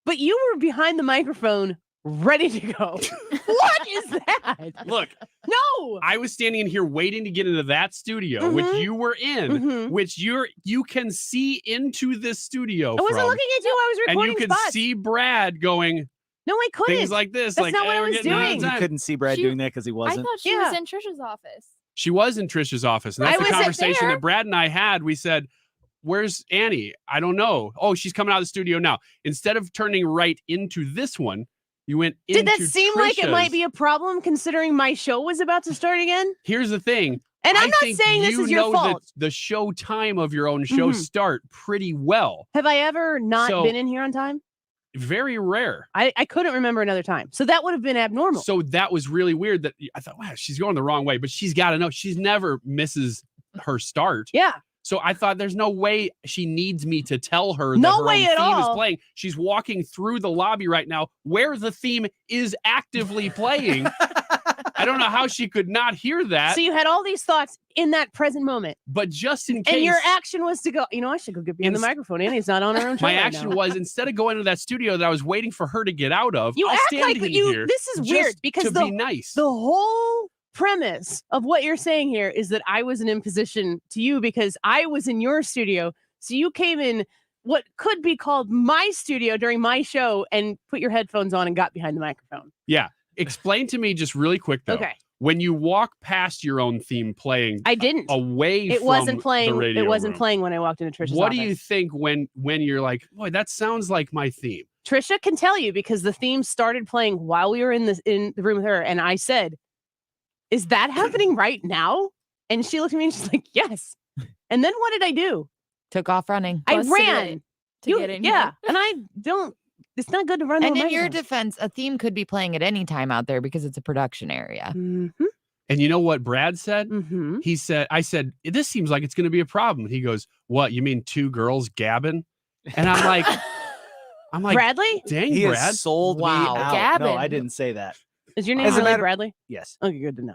But you were behind the microphone, ready to go. What is that? Look. No. I was standing in here waiting to get into that studio, which you were in, which you can see into this studio. I wasn't looking at you. I was recording and you could see Brad going. No, I couldn't. Things like this. That's not what I was doing. You couldn't see Brad doing that because he wasn't. I thought she was in Trisha's office. She was in Trisha's office. And that's the conversation that Brad and I had. We said, where's Annie? I don't know. Oh, she's coming out of the studio now. Instead of turning right into this one, you went into Did that seem like it might be a problem considering my show was about to start again? Here's the thing. And I'm not saying this is your fault. The show time of your own show start pretty well. Have I ever not been in here on time? Very rare. I couldn't remember another time. So that would have been abnormal. So that was really weird that I thought, wow, she's going the wrong way, but she's got to know. She's never misses her start. Yeah. So I thought there's no way she needs me to tell her no that her way own at theme all. is playing. She's walking through the lobby right now where the theme is actively playing. I don't know how she could not hear that. So you had all these thoughts in that present moment. But just in case. And your action was to go, I should go get behind the microphone. Annie's not on her own show. My right action now. was, instead of going to that studio that I was waiting for her to get out of, You I'll act stand like in you. here This is just weird because to be nice. The whole premise of what you're saying here is that I was in imposition to you because I was in your studio. So you came in what could be called my studio during my show and put your headphones on and got behind the microphone. Yeah. Explain to me just really quick, though. Okay. When you walk past your own theme playing, I didn't. Away It from wasn't playing. the radio It wasn't room. playing when I walked into Trisha's What office. do you think when you're like, boy, that sounds like my theme? Trisha can tell you because the theme started playing while we were in the room with her, and I said, "Is that happening right now?" And she looked at me and she's like, "Yes." And then what did I do? Took off running. I Busted ran it to get in yeah, here. and I don't. It's not good to run. And to a in your microphone. defense, a theme could be playing at any time out there because it's a production area. Mm-hmm. And you know what Brad said? Mm-hmm. He said, I said, this seems like it's going to be a problem. He goes, what? You mean two girls gabbing? And I'm like, Bradley? Dang, He Brad. has sold me Wow. out. Gabbin'. No, I didn't say that. Is your name As a really matter- Bradley? Yes. Okay, good to know.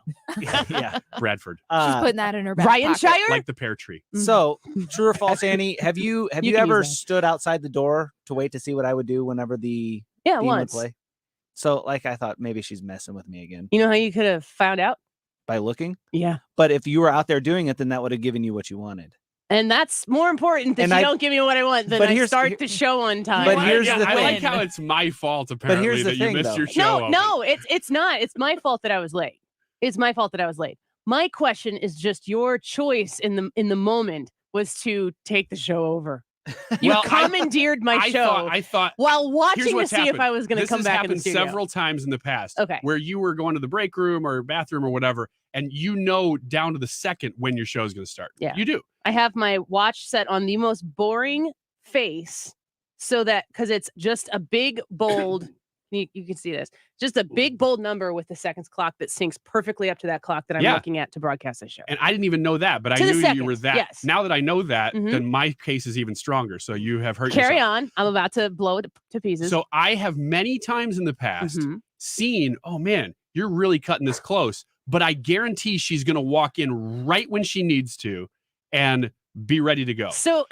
Yeah. Bradford. She's putting that in her back Ryan pocket. Shire? Like the pear tree. So, true or false, Annie? Have you You can ever use that. stood outside the door to wait to see what I would do whenever the Yeah, theme would once. play? So, like, I thought maybe she's messing with me again You know how you could have found out? by looking. Yeah. But if you were out there doing it, then that would have given you what you wanted. And that's more important that And you I- don't give me what I want than but I here's- start the show on time. But here's the I like thing. how it's my fault, apparently, here's the that thing, you missed though. your show. No, it's not. It's my fault that I was late. It's my fault that I was late. My question is just your choice in the moment was to take the show over. You Well, commandeered my show I thought while here's watching to what's see if happened. I was going to This come has back in the happened studio. several times in the past. Okay. Where you were going to the break room or bathroom or whatever, and you know down to the second when your show is going to start. Yeah. You do. I have my watch set on the most boring face so that because it's just a big bold you can see this just a big bold number with the seconds clock that syncs perfectly up to that clock that I'm Yeah. looking at to broadcast the show. And I didn't even know that, but I To the knew you second, were that. yes. Now that I know that, Mhm. then my case is even stronger. So you have hurt Carry yourself. on. I'm about to blow it to pieces. So I have many times in the past Mhm. seen, oh man, you're really cutting this close. But I guarantee she's going to walk in right when she needs to and be ready to go. So,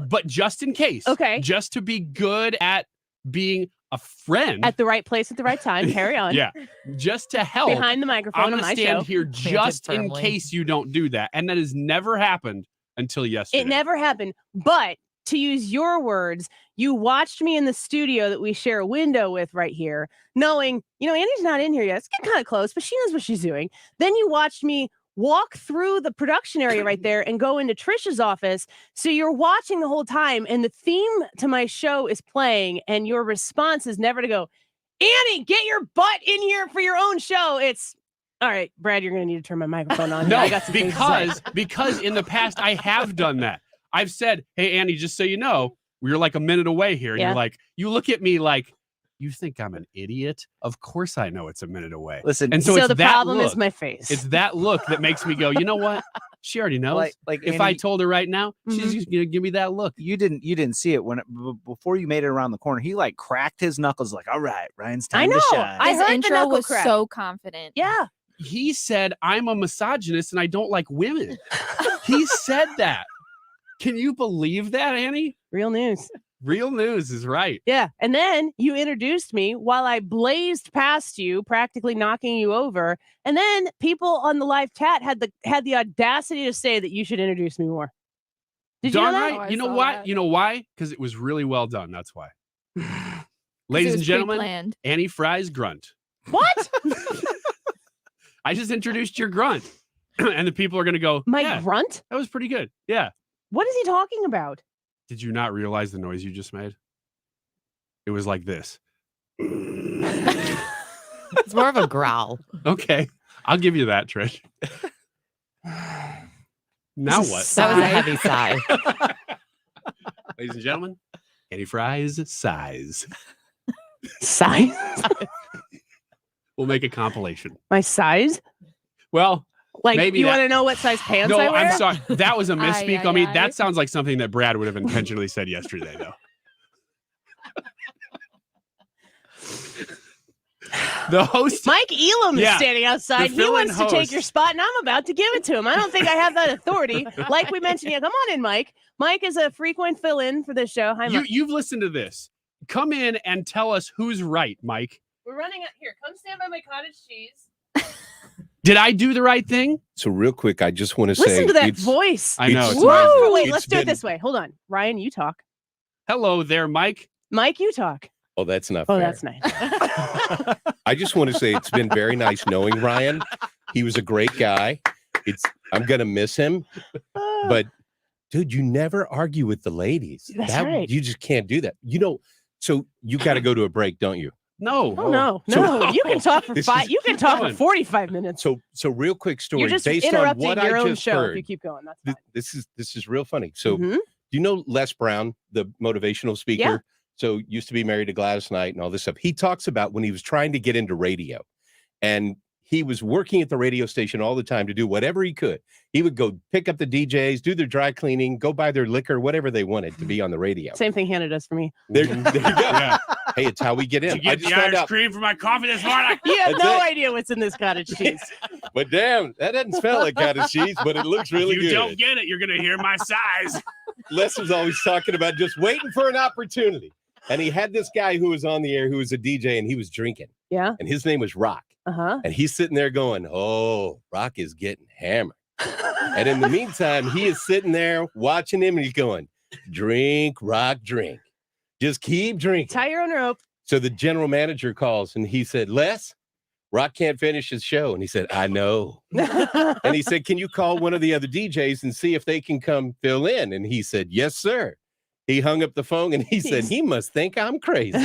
But just in case, Okay. just to be good at being a friend at the right place at the right time. Carry on. yeah, just to help. Behind the microphone I'm on gonna my stand show. here Planted just in firmly. case you don't do that, and that has never happened until yesterday. It never happened. But to use your words, you watched me in the studio that we share a window with right here, knowing, Annie's not in here yet. It's getting kind of close, but she knows what she's doing. Then you watched me walk through the production area right there and go into Trisha's office. So you're watching the whole time, and the theme to my show is playing, and your response is never to go, Annie, get your butt in here for your own show. It's all right, Brad, you're going to need to turn my microphone on. No, I got some things to say. because in the past I have done that. I've said, "Hey, Annie, just so you know, we're like a minute away here." And Yeah. you're like, you look at me like, you think I'm an idiot? Of course I know it's a minute away. Listen, and so, So it's the that problem look. is my face. It's that look that makes me go, you know what? She already knows. like if I Annie- told her right now, she's just gonna give me that look. You didn't see it before you made it around the corner. He like cracked his knuckles, like, all right, Ryan's time to shine. I His heard the intro knuckle was crack. so confident. Yeah. He said, I'm a misogynist and I don't like women. He said that. Can you believe that, Annie? Real news. Real news is right. Yeah. And then you introduced me while I blazed past you, practically knocking you over. And then people on the live chat had the audacity to say that you should introduce me more. Did you know Darn that? right. You know what? You know why? Because it was really well done. That's why. Ladies and was gentlemen, pre-planned. Annie Frey's grunt. What? I just introduced your grunt. And the people are going to go, My yeah, grunt? that was pretty good. Yeah. What is he talking about? Did you not realize the noise you just made? It was like this. It's more of a growl. Okay. I'll give you that, Trish. Now what? That was a heavy sigh. Ladies and gentlemen, Annie Frey's size. Size? We'll make a compilation. My size? Well, Like, maybe you that- want to know what size pants no, I wear? I'm sorry. That was a misspeak Aye, on me. aye, aye. That sounds like something that Brad would have intentionally said yesterday, though. The host, Mike Elam is Yeah, standing outside. the He fill-in wants to take host. your spot, and I'm about to give it to him. I don't think I have that authority. Like we mentioned, yeah, come on in, Mike. Mike is a frequent fill-in for this show. Hi, Mike. You've listened to this. Come in and tell us who's right, Mike. We're running out here. Come stand by my cottage cheese. Did I do the right thing? So real quick, I just want to say, Listen to that voice. I know. It's Woo! amazing. Wait, It's let's do it been- this way. Hold on. Ryan, you talk. Hello there, Mike. Mike, you talk. Oh, that's not Oh, fair. that's nice. I just want to say it's been very nice knowing Ryan. He was a great guy. I'm gonna miss him, but dude, you never argue with the ladies. That's right. You just can't do that. So you got to go to a break, don't you? No. Oh, no. So- You can talk for This five. is- You can talk for Going. 45 minutes. So real quick story. You're just based on interrupting what your I own just show heard. if you keep going. That's th- fine. this is real funny. So Mhm. do you know Les Brown, the motivational speaker? Yeah. So used to be married to Gladys Knight and all this stuff. He talks about when he was trying to get into radio, and he was working at the radio station all the time to do whatever he could. He would go pick up the DJs, do their dry cleaning, go buy their liquor, whatever they wanted to be on the radio. Same thing Hannah does for me. There you go. Yeah. Hey, it's how we get in. Did you I get just the found Irish out. cream for my coffee this morning? You have That's no it. idea what's in this cottage cheese. But damn, that doesn't smell like cottage cheese, but it looks really you good. don't get it, you're going to hear my size. Les was always talking about just waiting for an opportunity. And he had this guy who was on the air who was a DJ, and he was drinking. Yeah. And his name was Rock. Uh-huh. And he's sitting there going, oh, Rock is getting hammered. And in the meantime, he is sitting there watching him, and he's going, drink, Rock, drink. Just keep drinking. Tie your own rope. So the general manager calls, and he said, Les, Rock can't finish his show. And he said, I know. And he said, can you call one of the other DJs and see if they can come fill in? And he said, yes, sir. He hung up the phone, and he said, he must think I'm crazy.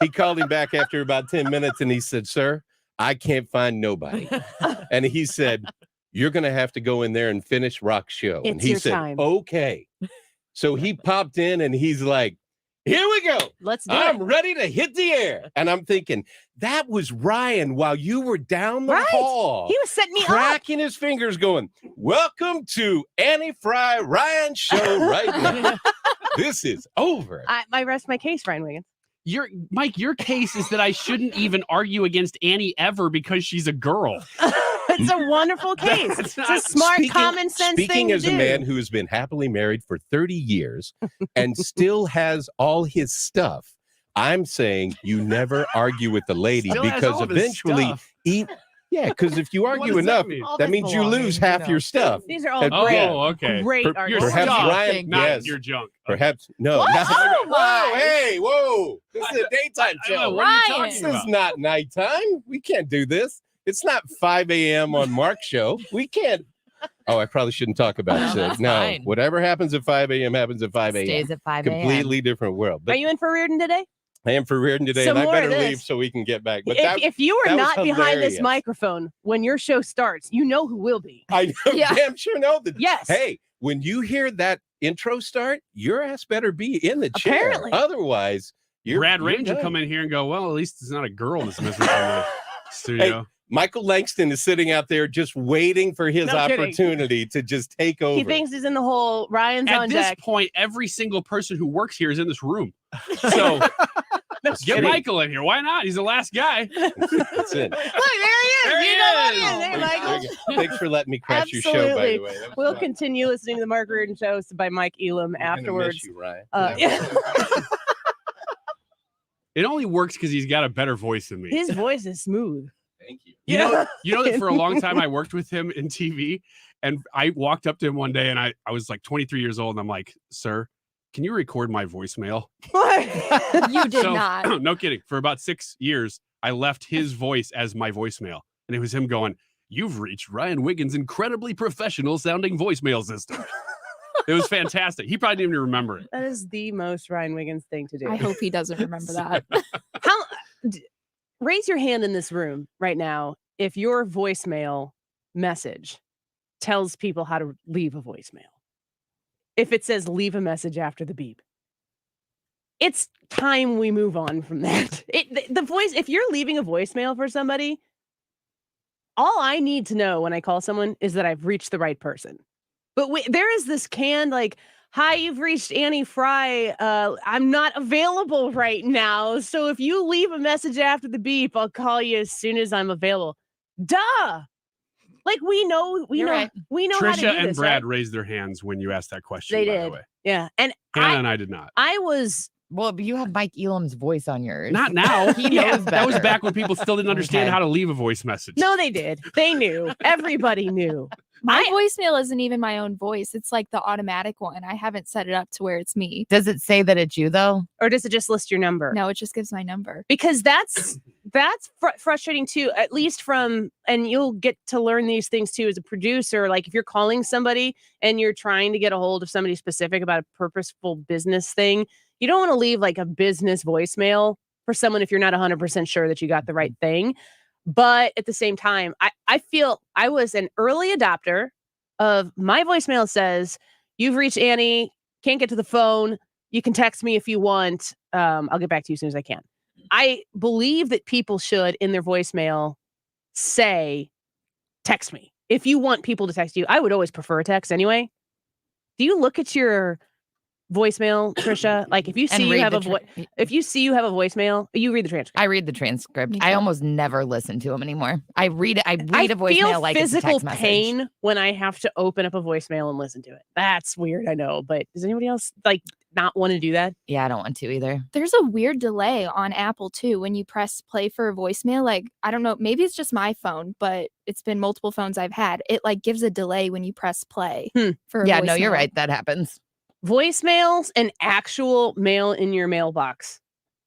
He called him back after about 10 minutes, and he said, sir, I can't find nobody. And he said, you're going to have to go in there and finish Rock's show. And It's he your said, time. okay. So he popped in, and he's like, here we go. Let's do I'm it. ready to hit the air. And I'm thinking, that was Ryan while you were down the Right. hall. He was setting me up. cracking his fingers going, welcome to Annie Fry Ryan show right now. This is over. I rest my case, Ryan Wiggins. Mike, your case is that I shouldn't even argue against Annie ever because she's a girl. It's a wonderful case. It's a smart, common sense thing Speaking to as do. a man who has been happily married for 30 years and still has all his stuff, I'm saying you never argue with the lady Still has because all of his eventually, stuff. because if you argue does that enough, mean? All that this means you lose belongings, half you know. your stuff. These are all And- great, Oh, okay. great Per- arguments. perhaps stuff, Ryan, not yes. your junk. Perhaps no. What? not- Oh, whoa, my. hey, whoa! This is a daytime show. What are you Ryan. This talking is about? not nighttime. We can't do this. It's not 5 a.m. on Mark's show. We can't. Oh, I probably shouldn't talk about it. that's No, fine. whatever happens at 5 a.m. happens at 5 a.m. Stays at 5 a.m. Completely different world. Are But you in for Reardon today? I am for Reardon today, So and I more of better this. leave so we can get back. But If you are that was not behind this hilarious. microphone when your show starts, you know who will be. I know, Yeah. damn sure know that. Yes. Hey, when you hear that intro start, your ass better be in the chair. Apparently. Otherwise, you're Brad you're Ranger done. come in here and go, well, at least it's not a girl in this studio. Michael Langston is sitting out there just waiting for his No kidding. opportunity to just take over. He thinks he's in the hole. Ryan's At on this deck. point, every single person who works here is in this room. So get kidding. Michael in here. Why not? He's the last guy. That's it. Look, there he is. There he You know what is. he is. Hey, Michael. Thanks for letting me crash your show, by Absolutely. the way. That was We'll fun. continue listening to the Mark Reardon show hosted by Mike Elam I'm gonna afterwards. miss you, Ryan. Yeah. It only works because he's got a better voice than me. His voice is smooth. Thank you. You know that for a long time I worked with him in TV, and I walked up to him one day, and I was like 23 years old, and I'm like, sir, can you record my voicemail? You did So, not. No kidding. For about 6 years, I left his voice as my voicemail, and it was him going, "You've reached Ryan Wiggins' incredibly professional sounding voicemail system." It was fantastic. He probably didn't even remember it. That is the most Ryan Wiggins thing to do. I hope he doesn't remember that. Raise your hand in this room right now if your voicemail message tells people how to leave a voicemail. If it says leave a message after the beep. It's time we move on from that. The voice, if you're leaving a voicemail for somebody, all I need to know when I call someone is that I've reached the right person. But there is this canned, like, Hi, you've reached Annie Frey. I'm not available right now. So if you leave a message after the beep, I'll call you as soon as I'm available. Duh. Like we know You're right. how to do Trisha and this, Brad right? raised their hands when you asked that question. They by did. The way. Yeah. And Hannah and I did not. I was. Well, but you have Mike Elam's voice on yours. Not now. He knows That was better. back when people still didn't understand Okay. how to leave a voice message. No, they did. They knew. Everybody knew. My voicemail isn't even my own voice. It's like the automatic one. I haven't set it up to where it's me. Does it say that it's you though? Or does it just list your number? No, it just gives my number. Because that's frustrating too, at least from, and you'll get to learn these things too as a producer. Like if you're calling somebody and you're trying to get a hold of somebody specific about a purposeful business thing, you don't want to leave like a business voicemail for someone if you're not 100% sure that you got the right thing. But at the same time, I feel I was an early adopter of my voicemail says, you've reached Annie, can't get to the phone. You can text me if you want. I'll get back to you as soon as I can. I believe that people should in their voicemail say, text me. If you want people to text you, I would always prefer a text anyway. Do you look at your voicemail, Trisha? Like if you see you have a voicemail, you read the transcript. I read the transcript. I almost never listen to them anymore. I read a voicemail feel like it's a physical text message. pain when I have to open up a voicemail and listen to it. That's weird, I know. But does anybody else like not want to do that? Yeah, I don't want to either. There's a weird delay on Apple too when you press play for a voicemail. Like, I don't know, maybe it's just my phone, but it's been multiple phones I've had. It like gives a delay when you press play for a Yeah, no, voicemail. you're right. That happens. Voicemails and actual mail in your mailbox.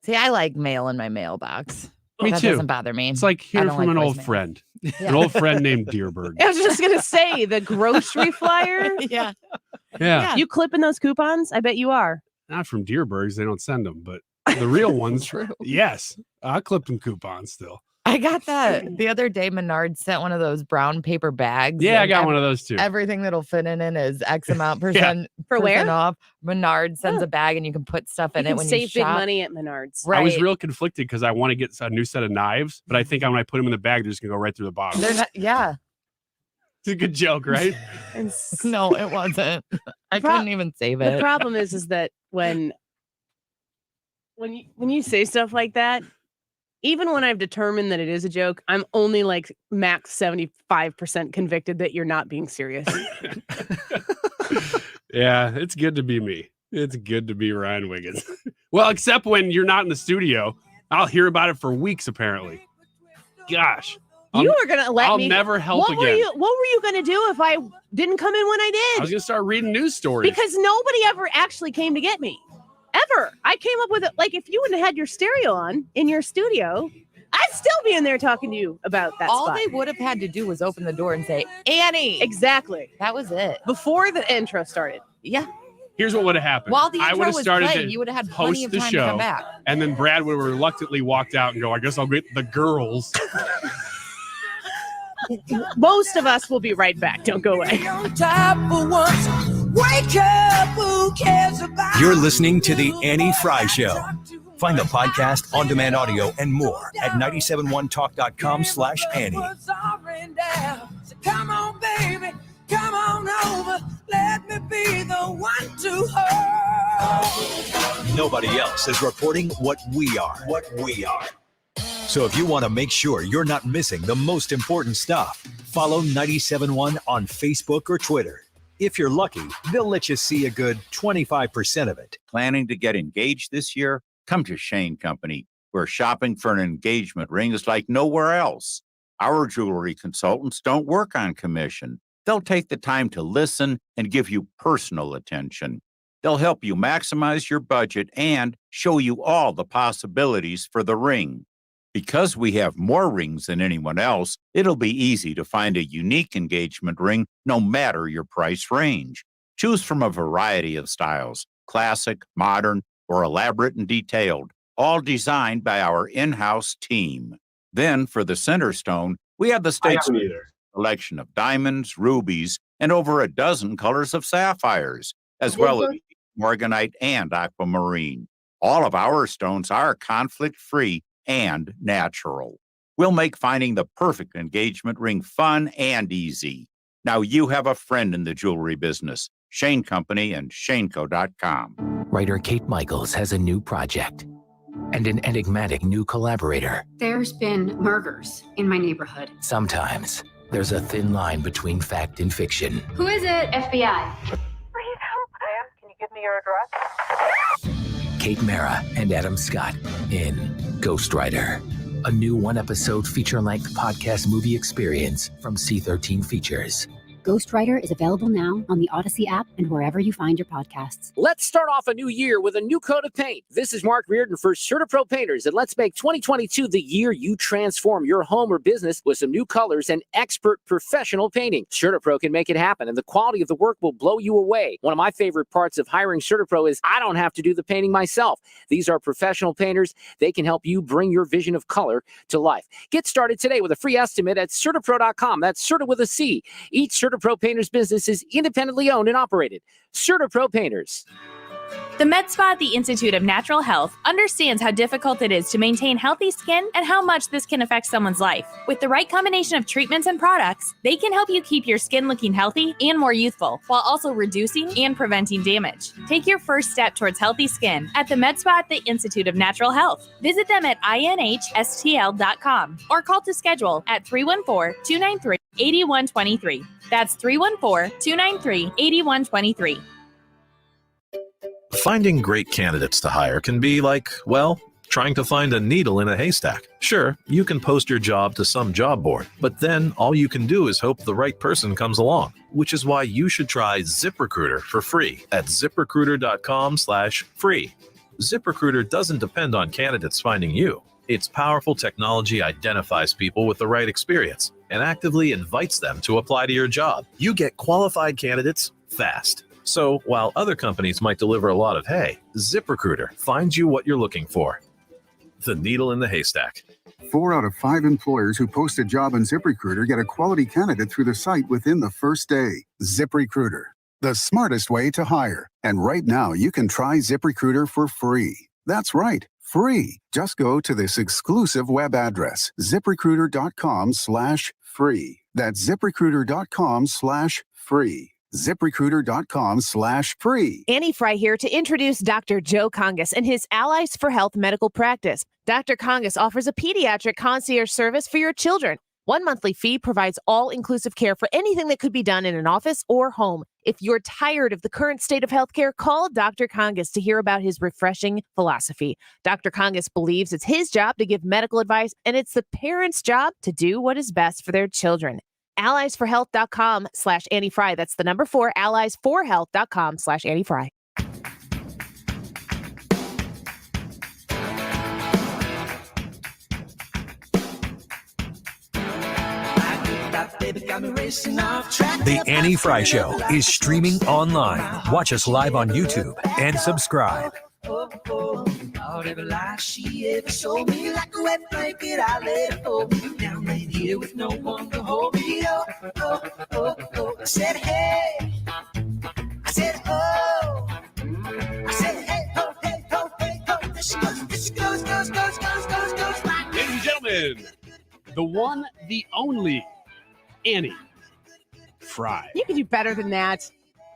See, I like mail in my mailbox. Me that too. doesn't bother me. It's like I hearing don't from like an old voicemail. friend. Yeah. An old friend named Deerberg. I was just gonna say the grocery flyer. Yeah. Yeah. You clipping those coupons? I bet you are. Not from Deerbergs. They don't send them, but the real ones. Yes. I clipped them coupons still. I got that the other day. Menards sent one of those brown paper bags. Yeah, I and got one of those too. Everything that'll fit in it is X amount percent For where? percent off. Menards sends a bag and you can put stuff in You it can when save you big shop. money at Menards. Right. I was real conflicted because I want to get a new set of knives, but I think when I put them in the bag, they're just gonna go right through the bottom. They're not, yeah. It's a good joke, right? No, it wasn't. I couldn't even save The it. problem is that when you say stuff like that, even when I've determined that it is a joke, I'm only like max 75% convicted that you're not being serious. Yeah, it's good to be me. It's good to be Ryan Wiggins. Well, except when you're not in the studio. I'll hear about it for weeks, apparently. Gosh. You were gonna let I'll me. never help what again. What were you gonna do if I didn't come in when I did? I was going to start reading news stories. Because nobody ever actually came to get me. Ever. I came up with it. Like, if you wouldn't have had your stereo on in your studio, I'd still be in there talking to you about that All spot. they would have had to do was open the door and say, Annie. Exactly. That was it. Before the intro started. Yeah. Here's what would have happened. While the I intro would have was started playing, to you would have had host plenty of the time show, to come back. and then Brad would have reluctantly walked out and go, I guess I'll get the girls. Most of us will be right back. Don't go away. You're listening to The Annie Frey Show. Find the podcast, on-demand audio, and more at 971talk.com/Annie. Come on, baby. Come on over. Let me be the one to hold. Nobody else is reporting what we are. So if you want to make sure you're not missing the most important stuff, follow 97.1 on Facebook or Twitter. If you're lucky, they'll let you see a good 25% of it. Planning to get engaged this year? Come to Shane Company, where shopping for an engagement ring is like nowhere else. Our jewelry consultants don't work on commission. They'll take the time to listen and give you personal attention. They'll help you maximize your budget and show you all the possibilities for the ring. Because we have more rings than anyone else, it'll be easy to find a unique engagement ring no matter your price range. Choose from a variety of styles, classic, modern, or elaborate and detailed, all designed by our in-house team. Then for the center stone, we have the state's collection of diamonds, rubies, and over a dozen colors of sapphires, as well as morganite and aquamarine. All of our stones are conflict-free and natural. We'll make finding the perfect engagement ring fun and easy. Now you have a friend in the jewelry business. Shane Company and shaneco.com. Writer Kate Michaels has a new project and an enigmatic new collaborator. There's been murders in my neighborhood. Sometimes there's a thin line between fact and fiction. Who is it? FBI. Please help, ma'am. Can you give me your address? Kate Mara and Adam Scott in Ghostwriter, a new one-episode feature-length podcast movie experience from C13 Features. Ghostwriter is available now on the Odyssey app and wherever you find your podcasts. Let's start off a new year with a new coat of paint. This is Mark Reardon for CertaPro Painters, and let's make 2022 the year you transform your home or business with some new colors and expert professional painting. CertaPro can make it happen, and the quality of the work will blow you away. One of my favorite parts of hiring CertaPro is I don't have to do the painting myself. These are professional painters. They can help you bring your vision of color to life. Get started today with a free estimate at CertaPro.com. That's Certa with a C. Each CertaPro Painters business is independently owned and operated. CertaPro Painters. The Med Spa at the Institute of Natural Health understands how difficult it is to maintain healthy skin and how much this can affect someone's life. With the right combination of treatments and products, they can help you keep your skin looking healthy and more youthful, while also reducing and preventing damage. Take your first step towards healthy skin at the Med Spa at the Institute of Natural Health. Visit them at inhstl.com or call to schedule at 314-293-8123. That's 314-293-8123. Finding great candidates to hire can be like, well, trying to find a needle in a haystack. Sure, you can post your job to some job board, but then all you can do is hope the right person comes along, which is why you should try ZipRecruiter for free at ziprecruiter.com/free. ZipRecruiter doesn't depend on candidates finding you. Its powerful technology identifies people with the right experience and actively invites them to apply to your job. You get qualified candidates fast. So while other companies might deliver a lot of hay, ZipRecruiter finds you what you're looking for. The needle in the haystack. 4 out of 5 employers who post a job on ZipRecruiter get a quality candidate through the site within the first day. ZipRecruiter, the smartest way to hire. And right now, you can try ZipRecruiter for free. That's right, free. Just go to this exclusive web address, ziprecruiter.com/free. That's ziprecruiter.com/free. ZipRecruiter.com/free. Annie Frey here to introduce Dr. Joe Congas and his Allies for Health medical practice. Dr. Congas offers a pediatric concierge service for your children. One monthly fee provides all-inclusive care for anything that could be done in an office or home. If you're tired of the current state of healthcare, call Dr. Congas to hear about his refreshing philosophy. Dr. Congas believes it's his job to give medical advice, and it's the parents' job to do what is best for their children. alliesforhealth.com/Annie Frey. That's the number 4, alliesforhealth.com/Annie Frey. The Annie Frey Show is streaming online. Watch us live on YouTube and subscribe. Every lie she ever showed me, like a wet blanket, I let her hold me down right here with no one to hold me. Oh, oh, oh, oh. I said, hey. I said, oh. I said, hey, ho, hey, ho, hey, ho. There she goes, there she goes, goes. Ladies and gentlemen, the one, the only Annie Frey. You could do better than that.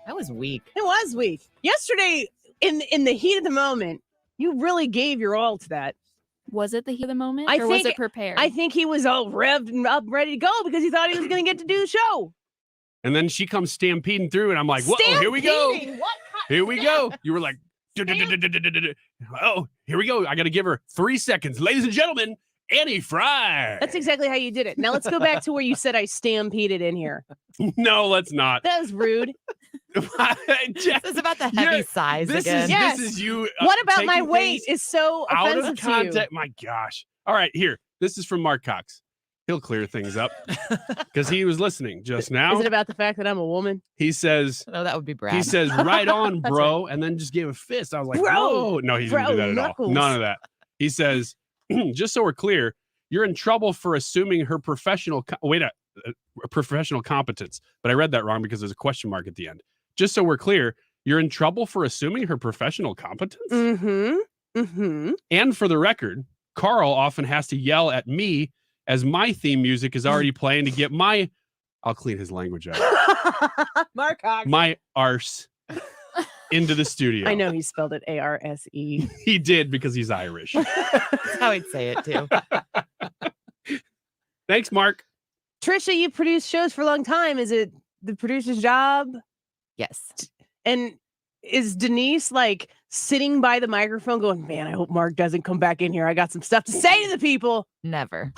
That was weak. It was weak. Yesterday, in the heat of the moment, you really gave your all to that. Was it the heat of the moment, or was it prepared? I think he was all revved and up, ready to go because he thought he was going to get to do the show. And then she comes stampeding through, and I'm like, whoa, here we go. What? Here we go. You were like, oh, here we go. I got to give her 3 seconds. Ladies and gentlemen, Annie Frey. That's exactly how you did it. Now let's go back to where you said I stampeded in here. No, let's not. That was rude. This is about the heavy size again. This is you. What about my taking weight things is so out offensive of to you? context? My gosh. All right, here. This is from Mark Cox. He'll clear things up because he was listening just now. Is it about the fact that I'm a woman? He says, no, that would be Brad. He says, right on, That's bro. And then just gave a fist. I was like, Bro. whoa. No, he didn't do that at all. Knuckles. None of that. He says, just so we're clear, you're in trouble for assuming her professional professional competence. But I read that wrong because there's a question mark at the end. Just so we're clear, you're in trouble for assuming her professional competence? Mm-hmm. Mm-hmm. And for the record, Carl often has to yell at me as my theme music is already playing to get my I'll clean his language up. Mark Cox. My arse into the studio. I know he spelled it ARSE. He did because he's Irish. That's how I'd say it too. Thanks, Mark. Trisha, you produced shows for a long time. Is it the producer's job? Yes. And is Denise like sitting by the microphone going, man, I hope Mark doesn't come back in here. I got some stuff to say to the people. Never.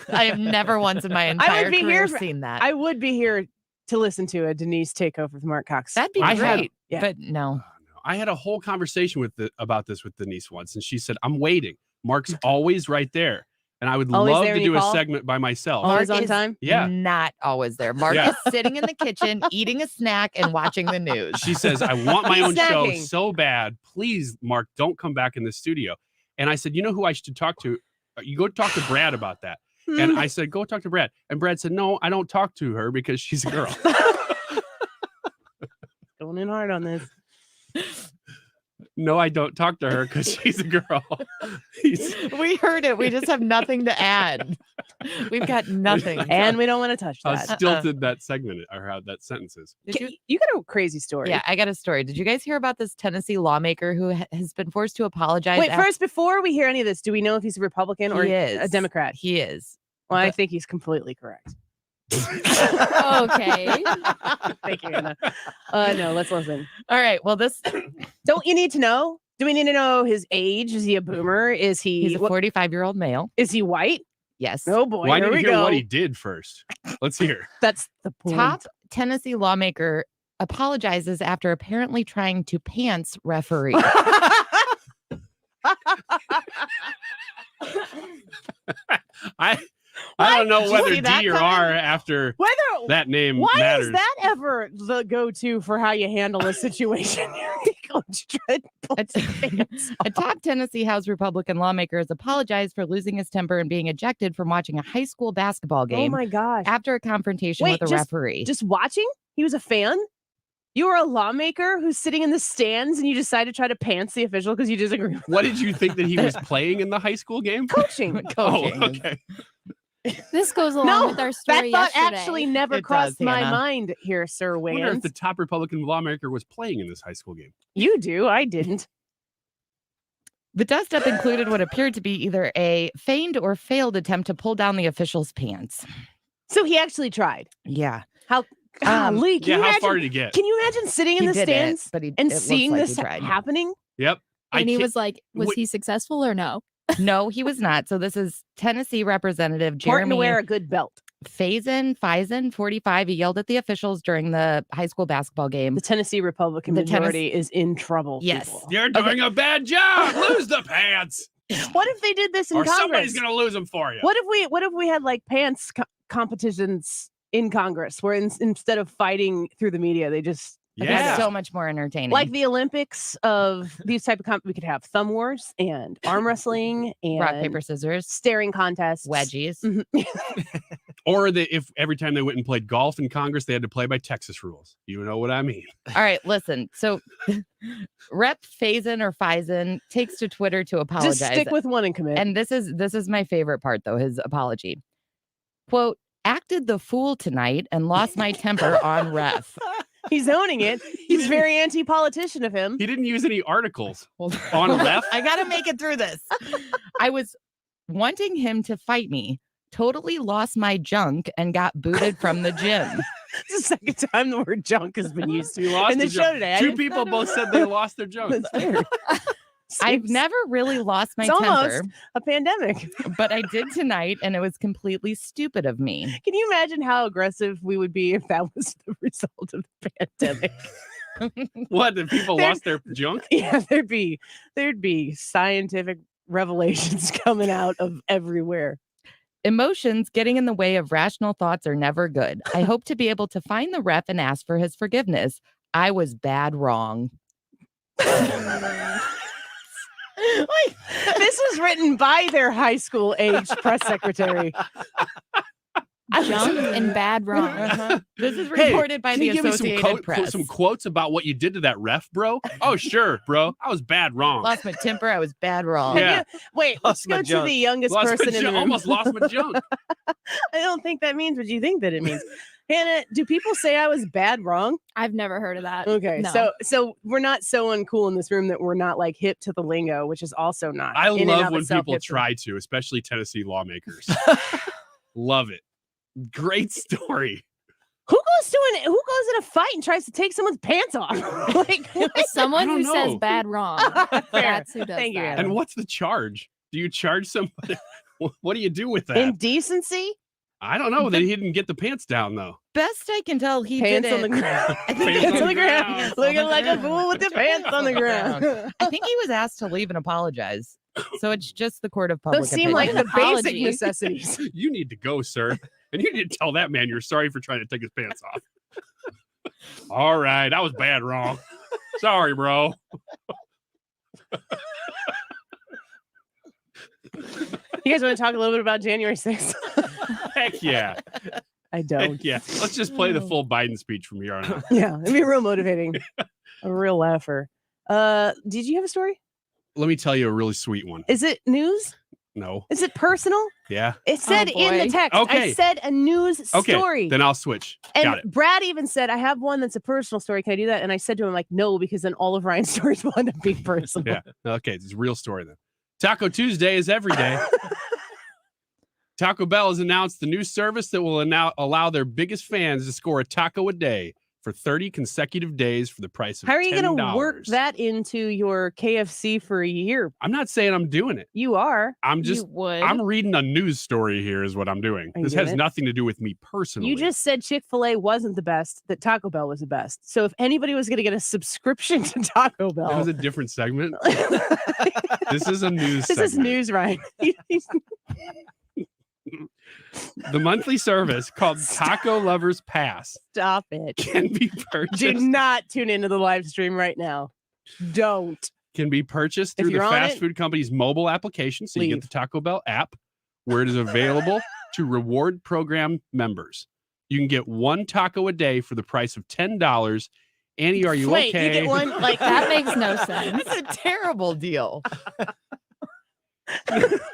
I have never once in my entire career seen that. I would be here to listen to a Denise takeover with Mark Cox. That'd be great. But no. I had a whole conversation about this with Denise once, and she said, I'm waiting. Mark's always right there. And I would Always love there to when you do a call? segment by myself. Always Mark on is time? Yeah. Not always there. Mark Yeah. is sitting in the kitchen, eating a snack and watching the news. She says, I want my own show Snacking. so bad. Please, Mark, don't come back in the studio. And I said, you know who I should talk to? You go talk to Brad about that. And I said, go talk to Brad. And Brad said, no, I don't talk to her because she's a girl. Going in hard on this. No, I don't talk to her because she's a girl. We heard it. We just have nothing to add. We've got nothing. And we don't want to touch How that. stilted that segment or how that sentence is. You got a crazy story. Yeah, I got a story. Did you guys hear about this Tennessee lawmaker who has been forced to apologize? Wait, first, before we hear any of this, do we know if he's a Republican or He is. a Democrat? He is. Well, I think he's completely correct. Okay. Thank you, Anna. No, let's listen. All right. Well, this Don't you need to know? Do we need to know his age? Is he a boomer? Is he? he's a 45-year-old male. Is he white? Yes. Oh boy, Why here did we you hear go. what he did first? Let's hear. That's the point. Top Tennessee lawmaker apologizes after apparently trying to pants referee. I don't know did you whether see that D or coming? R after Whether that name why matters. is that ever the go-to for how you handle a situation? A top Tennessee House Republican lawmaker has apologized for losing his temper and being ejected from watching a high school basketball Oh game my gosh. after a confrontation Wait, with a referee. Just watching? He was a fan? You were a lawmaker who's sitting in the stands and you decide to try to pants the official because you disagree with What did you think that he was playing in the high school game? coaching. Oh, okay. This goes along No, with our that story thought yesterday. actually never It crossed does, my Hannah. mind here, Sir I wonder if Wayne. the top Republican lawmaker was playing in this high school game. You do. I didn't. The dust-up included what appeared to be either a feigned or failed attempt to pull down the official's pants. So he actually tried. Yeah. How? Golly, can Yeah, you how imagine? far did he get? Can you imagine sitting in He the did it, stands but he- and it looks seeing like this he tried. happening? Yep. And he was like, was Wait. he successful or no? No, he was not. So this is Tennessee Representative Important Jeremy to wear a good belt. Faison, 45. He yelled at the officials during the high school basketball game. The Tennessee Republican The majority is in trouble. Yes. people. You're doing a bad job. Lose the pants. What if they did this in Or Congress? somebody's going to lose them for you. What if we had like pants competitions in Congress where instead of fighting through the media, they just That's so much more entertaining. like the Olympics of these type of we could have thumb wars and arm wrestling and rock, paper, scissors, staring contests, wedgies. Or if every time they went and played golf in Congress, they had to play by Texas rules. You know what I mean? All right, listen. So Rep Faison takes to Twitter to apologize. Just stick with one and commit. And this is my favorite part, though, his apology. Quote, acted the fool tonight and lost my temper on ref. He's owning it. He's very anti-politician of him. He didn't use any articles on ref. I got to make it through this. I was wanting him to fight me, totally lost my junk and got booted from the gym. It's the second time the word junk has been used He lost in the his show junk. today. Two people both said they lost their junk. That's weird. I've never really lost my It's almost temper, a pandemic. but I did tonight, and it was completely stupid of me. Can you imagine how aggressive we would be if that was the result of the pandemic? What? Did people lost their junk? Yeah, there'd be scientific revelations coming out of everywhere. Emotions getting in the way of rational thoughts are never good. I hope to be able to find the ref and ask for his forgiveness. I was bad wrong. Like, this was written by their high school age press secretary. Junk and bad wrong. This is Hey, reported by can the you give me Associated Press. some quotes about what you did to that ref, bro? Oh, sure, bro. I was bad wrong. Lost my temper. I was bad wrong. Yeah. Wait, let's Lost my go to junk. the youngest Lost my person in the junk. room. Almost lost my junk. I don't think that means what you think that it means. Hannah, do people say I was bad wrong? I've never heard of that. Okay, No. so we're not so uncool in this room that we're not like hip to the lingo, which is also not. I in and love of when itself people hip to- try to, especially Tennessee lawmakers. Love it. Great story. Who goes in a fight and tries to take someone's pants off? Like Someone don't who says know. bad wrong. That's who does Thank you, that. Hannah. And what's the charge? Do you charge somebody? What do you do with that? Indecency? I don't know. They didn't get the pants down though. Best I can tell, he Pants did on the it. ground. I think Pants on the ground. Looking like a fool with the pants on the ground. I think he was asked to leave and apologize. So it's just the court of public Those seem like opinion. the basic Apology. necessities. You need to go, sir. And you need to tell that man you're sorry for trying to take his pants off. All right. I was bad wrong. Sorry, bro. You guys want to talk a little bit about January 6th? Heck yeah. I don't. Heck yeah. Let's just play the full Biden speech from here on out. Yeah, it'd be real motivating. A real laugher. Did you have a story? Let me tell you a really sweet one. Is it news? No. Is it personal? Yeah. It said in the boy. text. I Okay. said a news Okay. story. Then I'll switch. And Got it. Brad even said, I have one that's a personal story. Can I do that? And I said to him, like, no, because then all of Ryan's stories will end up being personal. Yeah. Okay. It's a real story then. Taco Tuesday is every day. Taco Bell has announced the new service that will now allow their biggest fans to score a taco a day for 30 consecutive days for the price of $10. How are you going to work that into your KFC for a year? I'm not saying I'm doing it. You are. I'm just You would. I'm reading a news story here is what I'm doing. Are you This doing has it? nothing to do with me personally. You just said Chick-fil-A wasn't the best, that Taco Bell was the best. So if anybody was going to get a subscription to Taco that was Bell, a different segment. This is a news this is segment. news, Ryan. The monthly service called Taco Lovers Pass Stop it. can be Do purchased not tune into the live stream right now. Don't. through the you're on fast it, food company's mobile application. So you leave. get the Taco Bell app where it is available to reward program members. You can get one taco a day for the price of $10. Annie, are you Wait, okay? you get one like That makes no sense. That's a terrible deal.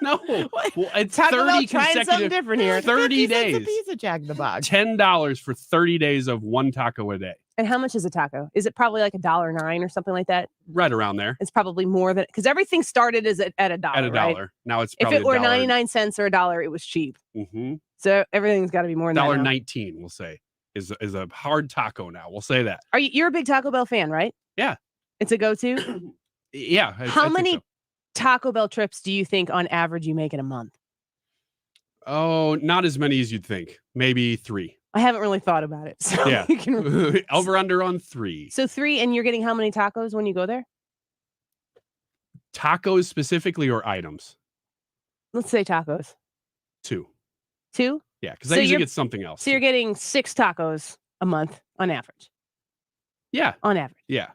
No. Well, it's Taco Bell 30 trying something consecutive different here. 30 50 cents days. a piece of Jack in the Box. $10 for 30 days of one taco a day. And how much is a taco? Is it probably like $1.09 or something like that? Right around there. It's probably more than because everything started as at $1. At $1. Right? Now it's If probably it were $1. 99 cents or $1, it was cheap. Mm-hmm. So everything's got to be more than that. now. $1.19, we'll say, is a hard taco now. We'll say that. You're a big Taco Bell fan, right? Yeah. It's a go-to. Yeah. I How think many so. Taco Bell trips do you think on average you make in a month? Oh, not as many as you'd think. Maybe 3. I haven't really thought about it. So Yeah. you can... Over under on 3. So 3, and you're getting how many tacos when you go there? Tacos specifically or items? Let's say tacos. 2. 2? Yeah, because So I usually you're- get something else. So you're getting 6 tacos a month on average. Yeah. On average. Yeah.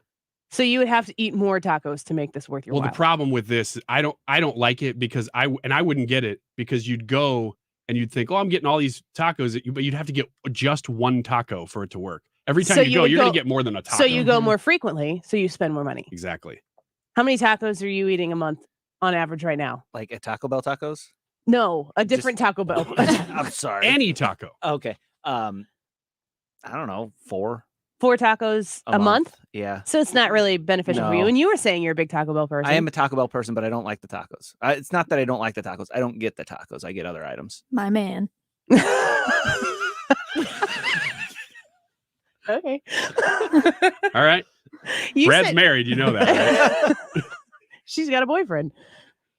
So you would have to eat more tacos to make this worth your Well, while. the problem with this, I don't like it because I wouldn't get it because you'd go and you'd think, oh, I'm getting all these tacos, but you'd have to get just one taco for it to work. Every time So you you go, would you're going go- to get more than a taco. So you go more frequently, so you spend more money. Exactly. How many tacos are you eating a month on average right now? Like at Taco Bell tacos? No, a different Taco Bell. I'm sorry. Any taco. Okay. I don't know, 4 4 tacos a month? Yeah. So it's not really beneficial for you. No. And you were saying you're a big Taco Bell person. I am a Taco Bell person, but I don't like the tacos. It's not that I don't like the tacos. I don't get the tacos. I get other items. My man. Okay. All right. You Brad's said- married. You know that. Right? She's got a boyfriend.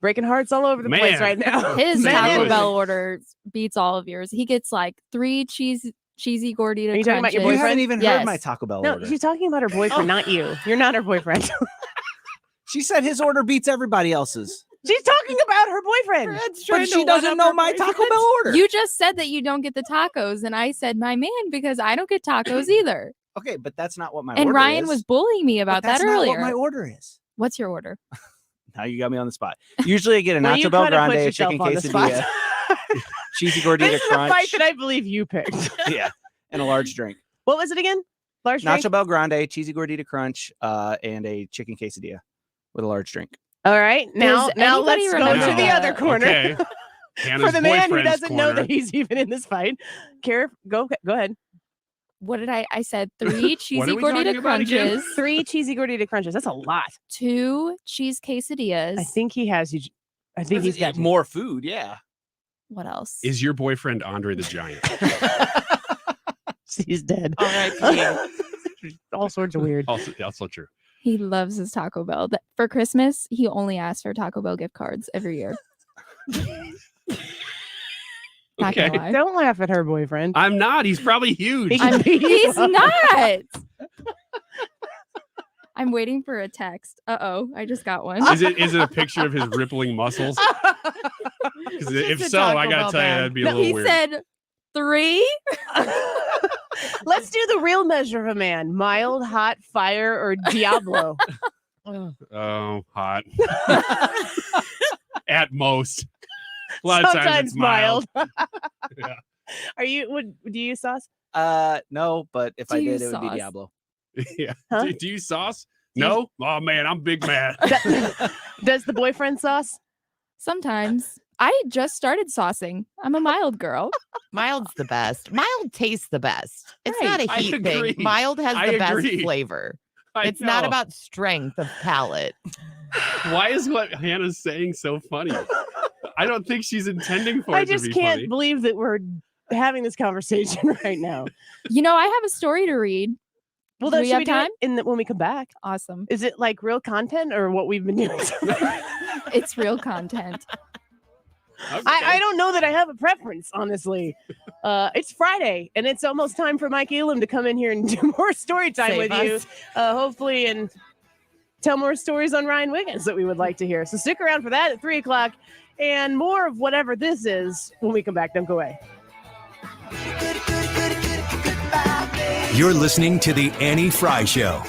Breaking hearts all over the place Man. right now. His Man. Taco Bell order beats all of yours. He gets like 3 cheesy gordita. Are you talking about your You boyfriend? haven't even heard Yes. my Taco Bell No, order. she's talking about her boyfriend, not you. You're not her boyfriend. She said his order beats everybody else's. She's talking about her boyfriend. But she doesn't know my Taco Bell order. You just said that you don't get the tacos, and I said my man because I don't get tacos either. Okay, but that's not what my And order Ryan is. was bullying me about But that's that not earlier. what my order is. What's your order? Now you got me on the spot. Usually I get a Well, you Nacho Bell kinda put Grande, a yourself chicken on the spot. quesadilla, cheesy gordita This is a crunch. fight that I believe you picked. Yeah, and a large drink. What was it again? Large drink? Nacho Bell Grande, cheesy gordita crunch, and a chicken quesadilla with a large drink. All right. Now Does anybody let's go remember to the the- other corner. Okay. Hannah's For the man who boyfriend's doesn't know corner. that he's even in this fight, go ahead. What did I said 3 What cheesy are we gordita talking about again? crunches, 3 cheesy gordita crunches. That's a lot. 2 cheese quesadillas. I think he has you. I think he's got you. more food. Yeah. What else? Is your boyfriend Andre the Giant? He's dead. All right. All sorts of weird. Also true. He loves his Taco Bell. For Christmas, he only asks for Taco Bell gift cards every year. Not Okay. gonna lie. Don't laugh at her boyfriend. I'm not. He's probably huge. He's not. I'm waiting for a text. I just got one. Is it a picture of his rippling muscles? 'Cause if It's a so, Taco I gotta Bell tell you, bag. that'd be a No, little he weird. said 3. Let's do the real measure of a man: mild, hot, fire, or Diablo. Oh, hot. At most. A lot of times Sometimes it's mild. Yeah. Are you? Do you use sauce? No, but if Do I you did, it would be sauce? Diablo. Yeah. Huh? Do you sauce? Do you- No? Oh man, I'm big mad. Does the boyfriend sauce? Sometimes. I just started saucing. I'm a mild girl. Mild's the best. Mild tastes the best. It's Right. not a I heat agree. thing. Mild has I the best agree. flavor. I It's not know. about strength of palate. Why is what Hannah's saying so funny? I don't think she's intending for I it to just be can't funny. believe that we're having this conversation right now. You know, I have a story to read. Well, Do then we should have we do time? it when we come back? Awesome. Is it like real content or what we've been doing? It's real content. I don't know that I have a preference, honestly. It's Friday, and it's almost time for Mike Elam to come in here and do more story time Save with you, us. hopefully, and tell more stories on Ryan Wiggins that we would like to hear. So stick around for that at 3 o'clock, and more of whatever this is when we come back. Don't go away. You're listening to The Annie Frey Show.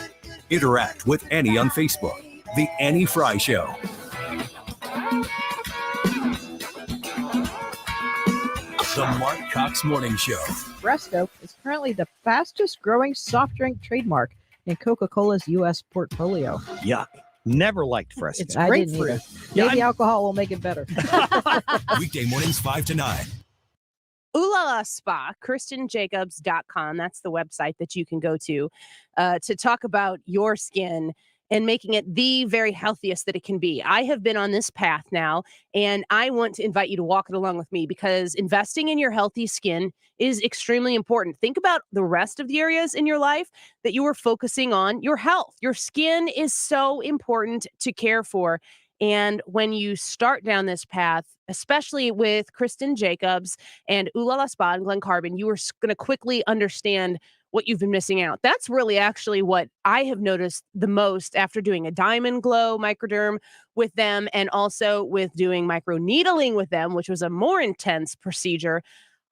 Interact with Annie on Facebook. The Annie Frey Show. The Mark Cox Morning Show. Fresco is currently the fastest growing soft drink trademark in Coca-Cola's U.S. portfolio. Yuck. Never liked Fresco. It's grapefruit. Maybe alcohol will make it better. Weekday mornings 5 to 9. Ooh La La Spa, KristenJacobs.com. That's the website that you can go to talk about your skin and making it the very healthiest that it can be. I have been on this path now, and I want to invite you to walk it along with me because investing in your healthy skin is extremely important. Think about the rest of the areas in your life that you are focusing on your health. Your skin is so important to care for. And when you start down this path, especially with Kristen Jacobs and Ooh La La Spa and Glen Carbon, you are going to quickly understand what you've been missing out. That's really actually what I have noticed the most after doing a Diamond Glow microderm with them and also with doing microneedling with them, which was a more intense procedure.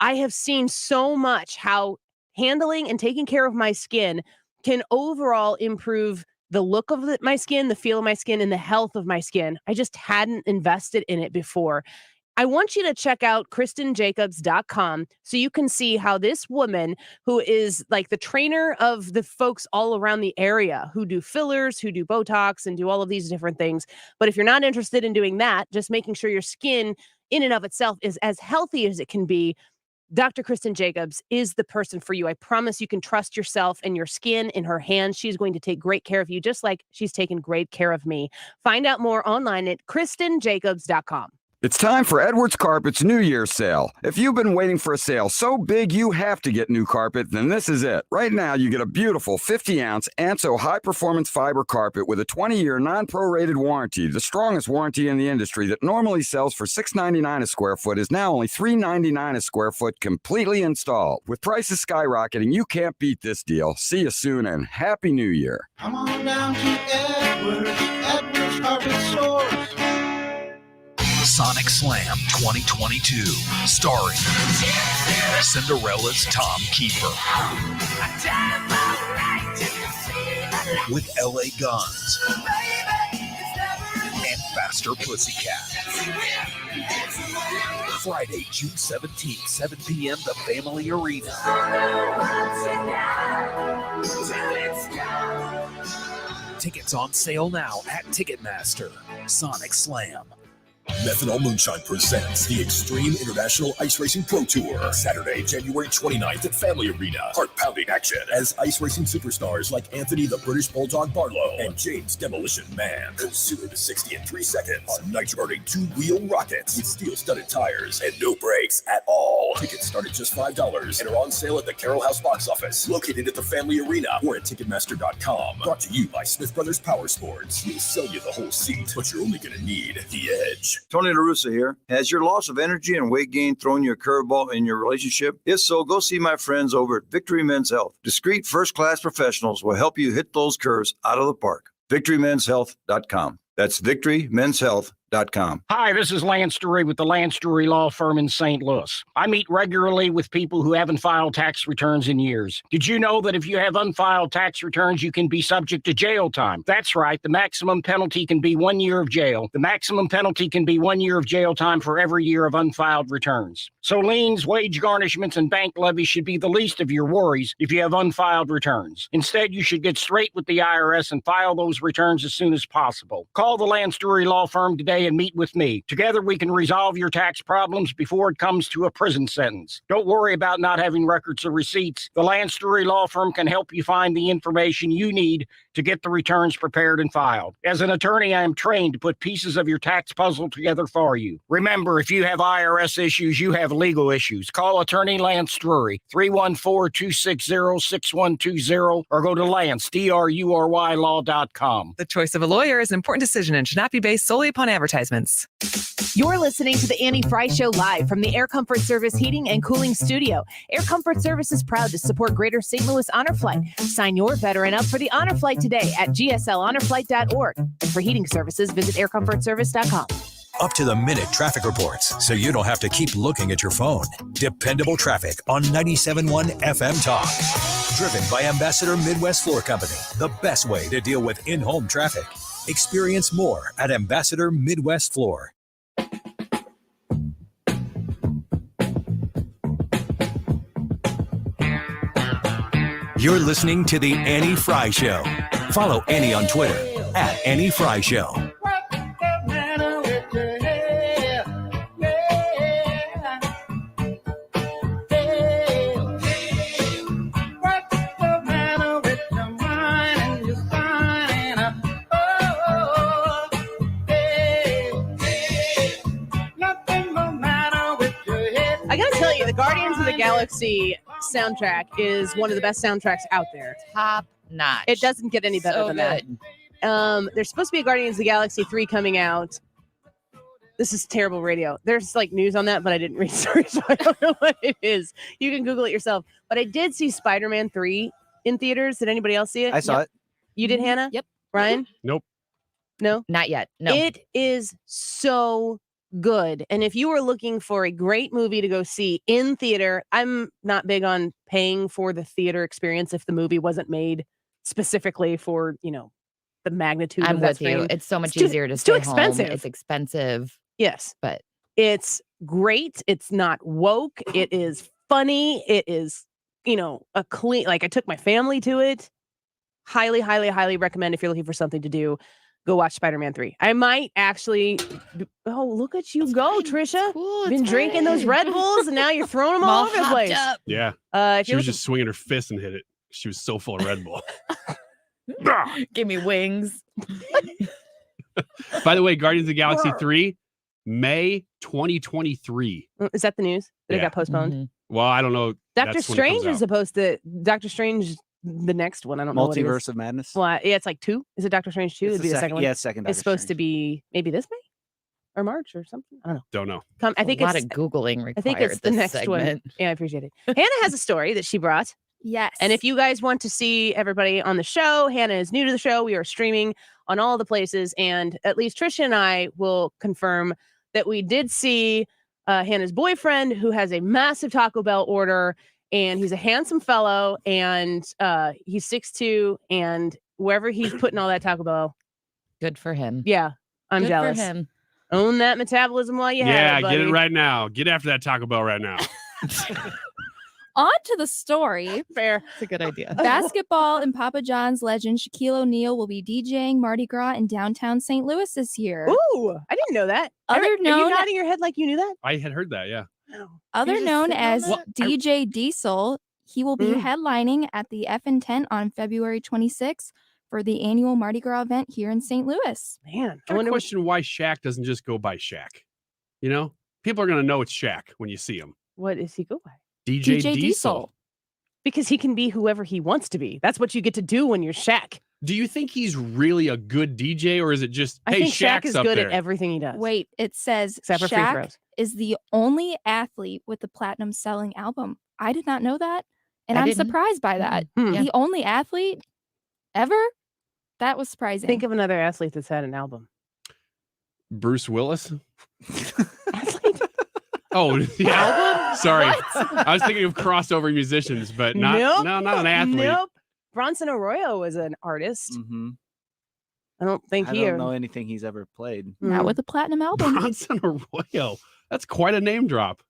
I have seen so much how handling and taking care of my skin can overall improve the look of my skin, the feel of my skin, and the health of my skin. I just hadn't invested in it before. I want you to check out KristenJacobs.com so you can see how this woman, who is like the trainer of the folks all around the area who do fillers, who do Botox, and do all of these different things. But if you're not interested in doing that, just making sure your skin in and of itself is as healthy as it can be, Dr. Kristen Jacobs is the person for you. I promise you can trust yourself and your skin in her hands. She's going to take great care of you, just like she's taken great care of me. Find out more online at KristenJacobs.com. It's time for Edwards Carpet's New Year's sale. If you've been waiting for a sale so big you have to get new carpet, then this is it. Right now, you get a beautiful 50-ounce Anso high-performance fiber carpet with a 20-year non-prorated warranty. The strongest warranty in the industry that normally sells for $6.99 a square foot is now only $3.99 a square foot, completely installed. With prices skyrocketing, you can't beat this deal. See you soon, and Happy New Year. Come on down to Edwards Carpet Stores. Sonic Slam 2022, starring Cinderella's Tom Keeper, with LA Guns and Faster Pussycat. Friday, June 17th, 7 p.m. The Family Arena. Tickets on sale now at Ticketmaster. Sonic Slam. Methanol Moonshine presents the Extreme International Ice Racing Pro Tour. Saturday, January 29th at Family Arena. Heart-pounding action as ice racing superstars like Anthony the British Bulldog Barlow and James Demolition Man go 0 to 60 in 3 seconds on nitroburning 2-wheel rockets with steel-studded tires and no brakes at all. Tickets start at just $5 and are on sale at the Carroll House box office, located at the Family Arena or at Ticketmaster.com. Brought to you by Smith Brothers Power Sports. We'll sell you the whole seat, but you're only going to need the edge. Tony La Russa here. Has your loss of energy and weight gain thrown you a curveball in your relationship? If so, go see my friends over at Victory Men's Health. Discreet first-class professionals will help you hit those curves out of the park. VictoryMen'sHealth.com. That's VictoryMen'sHealth.com. Hi, this is Lance Drury with the Lance Drury Law Firm in St. Louis. I meet regularly with people who haven't filed tax returns in years. Did you know that if you have unfiled tax returns, you can be subject to jail time? That's right. The maximum penalty can be 1 year of jail. The maximum penalty can be 1 year of jail time for every year of unfiled returns. So liens, wage garnishments, and bank levies should be the least of your worries if you have unfiled returns. Instead, you should get straight with the IRS and file those returns as soon as possible. Call the Lance Drury Law Firm today and meet with me. Together, we can resolve your tax problems before it comes to a prison sentence. Don't worry about not having records or receipts. The Lance Drury Law Firm can help you find the information you need to get the returns prepared and filed. As an attorney, I am trained to put pieces of your tax puzzle together for you. Remember, if you have IRS issues, you have legal issues. Call attorney Lance Drury, 314-260-6120, or go to LanceDruryLaw.com. The choice of a lawyer is an important decision and should not be based solely upon advertisements. You're listening to the Annie Frey Show live from the Air Comfort Service Heating and Cooling Studio. Air Comfort Service is proud to support Greater St. Louis Honor Flight. Sign your veteran up for the Honor Flight today at gslhonorflight.org. And for heating services, visit aircomfortservice.com. Up-to-the-minute traffic reports, so you don't have to keep looking at your phone. Dependable traffic on 97.1 FM Talk. Driven by Ambassador Midwest Floor Company, the best way to deal with in-home traffic. Experience more at Ambassador Midwest Floor. You're listening to The Annie Frey Show. Follow Annie on Twitter at Annie Frey Show. I gotta tell you, the Guardians of the Galaxy soundtrack is one of the best soundtracks out there. Top notch. It doesn't get any better than that. There's supposed to be a Guardians of the Galaxy 3 coming out. This is terrible radio. There's like news on that, but I didn't read stories, so I don't know what it is. You can Google it yourself. But I did see Spider-Man 3 in theaters. Did anybody else see it? I saw it. You did, Hannah? Yep. Ryan? Nope. No? Not yet. No. It is so good. And if you were looking for a great movie to go see in theater, I'm not big on paying for the theater experience if the movie wasn't made specifically for, the magnitude I'm of that with you. screen. It's so much It's too- easier to it's stay too expensive. home. It's expensive. Yes. But it's great. It's not woke. It is funny. It is, a clean, like I took my family to it. Highly, highly, highly recommend if you're looking for something to do. Go watch Spider-Man 3. I might actually. Oh, look at you go, Trisha! Been drinking those Red Bulls, and now you're throwing them all over the place. Yeah. If She you're was looking- just swinging her fist and hit it. She was so full of Red Bull. Give me wings. By the way, Guardians of the Galaxy 3, May 2023. Is that the news that it Yeah. got postponed? Mm-hmm. Well, I don't know. Doctor That's when it Strange comes is out. supposed to. Doctor Strange, the next one. I don't know. What it Multiverse is. of Madness. Well, yeah, it's like 2. Is it Doctor Strange 2? It's It'd be the the second- second one. yeah, it's second It's Doctor supposed to be maybe this May or March or something. I don't know. Don't know. I think a lot it's of Googling required. I think it's the this next one. segment. Yeah, I appreciate it. Hannah has a story that she brought. Yes. And if you guys want to see everybody on the show, Hannah is new to the show. We are streaming on all the places. And at least Trisha and I will confirm that we did see Hannah's boyfriend, who has a massive Taco Bell order. And he's a handsome fellow. And he's 6'2". And wherever he's putting all that Taco Bell. Good for him. Yeah, I'm Good jealous. for him. Own that metabolism while you have Yeah, it, get it buddy. right now. Get after that Taco Bell right now. On to the story. Fair. It's a good idea. Basketball and Papa John's legend Shaquille O'Neal will be DJing Mardi Gras in downtown St. Louis this year. Ooh, I didn't know that. Are you nodding your head like you knew that? I had heard that, yeah. Other known as Well, DJ Diesel, he will be headlining at the FN Tent on February 26th for the annual Mardi Gras event here in St. Louis. Man, I question why Shaq doesn't just go by Shaq. You know, people are going to know it's Shaq when you see him. What does he go by? DJ Diesel. Because he can be whoever he wants to be. That's what you get to do when you're Shaq. Do you think he's really a good DJ, or is it just, I hey, think Shaq Shaq's is up good there? at everything he does. Wait, it says Except for free Shaq throws. is the only athlete with the platinum selling album. I did not know that, and I I'm didn't. surprised by that. Yeah. The only athlete ever? That was surprising. Think of another athlete that's had an album. Bruce Willis? Oh, yeah. Sorry. I was thinking of crossover musicians, but not an athlete. Nope. Bronson Arroyo was an artist. Mm-hmm. I don't think I he don't know anything he's ever played. Not with a platinum album. Bronson Arroyo. That's quite a name drop.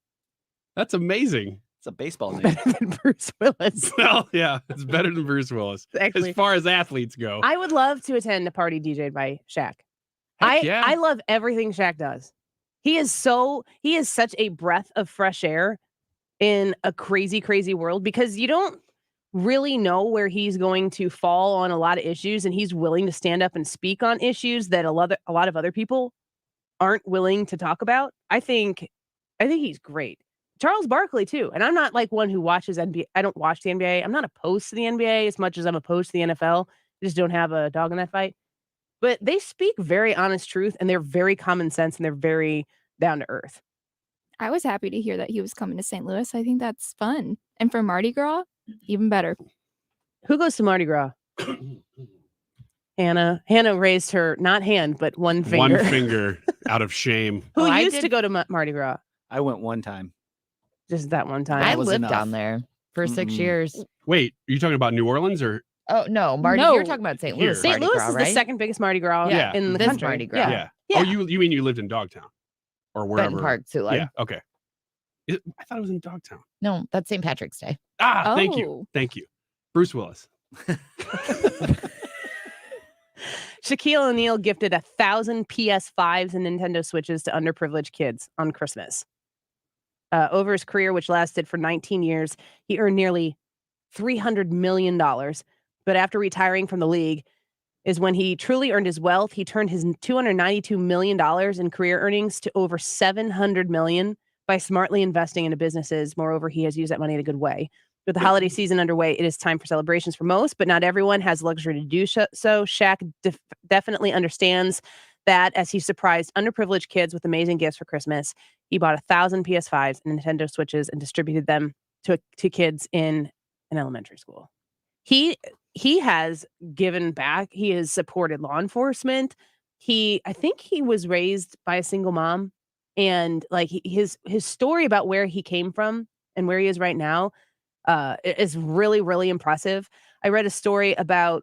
That's amazing. It's a baseball name. better than Bruce Willis. Well, yeah, it's better than Bruce Willis. Actually, as far as athletes go. I would love to attend a party DJ'd by Shaq. Yeah. I love everything Shaq does. He is such a breath of fresh air in a crazy, crazy world, because you don't really know where he's going to fall on a lot of issues, and he's willing to stand up and speak on issues that a lot of other people aren't willing to talk about. I think he's great. Charles Barkley too. And I'm not like one who watches NBA. I don't watch the NBA. I'm not opposed to the NBA as much as I'm opposed to the NFL. I just don't have a dog in that fight. But they speak very honest truth, and they're very common sense, and they're very down to earth. I was happy to hear that he was coming to St. Louis. I think that's fun. And for Mardi Gras, even better. Who goes to Mardi Gras? Hannah raised her, not hand, but one finger. One finger out of shame. Who used to go to Mardi Gras? I went one time. Just that one time. I was lived enough. down there for 6 years. Wait, are you talking about New Orleans or? Oh, no, Mardi. No. You're talking about St. Louis. St. Mardi Louis Gras, is right? the second biggest Mardi Gras Yeah. in the This country. Mardi Gras. Yeah. Yeah. Oh, you mean you lived in Dogtown or wherever? Benton Park, Tula. Yeah. Okay. I thought it was in Dogtown. No, that's St. Patrick's Day. Ah, thank Oh. you. Thank you. Bruce Willis. Shaquille O'Neal gifted 1,000 PS5s and Nintendo Switches to underprivileged kids on Christmas. Over his career, which lasted for 19 years, he earned nearly $300 million. But after retiring from the league is when he truly earned his wealth. He turned his $292 million in career earnings to over $700 million by smartly investing into businesses. Moreover, he has used that money in a good way. With the holiday season underway, it is time for celebrations for most, but not everyone has the luxury to do so. Shaq definitely understands that, as he surprised underprivileged kids with amazing gifts for Christmas. He bought 1,000 PS5s and Nintendo Switches and distributed them to kids in an elementary school. He has given back. He has supported law enforcement. I think he was raised by a single mom, and like his story about where he came from and where he is right now is really, really impressive. I read a story about,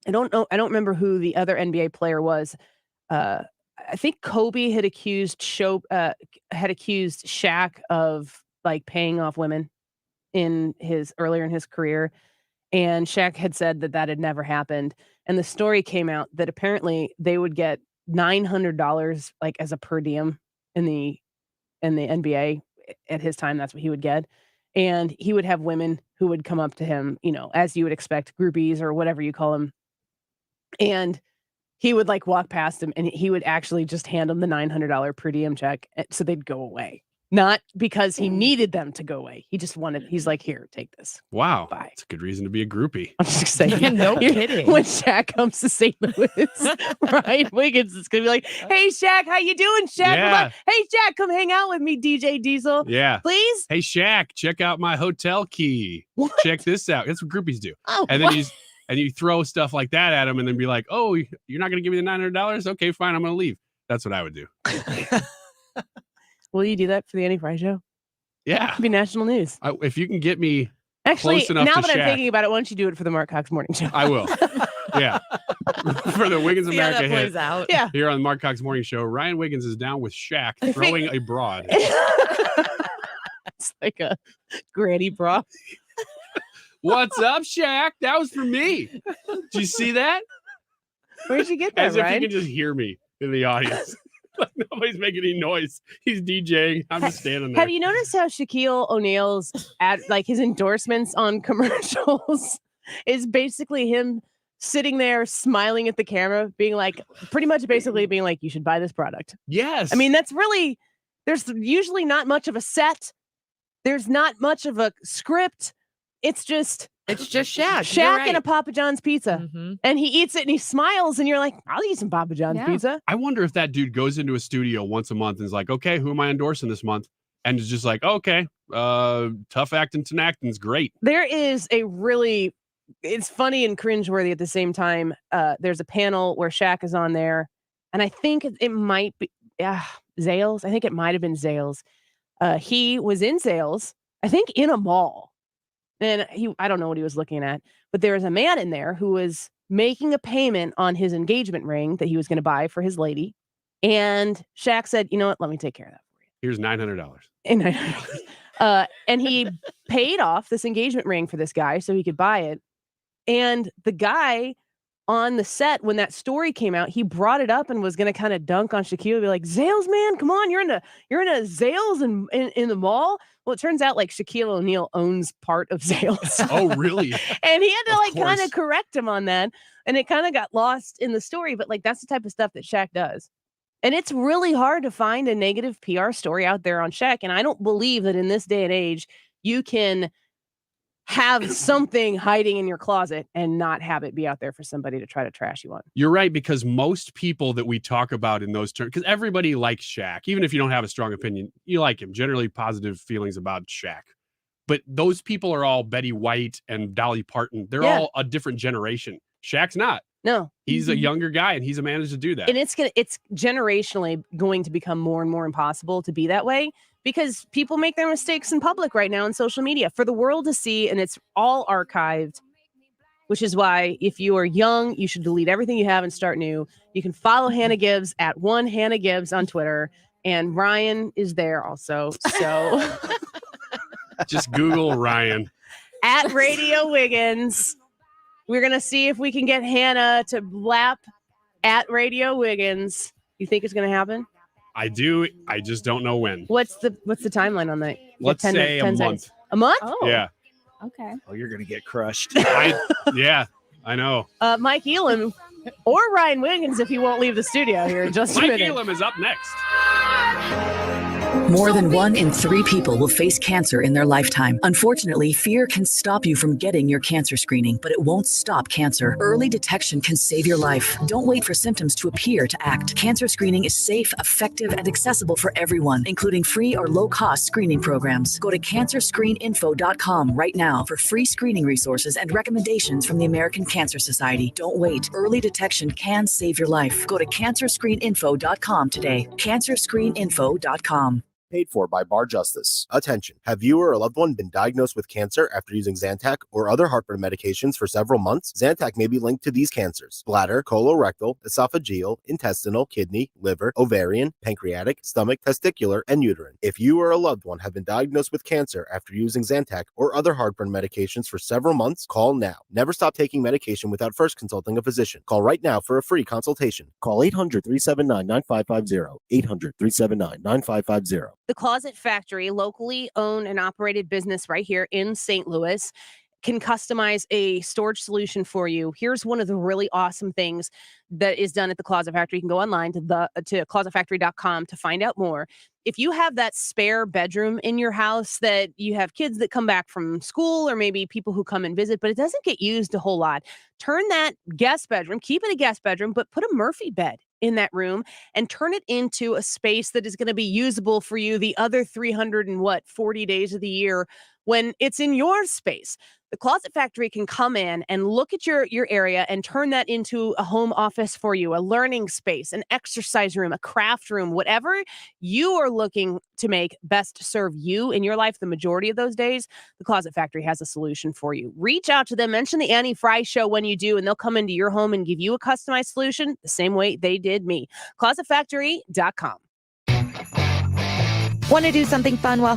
I don't remember who the other NBA player was. I think Kobe had accused Shaq of like paying off women earlier in his career, and Shaq had said that had never happened. And the story came out that apparently they would get $900 like as a per diem in the NBA at his time. That's what he would get. And he would have women who would come up to him, as you would expect, groupies or whatever you call them. And he would like walk past them, and he would actually just hand them the $900 per diem check, so they'd go away. Not because he needed them to go away. He's like, here, take this. Wow. Bye. It's a good reason to be a groupie. I'm just saying. No kidding. When Shaq comes to St. Louis, Ryan Wiggins is going to be like, hey, Shaq, how you doing, Shaq? Yeah. Hey, Shaq, come hang out with me, DJ Diesel. Yeah. Please? Hey, Shaq, check out my hotel key. What? Check this out. That's what groupies do. Oh, and then what? you throw stuff like that at them and then be like, oh, you're not going to give me the $900? Okay, fine. I'm going to leave. That's what I would do. Will you do that for the Annie Frey show? Yeah. It'd be national news. If you can get me Actually, close enough now to that I'm Shaq, thinking about it, why don't you do it for the Mark Cox Morning Show? I will. Yeah. For the Wiggins See how America that hit plays out. Yeah. here on the Mark Cox Morning Show, Ryan Wiggins is down with Shaq throwing a broad. It's like a Granny bra. What's up, Shaq? That was for me. Did you see that? Where'd you get that, As if Ryan? you can just hear me in the audience. Like nobody's making any noise. He's DJing. I'm just standing there. Have you noticed how Shaquille O'Neal's his endorsements on commercials is basically him sitting there smiling at the camera, being like, pretty much basically being like, you should buy this product. Yes. I mean, that's really, there's usually not much of a set. There's not much of a script. It's just Shaq. Shaq and a Papa John's pizza. And he eats it and he smiles and you're like, I'll eat some Papa John's pizza. I wonder if that dude goes into a studio once a month and is like, okay, who am I endorsing this month? And is just like, okay, tough acting Tinactin's great. There is it's funny and cringeworthy at the same time. There's a panel where Shaq is on there, and I think it might be Zales. I think it might have been Zales. He was in Zales, I think in a mall. And I don't know what he was looking at, but there was a man in there who was making a payment on his engagement ring that he was going to buy for his lady. And Shaq said, you know what? Let me take care of that. Here's $900. And and he paid off this engagement ring for this guy so he could buy it. And the guy on the set, when that story came out, he brought it up and was going to kind of dunk on Shaquille, be like, Zales, man, come on, you're in a Zales in the mall. Well, it turns out like Shaquille O'Neal owns part of Zales. Oh, really? And he had to kind of correct him on that. And it kind of got lost in the story. But like, that's the type of stuff that Shaq does. And it's really hard to find a negative PR story out there on Shaq. And I don't believe that in this day and age, you can have something hiding in your closet and not have it be out there for somebody to try to trash you on. You're right, because most people that we talk about in those terms, because everybody likes Shaq, even if you don't have a strong opinion, you like him. Generally positive feelings about Shaq. But those people are all Betty White and Dolly Parton. They're all a different generation. Shaq's not. No. He's a younger guy, and he's managed to do that. And it's generationally going to become more and more impossible to be that way, because people make their mistakes in public right now on social media for the world to see, and it's all archived, which is why if you are young, you should delete everything you have and start new. You can follow Hannah Gibbs at @1HannahGibbs on Twitter, and Ryan is there also. So just Google Ryan. At Radio Wiggins. We're going to see if we can get Hannah to lap at Radio Wiggins. You think it's going to happen? I do. I just don't know when. What's the timeline on that? Let's say a month. Seconds. A month? Oh. Yeah. Okay. Oh, you're going to get crushed. Yeah, I know. Mike Elam or Ryan Wiggins if he won't leave the studio here in just a Mike minute. Elam is up next. More than 1 in 3 people will face cancer in their lifetime. Unfortunately, fear can stop you from getting your cancer screening, but it won't stop cancer. Early detection can save your life. Don't wait for symptoms to appear to act. Cancer screening is safe, effective, and accessible for everyone, including free or low-cost screening programs. Go to cancerscreeninfo.com right now for free screening resources and recommendations from the American Cancer Society. Don't wait. Early detection can save your life. Go to cancerscreeninfo.com today. cancerscreeninfo.com. Paid for by Bar Justice. Attention. Have you or a loved one been diagnosed with cancer after using Zantac or other heartburn medications for several months? Zantac may be linked to these cancers: bladder, colorectal, esophageal, intestinal, kidney, liver, ovarian, pancreatic, stomach, testicular, and uterine. If you or a loved one have been diagnosed with cancer after using Zantac or other heartburn medications for several months, call now. Never stop taking medication without first consulting a physician. Call right now for a free consultation. Call 800-379-9550. 800-379-9550. The Closet Factory, locally owned and operated business right here in St. Louis, can customize a storage solution for you. Here's one of the really awesome things that is done at the Closet Factory. You can go online to closetfactory.com to find out more. If you have that spare bedroom in your house that you have kids that come back from school or maybe people who come and visit, but it doesn't get used a whole lot, turn that guest bedroom, keep it a guest bedroom, but put a Murphy bed in that room and turn it into a space that is going to be usable for you the other 340 days of the year when it's in your space. The Closet Factory can come in and look at your area and turn that into a home office for you, a learning space, an exercise room, a craft room, whatever you are looking to make best serve you in your life the majority of those days. The Closet Factory has a solution for you. Reach out to them, mention the Annie Frey Show when you do, and they'll come into your home and give you a customized solution the same way they did me. ClosetFactory.com. Want to do something fun while